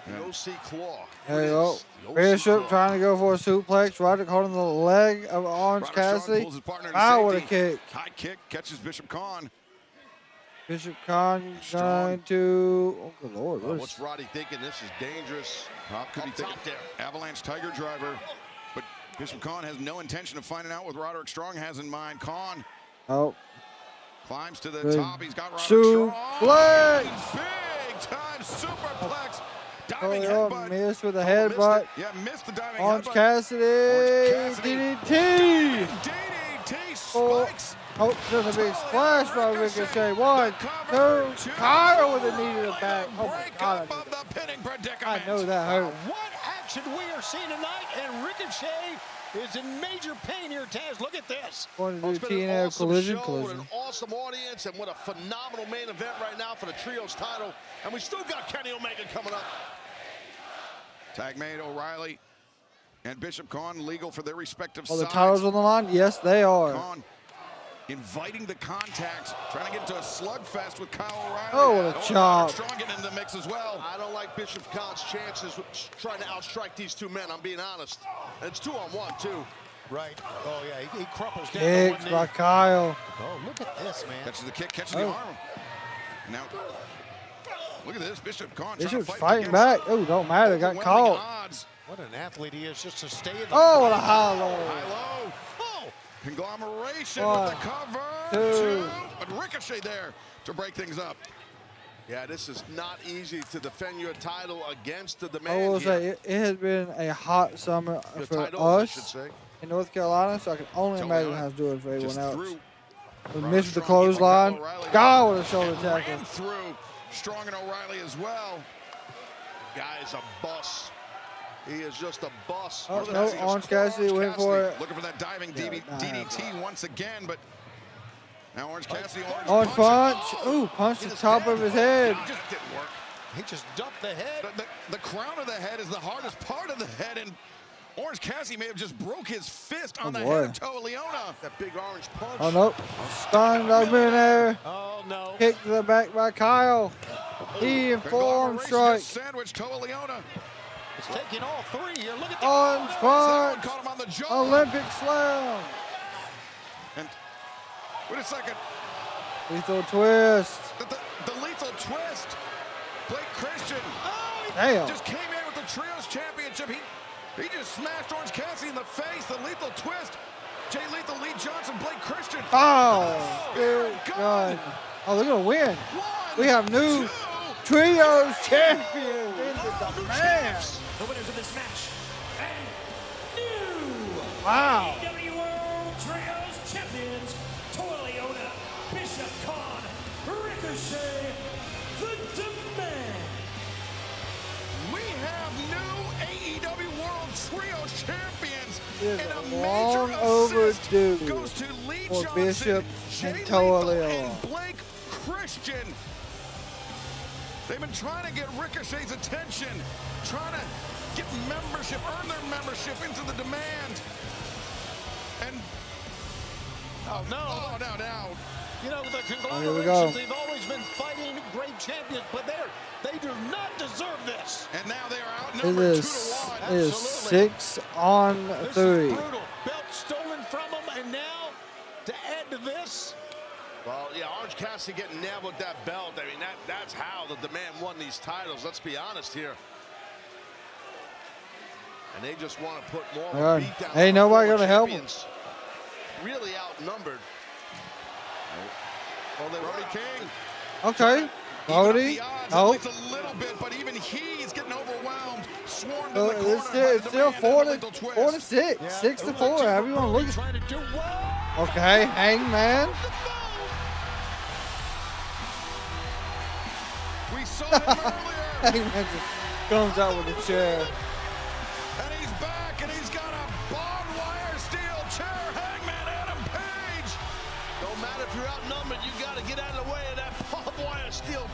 The OC claw. There you go. The OC Bishop claw. trying to go for a suplex. Roderick holding the leg of Orange Roderick Strong Cassidy. pulls his partner to Ah, what a safety. kick. High kick catches Bishop Khan. Bishop Khan Strong. trying to. Oh, good lord. What What's is, Roddy thinking? This is dangerous. Could be Up top thinking there. Avalanche Tiger Driver. But Bishop Khan has no intention of finding out what Roderick Strong has in mind. Khan oh, climbs to the Good top. He's got Roderick Strong. suplex. Big time superplex Diving Oh, headbutt. missed with a headbutt. Yeah, missed the diving Orange headbutt. Cassidy. DDT. DDT Oh, spikes. oh, there's a big splash by Ricochet. 1, 2. Kyle with a knee to the back. Oh my God. I know that hurt. What action we are seeing tonight, and Ricochet is in major pain here, Taz. Look at this. Going to do It's been an TNA awesome collision. show with an awesome audience, and what a phenomenal main event right now for the Trios title. And we still got Kenny Omega coming up. Tag made O'Reilly and Bishop Khan legal for their respective Oh, the sides. titles on the line? Yes, they are. Khan inviting the contact, trying to get into a slugfest with Kyle O'Reilly. Oh, what a chop. Strong getting in the mix as well. I don't like Bishop Khan's chances with trying to outstrike these two men, I'm being honest. And it's 2-on-1, too. Right. Oh, yeah, he crumples down Kicks to one by knee. Kyle. Oh, look at this, man. Catches the kick, catches the arm. Now, look at this. Bishop Khan Bishop's trying to fight fighting back. Oh, don't matter. Got overwhelming caught. odds. What an athlete he is just to stay in the Oh, what a high low. High low. Oh, Conglomeration 1, with the cover. 2. But Ricochet there to break things up. Yeah, this is not easy to defend your title against the I demand will here. say, it has been a hot summer Your for titles, I should us say. in North Carolina, so I can only Tony imagine Khan how it's doing for everyone just else. threw. We Robert missed the Strong getting clothesline. Kyle O'Reilly. God with a shoulder And tackle. ran through Strong and O'Reilly as well. Guy is a bus. He is just a bus. Oh, Look at no, that. He Orange just- Cassidy went for it. Looking for that diving Yeah, DDT once again, but now Orange Cassidy. Orange punch. Ooh, punched the top of his head. It just didn't work. He just dumped the head. The crown of the head is the hardest part of the head, and Orange Cassidy may have just broke his fist on the boy. head of Toa Leona. That big orange punch. Oh, nope. Stunned up in there. Oh, no. Kick to the back by Kyle. He and forearm Conglomeration strike. just sandwiched Toa Leona. He's taking all three here. Look at the Orange That one punch. caught him on the jaw. Olympic slam. And wait a second. Lethal twist. The lethal twist. Blake Christian. Oh, he Damn. just came in with the Trios Championship. He just smashed Orange Cassidy in the face. The lethal twist. Jay Lethal, Lee Johnson, Blake Christian. Oh, good gun. Oh, they're going to win. We have new Trios champions in the demand. The winners of this match and new Wow. AEW World Trios Champions, Toa Leona, Bishop Khan, Ricochet, The Demand. We have new AEW World Trios champions. It And a is major long assist overdue goes to Lee for Johnson, Bishop Jay and Toa Lethal, Leona. and Blake Christian. They've been trying to get Ricochet's attention, trying to get membership, earn their membership into the demand. And Oh, no. oh, no. You know, the here we Conglomeration, go. they've always been fighting great champions, but they do not deserve this. And now they are It outnumbered 2-1. is 6 on This 3. is brutal. Belt stolen from them, and now to add to this, Well, yeah, Orange Cassidy getting nailed with that belt. I mean, that's how the Demand won these titles. Let's be honest here. And they just want to put more of a God. beat down. Ain't on nobody former gonna help 'em. champions. Really outnumbered. Well, they Brody were. King. Okay. Brody. No. No. It's a little bit, but even he's getting overwhelmed. Swarmed in Oh, the corner it's still by the 4 Demand to and the lethal 4 to twist. 6. 6 to 4. However you want to look at trying to do what? Okay, Hangman. We saw him earlier. Hangman just comes out with a chair. And he's back, and he's got a barbed wire steel chair. Hangman Adam Page. No matter if you're outnumbered, you got to get out of the way of that barbed wire steel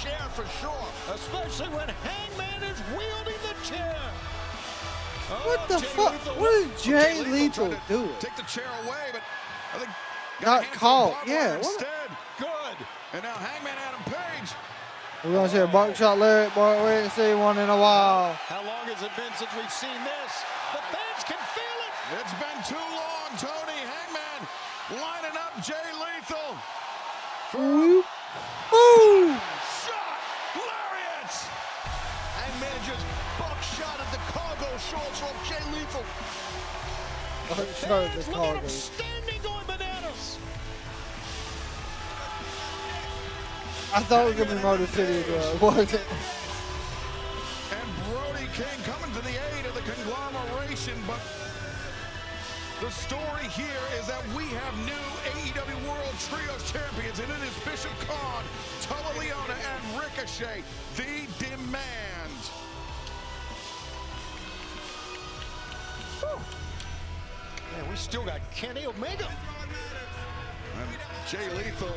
chair for sure. Especially when Hangman is wielding the chair. Oh, What the Jay fuck? Lethal. What is Jay Lethal tried to doing? Take the chair away, but I think Got hands on caught. barbed Yeah, wire what- instead. Good. And now Hangman Adam Page. We're going to see a buckshot lyric, boy. We ain't seen one in a while. How long has it been since we've seen this? The fans can feel it. It's been too long, Tony. Hangman lining up Jay Lethal. Whoop. Boom. Shot. Lariat. Hangman just buckshot at the cargo shorts off Jay Lethal. Buckshot at the Look at him cargo. standing going bananas. I thought it was going to be Motor City as well. Was it? And Conglomeration, but the story here is that we have new AEW World Trios Champions, and it is Bishop Khan, Toa Leona, and Ricochet, the Demand. Man, we still got Kenny Omega. And Jay Lethal,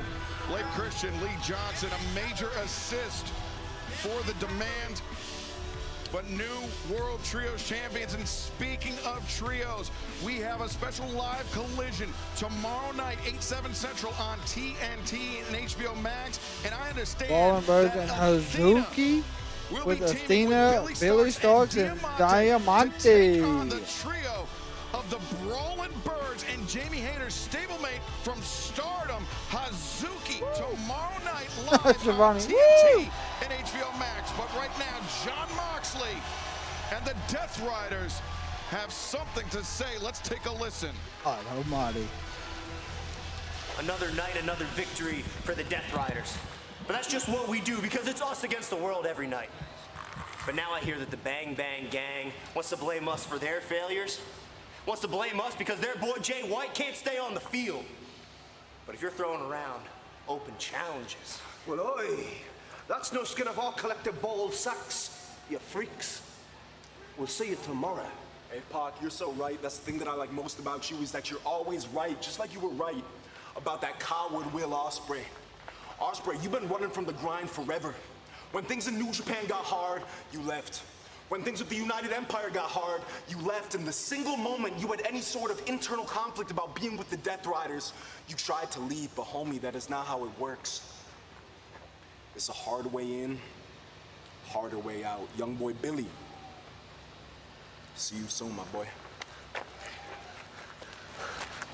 Blake Christian, Lee Johnson, a major assist for the Demand. But new World Trios Champions. And speaking of trios, we have a special live collision tomorrow night, 8/7 Central on TNT and HBO Max. And I understand Wallenberg and Hazuki with Athena, Billy Starks, and Diamante. The trio of the Brawling Birds and Jamie Hayter's stablemate from Stardom, Hazuki, tomorrow night live on TNT and HBO Max. But right now, Jon Moxley and the Death Riders have something to say. Let's take a listen. God almighty. Another night, another victory for the Death Riders. But that's just what we do, because it's us against the world every night. But now I hear that the Bang Bang Gang wants to blame us for their failures. Wants to blame us because their boy Jay White can't stay on the field. But if you're throwing around open challenges... Well, oi, that's no skin of our collective ball sacks, you freaks. We'll see you tomorrow. Hey, Pac, you're so right. That's the thing that I like most about you, is that you're always right, just like you were right about that coward Will Ospreay. Ospreay, you've been running from the grind forever. When things in New Japan got hard, you left. When things with the United Empire got hard, you left. And the single moment you had any sort of internal conflict about being with the Death Riders, you tried to leave. But homie, that is not how it works. It's a hard way in, harder way out. Young boy Billy. See you soon, my boy.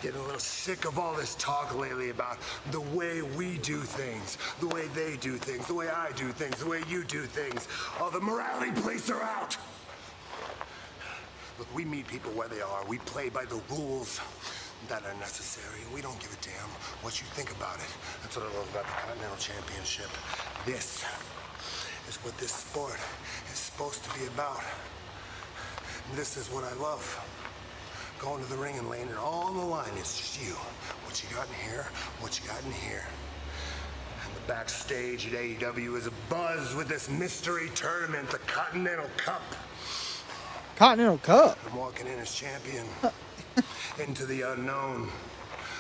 Getting a little sick of all this talk lately about the way we do things, the way they do things, the way I do things, the way you do things. All the morality police are out. Look, we meet people where they are. We play by the rules that are necessary. We don't give a damn what you think about it. That's what I love about the Continental Championship. This is what this sport is supposed to be about. And this is what I love. Going to the ring and laying it all on the line. It's just you. What you got in here, what you got in here. And the backstage at AEW is abuzz with this mystery tournament, the Continental Cup. Continental Cup? I'm walking in as champion into the unknown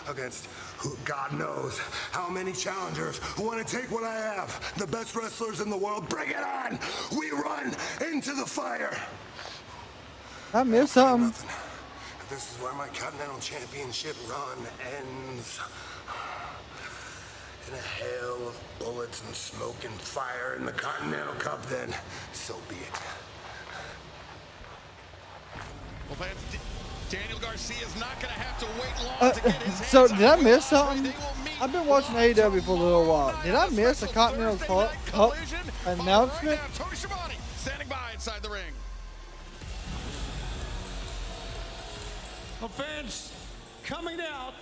against who God knows how many challengers who want to take what I have. The best wrestlers in the world. Bring it on! We run into the fire. I missed something. This is where my Continental Championship run ends. In a hail of bullets and smoke and fire in the Continental Cup, then so be it. Well, fans, Daniel Garcia is not going to have to wait long to get his hands So, did I miss something? I've been watching AEW for a little while. Did I miss a Continental Cup announcement? Tony Schiavone standing by inside the ring. Well, fans, coming out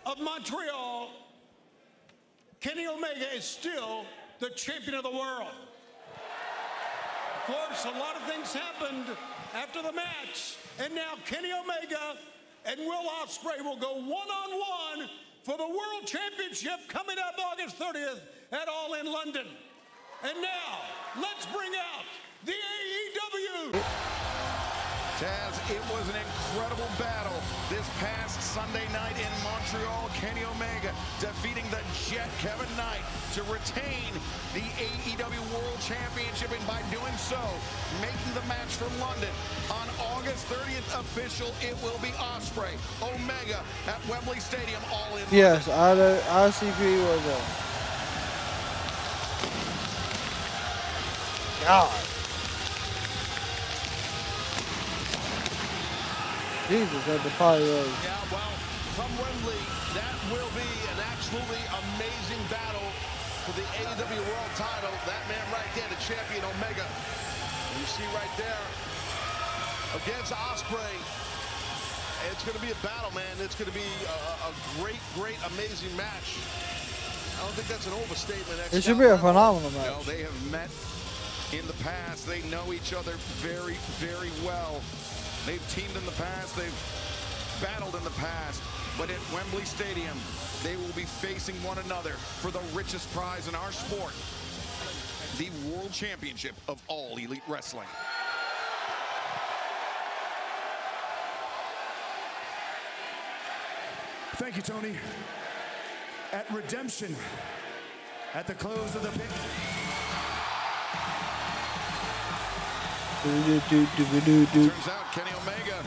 of Montreal, Kenny Omega is still the champion of the world. Of course, a lot of things happened after the match, and now Kenny Omega and Will Ospreay will go one-on-one for the World Championship coming up August 30th at All in London. And now, let's bring out the AEW. Taz, it was an incredible battle this past Sunday night in Montreal. Kenny Omega defeating the Jet Kevin Knight to retain the AEW World Championship, and by doing so, making the match for London. On August 30th official, it will be Ospreay, Omega at Wembley Stadium, All in. Yes, ICP was there. God. Jesus, at the party was. Yeah, well, from Wembley, that will be an absolutely amazing battle for the AEW World title. That man right there, the champion Omega. You see right there against Ospreay. It's going to be a battle, man. It's going to be a great, great, amazing match. I don't think that's an overstatement. It should be a phenomenal match. No, they have met in the past. They know each other very, very well. They've teamed in the past. They've battled in the past. But at Wembley Stadium, they will be facing one another for the richest prize in our sport, the World Championship of All Elite Wrestling. Thank you, Tony. At Redemption, at the close of the pit. Turns out Kenny Omega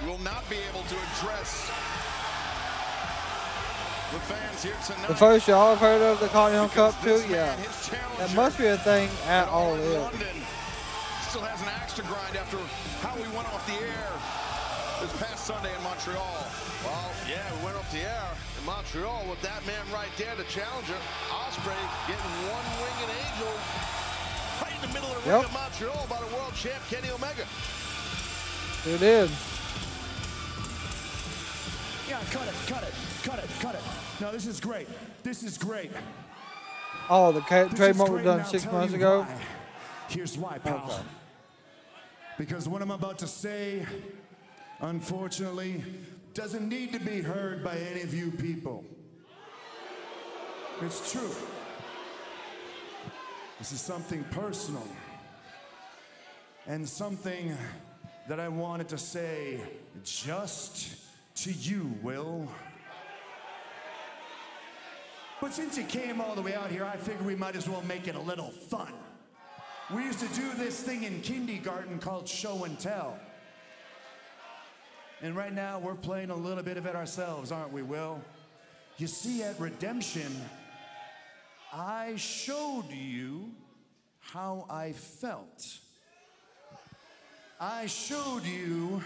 will not be able to address the fans here tonight. The first y'all have heard of the Continental Cup too? Yeah. That must be a thing at All In. Still has an axe to grind after how we went off the air this past Sunday in Montreal. Well, yeah, we went off the air in Montreal with that man right there, the challenger, Ospreay, getting one winged angel right in the middle of the ring of Montreal by the world champ Kenny Omega. It did. Yeah, cut it. No, this is great. This is great. Oh, the trademark was done 6 months ago? Why. Here's why, pal. Okay. Because what I'm about to say, unfortunately, doesn't need to be heard by any of you people. It's true. This is something personal. And something that I wanted to say just to you, Will. But since you came all the way out here, I figured we might as well make it a little fun. We used to do this thing in kindergarten called show and tell. And right now, we're playing a little bit of it ourselves, aren't we, Will? You see, at Redemption, I showed you how I felt. I showed you,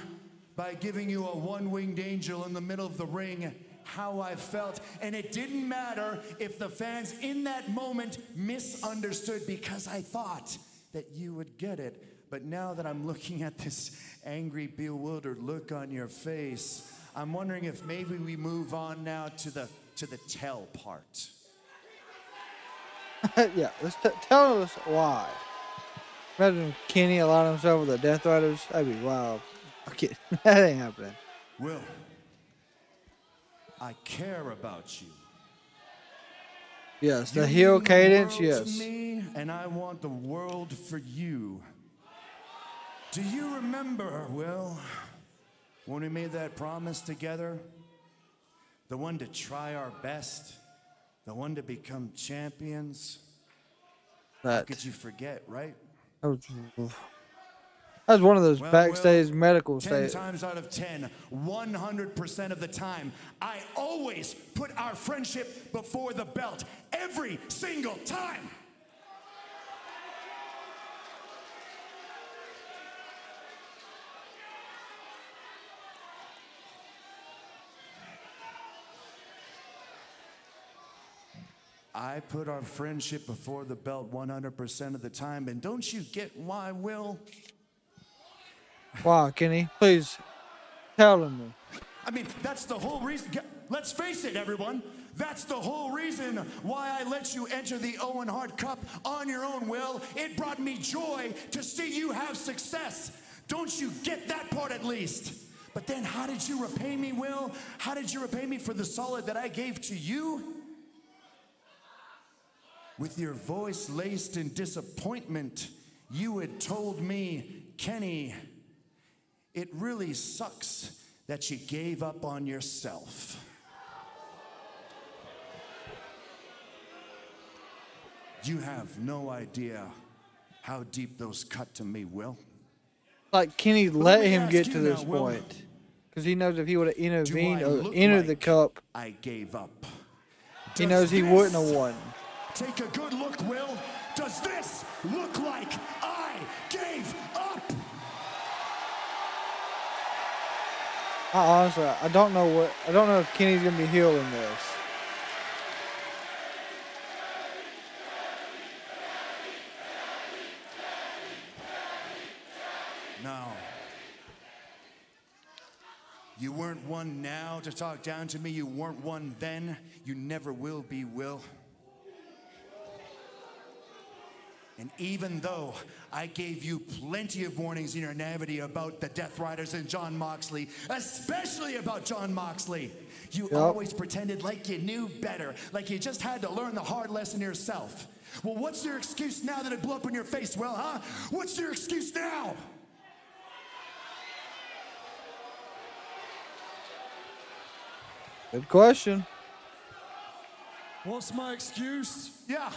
by giving you a one-winged angel in the middle of the ring, how I felt. And it didn't matter if the fans in that moment misunderstood, because I thought that you would get it. But now that I'm looking at this angry, bewildered look on your face, I'm wondering if maybe we move on now to the tell part. Yeah, let's tell us why. Imagine Kenny allowed himself with the Death Riders. That'd be wild. Okay, that ain't happening. Will, I care about you. Yes, the You heel mean the cadence, world yes. to me, and I want the world for you. Do you remember, Will, when we made that promise together? The one to try our best, the one to become champions. How could you forget, right? That was one of those Well, backstage Will, medical 10 stays. times out of 10, 100% of the time, I always put our friendship before the belt. Every single time. I put our friendship before the belt 100% of the time, and don't you get why, Will? Wow, Kenny, please tell me. I mean, that's the whole reason. Let's face it, everyone. That's the whole reason why I let you enter the Owen Hart Cup on your own, Will. It brought me joy to see you have success. Don't you get that part at least? But then how did you repay me, Will? How did you repay me for the solid that I gave to you? With your voice laced in disappointment, you had told me, Kenny, it really sucks that you gave up on yourself. You have no idea how deep those cut to me, Will. Like Kenny But let let me him ask get you to this now, Will. point. Because he knows if he would have intervened Do I or look entered the like cup, I gave up? he Does knows he this- wouldn't have won. Take a good look, Will. Does this look like I gave up? Honestly, I don't know if Kenny's gonna be healing this. No. You weren't one now to talk down to me. You weren't one then. You never will be, Will. And even though I gave you plenty of warnings in your naivety about the Death Riders and Jon Moxley, especially about Jon Moxley, you always pretended like you knew better, like you just had to learn the hard lesson yourself. Well, what's your excuse now that it blew up in your face, Will, huh? What's your excuse now? Good question. What's my excuse? Yeah.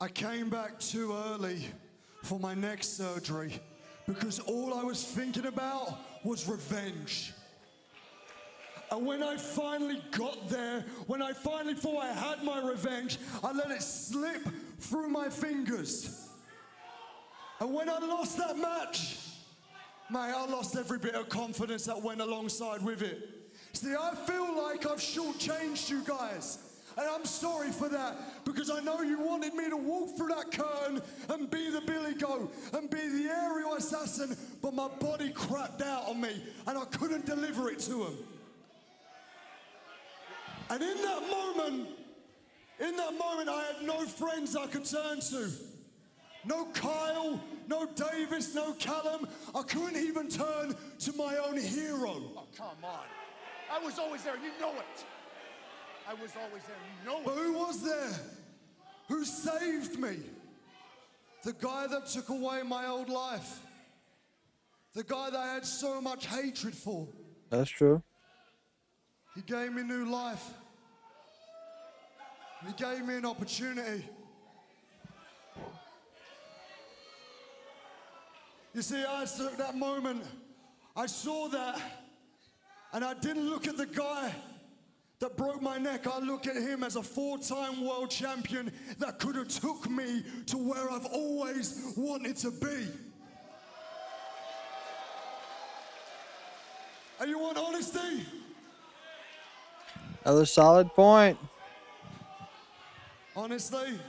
I came back too early for my neck surgery because all I was thinking about was revenge. And when I finally got there, when I finally thought I had my revenge, I let it slip through my fingers. And when I lost that match, man, I lost every bit of confidence that went alongside with it. See, I feel like I've shortchanged you guys. And I'm sorry for that, because I know you wanted me to walk through that curtain and be the Billy Goat and be the aerial assassin, but my body crapped out on me and I couldn't deliver it to him. And in that moment, I had no friends I could turn to. No Kyle, no Davis, no Callum. I couldn't even turn to my own hero. Oh, come on. I was always there, you know it. I was always there, you know it. But who was there? Who saved me? The guy that took away my old life. The guy that I had so much hatred for. That's true. He gave me new life. He gave me an opportunity. You see, at that moment, I saw that, and I didn't look at the guy that broke my neck. I look at him as a 4-time world champion that could have took me to where I've always wanted to be. And you want honesty? Another solid point. Honestly,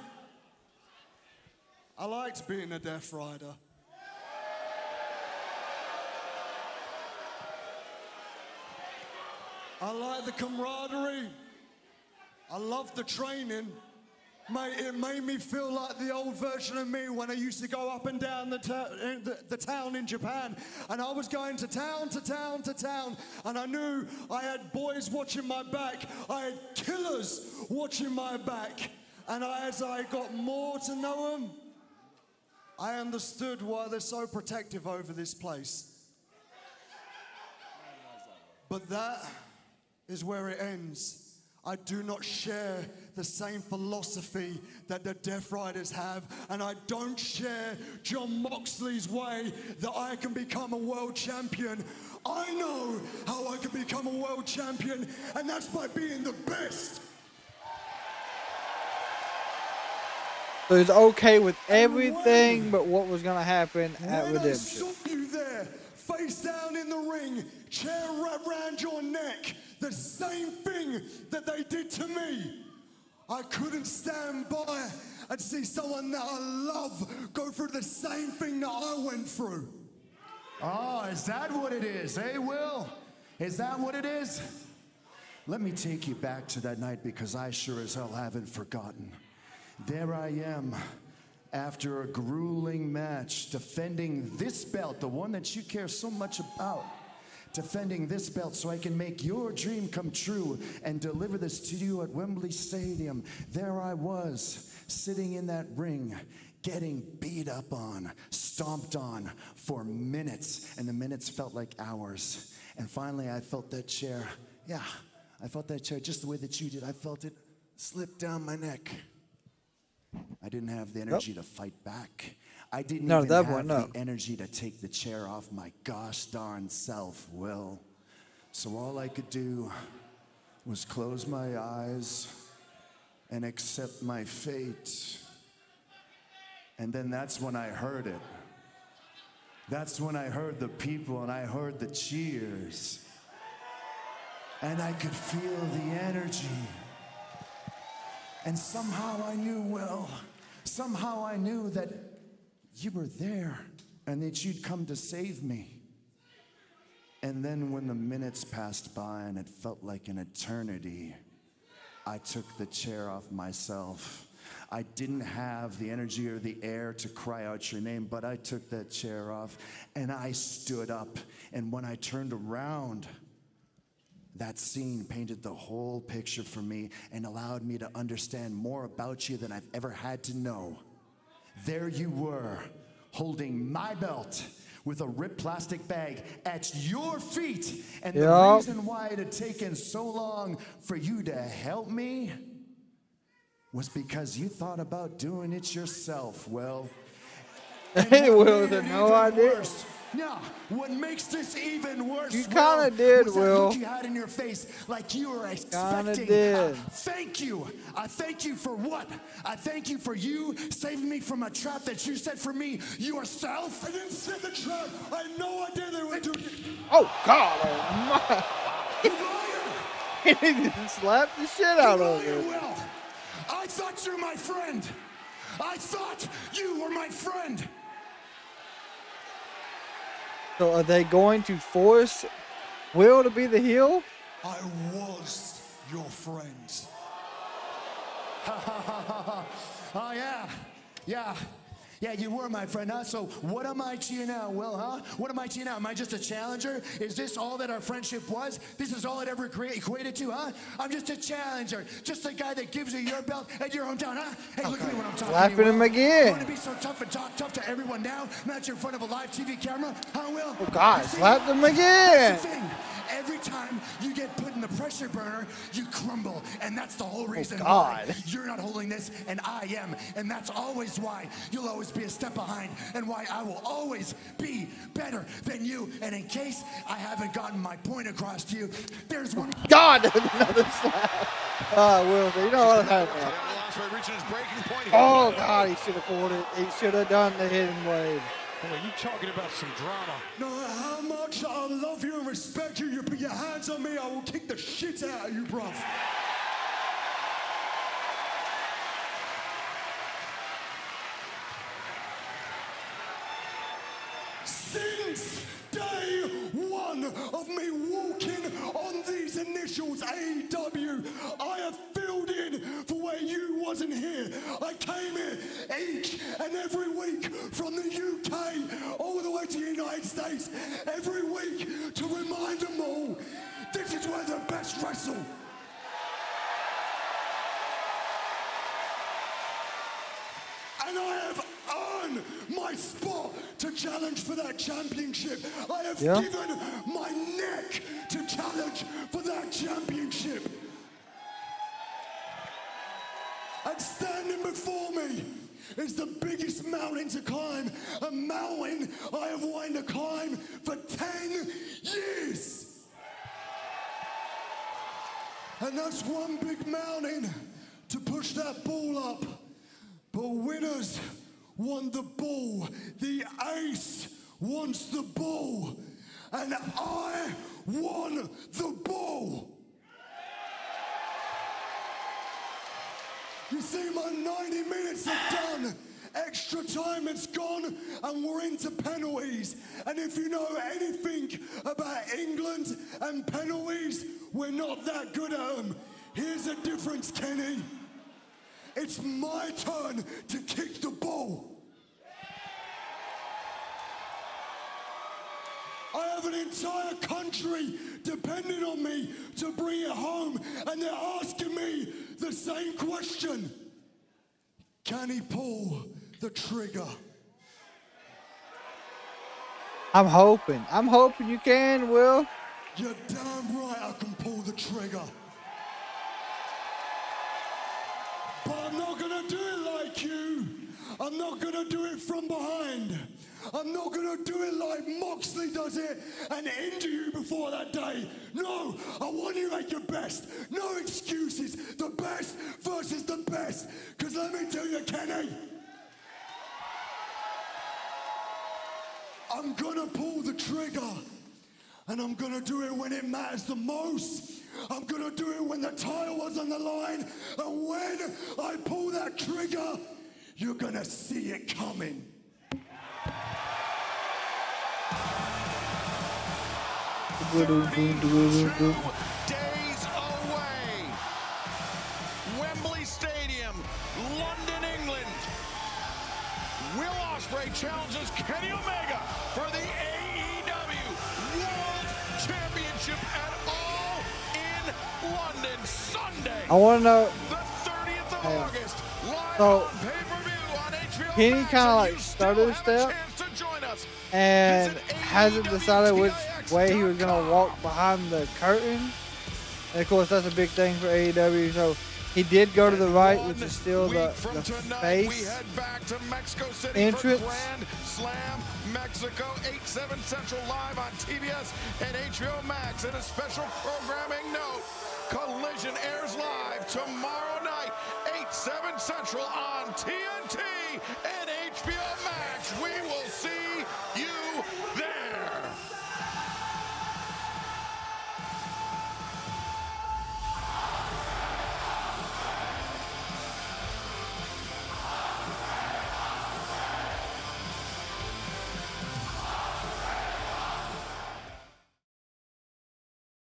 I liked being a Death Rider. I like the camaraderie. I love the training. Mate, it made me feel like the old version of me when I used to go up and down the town in Japan. And I was going to town to town to town. And I knew I had boys watching my back. I had killers watching my back. And as I got more to know them, I understood why they're so protective over this place. But that is where it ends. I do not share the same philosophy that the Death Riders have, and I don't share Jon Moxley's way that I can become a world champion. I know how I can become a world champion, and that's by being the best. So he's okay with everything but what was going to happen at When I Redemption. saw you there, face down in the ring, chair wrapped around your neck, the same thing that they did to me. I couldn't stand by and see someone that I love go through the same thing that I went through. Oh, is that what it is? Hey, Will? Is that what it is? Let me take you back to that night, because I sure as hell haven't forgotten. There I am, after a grueling match, defending this belt, the one that you care so much about. Defending this belt so I can make your dream come true and deliver this to you at Wembley Stadium. There I was, sitting in that ring, getting beat up on, stomped on for minutes, and the minutes felt like hours. And finally I felt that chair, I felt that chair just the way that you did. I felt it slip down my neck. I didn't have the energy to fight back. I didn't even have the energy to take the chair off my gosh darn self, Will. So all I could do was close my eyes and accept my fate. And then that's when I heard it. That's when I heard the people and I heard the cheers. And I could feel the energy. And somehow I knew, Will, somehow I knew that you were there and that you'd come to save me. And then when the minutes passed by and it felt like an eternity, I took the chair off myself. I didn't have the energy or the air to cry out your name, but I took that chair off and I stood up. And when I turned around, that scene painted the whole picture for me and allowed me to understand more about you than I've ever had to know. There you were, holding my belt with a ripped plastic bag at your feet. And the reason why it had taken so long for you to help me was because you thought about doing it yourself. Well, Hey, Will, no idea. Now, what makes this even worse? You kind of did, was Will. that look you had in your face, like you were expecting. Kinda did. Thank you. I thank you for what? I thank you for you saving me from a trap that you set for me yourself. I didn't set the trap. I had no idea they were doing it. Oh, God. Oh, my. He just slapped the shit out of him. Will, I thought you were my friend. I thought you were my friend. So are they going to force Will to be the heel? I was your friend. Oh, yeah. Yeah. Yeah, you were my friend, huh? So what am I to you now, Will, huh? What am I to you now? Am I just a challenger? Is this all that our friendship was? This is all it ever equated to, huh? I'm just a challenger. Just a guy that gives you your belt at your hometown, huh? Hey, look at me when I'm talking Slapping to you, Will. him again. You want to be so tough and talk tough to everyone now? Not in front of a live TV camera, huh, Will? Oh, God, slapped him again. That's the thing. Every time you get put in the pressure burner, you crumble. And that's the whole reason why you're not holding this, and I am. And that's always why you'll always be a step behind, and why I will always be better than you. And in case I haven't gotten my point across to you, there's one. God, another slap. Will, you know what happened? Oh, God, he should have pulled it. He should have done the hidden wave. Boy, you talking about some drama. No matter how much I love you and respect you, you put your hands on me, I will kick the shit out of you, bruv. Since day one of me walking on these initials, AEW, I have filled in for where you wasn't here. I came here each and every week from the UK all the way to the United States, every week to remind them all, this is where the best wrestle. And I have earned my spot to challenge for that championship. I have given my neck to challenge for that championship. And standing before me is the biggest mountain to climb, a mountain I have wanted to climb for 10 years. And that's one big mountain to push that ball up. But winners want the ball. The ace wants the ball. And I want the ball. You see, my 90 minutes are done. Extra time is gone, and we're into penalties. And if you know anything about England and penalties, we're not that good at them. Here's the difference, Kenny. It's my turn to kick the ball. I have an entire country depending on me to bring it home, and they're asking me the same question. Can he pull the trigger? I'm hoping you can, Will. You're damn right I can pull the trigger. But I'm not gonna do it like you. I'm not gonna do it from behind. I'm not gonna do it like Moxley does it and injure you before that day. No, I want you at your best. No excuses. The best versus the best. Because let me tell you, Kenny, I'm gonna pull the trigger. And I'm gonna do it when it matters the most. I'm gonna do it when the title was on the line. And when I pull that trigger, you're gonna see it coming. Days away. Wembley Stadium, London, I want to know. The 30th of August, live So, on pay-per-view on HBO Kenny Max, kind of and like you still started a have a step chance to join us. and Visit hasn't decided which way he was going to walk behind the curtain. And of course, that's a big thing for AEW. So he did go to the right, which is still the face entrance. Grand Slam Mexico, 8/7 Central live on TBS and HBO Max. And a special programming note, Collision airs live tomorrow night, 8/7 Central on TNT and HBO Max. We will see you there.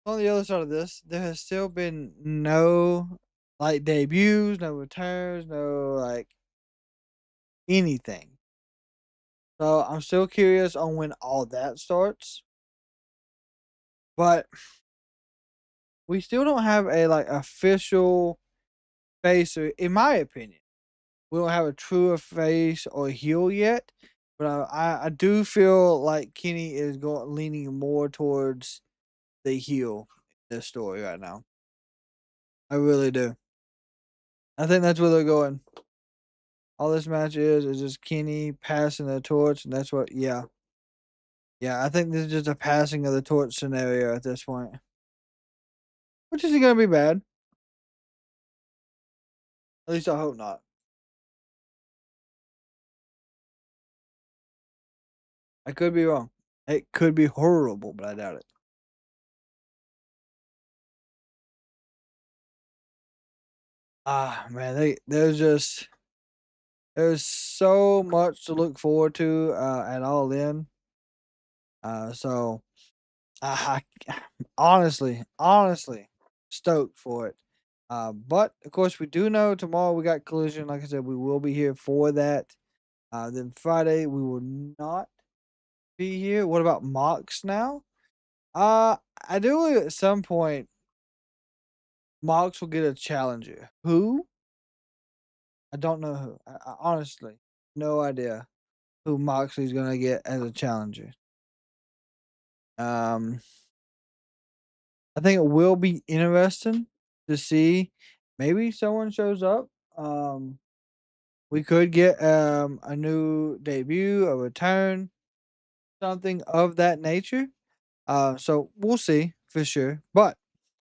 On the other side of this, there has still been no like debuts, no returns, no like anything. So I'm still curious on when all that starts. But we still don't have a like official face, or in my opinion, we don't have a truer face or heel yet. But I do feel like Kenny is going leaning more towards the heel in this story right now. I really do. I think that's where they're going. All this match is just Kenny passing the torch, and that's what. Yeah, yeah. I think this is just a passing of the torch scenario at this point, which isn't gonna be bad. At least I hope not. I could be wrong. It could be horrible, but I doubt it. Ah, man, there's so much to look forward to at All In. So honestly, stoked for it. But of course, we do know tomorrow we got Collision. Like I said, we will be here for that. Then Friday we will not be here. What about Mox now? I do believe at some point Mox will get a challenger. Who? I don't know who. I honestly no idea who Moxley's gonna get as a challenger. Um, I think it will be interesting to see. Maybe someone shows up. We could get a new debut, a return, something of that nature. So we'll see for sure. But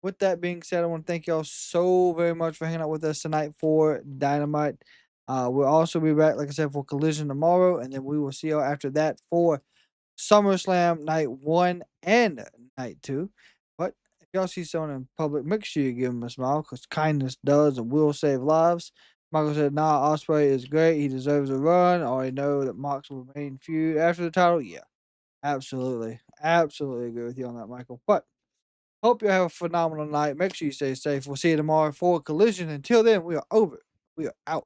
with that being said, I want to thank y'all so very much for hanging out with us tonight for Dynamite. We'll also be back, like I said, for Collision tomorrow, and then we will see y'all after that for SummerSlam Night 1 and Night 2. But if y'all see someone in public, make sure you give them a smile, because kindness does and will save lives. Michael said, nah, Ospreay is great. He deserves a run. I already know that Mox will remain feud after the title. Yeah, absolutely. Absolutely agree with you on that, Michael. But hope you have a phenomenal night. Make sure you stay safe. We'll see you tomorrow for Collision. Until then, we are over. We are out.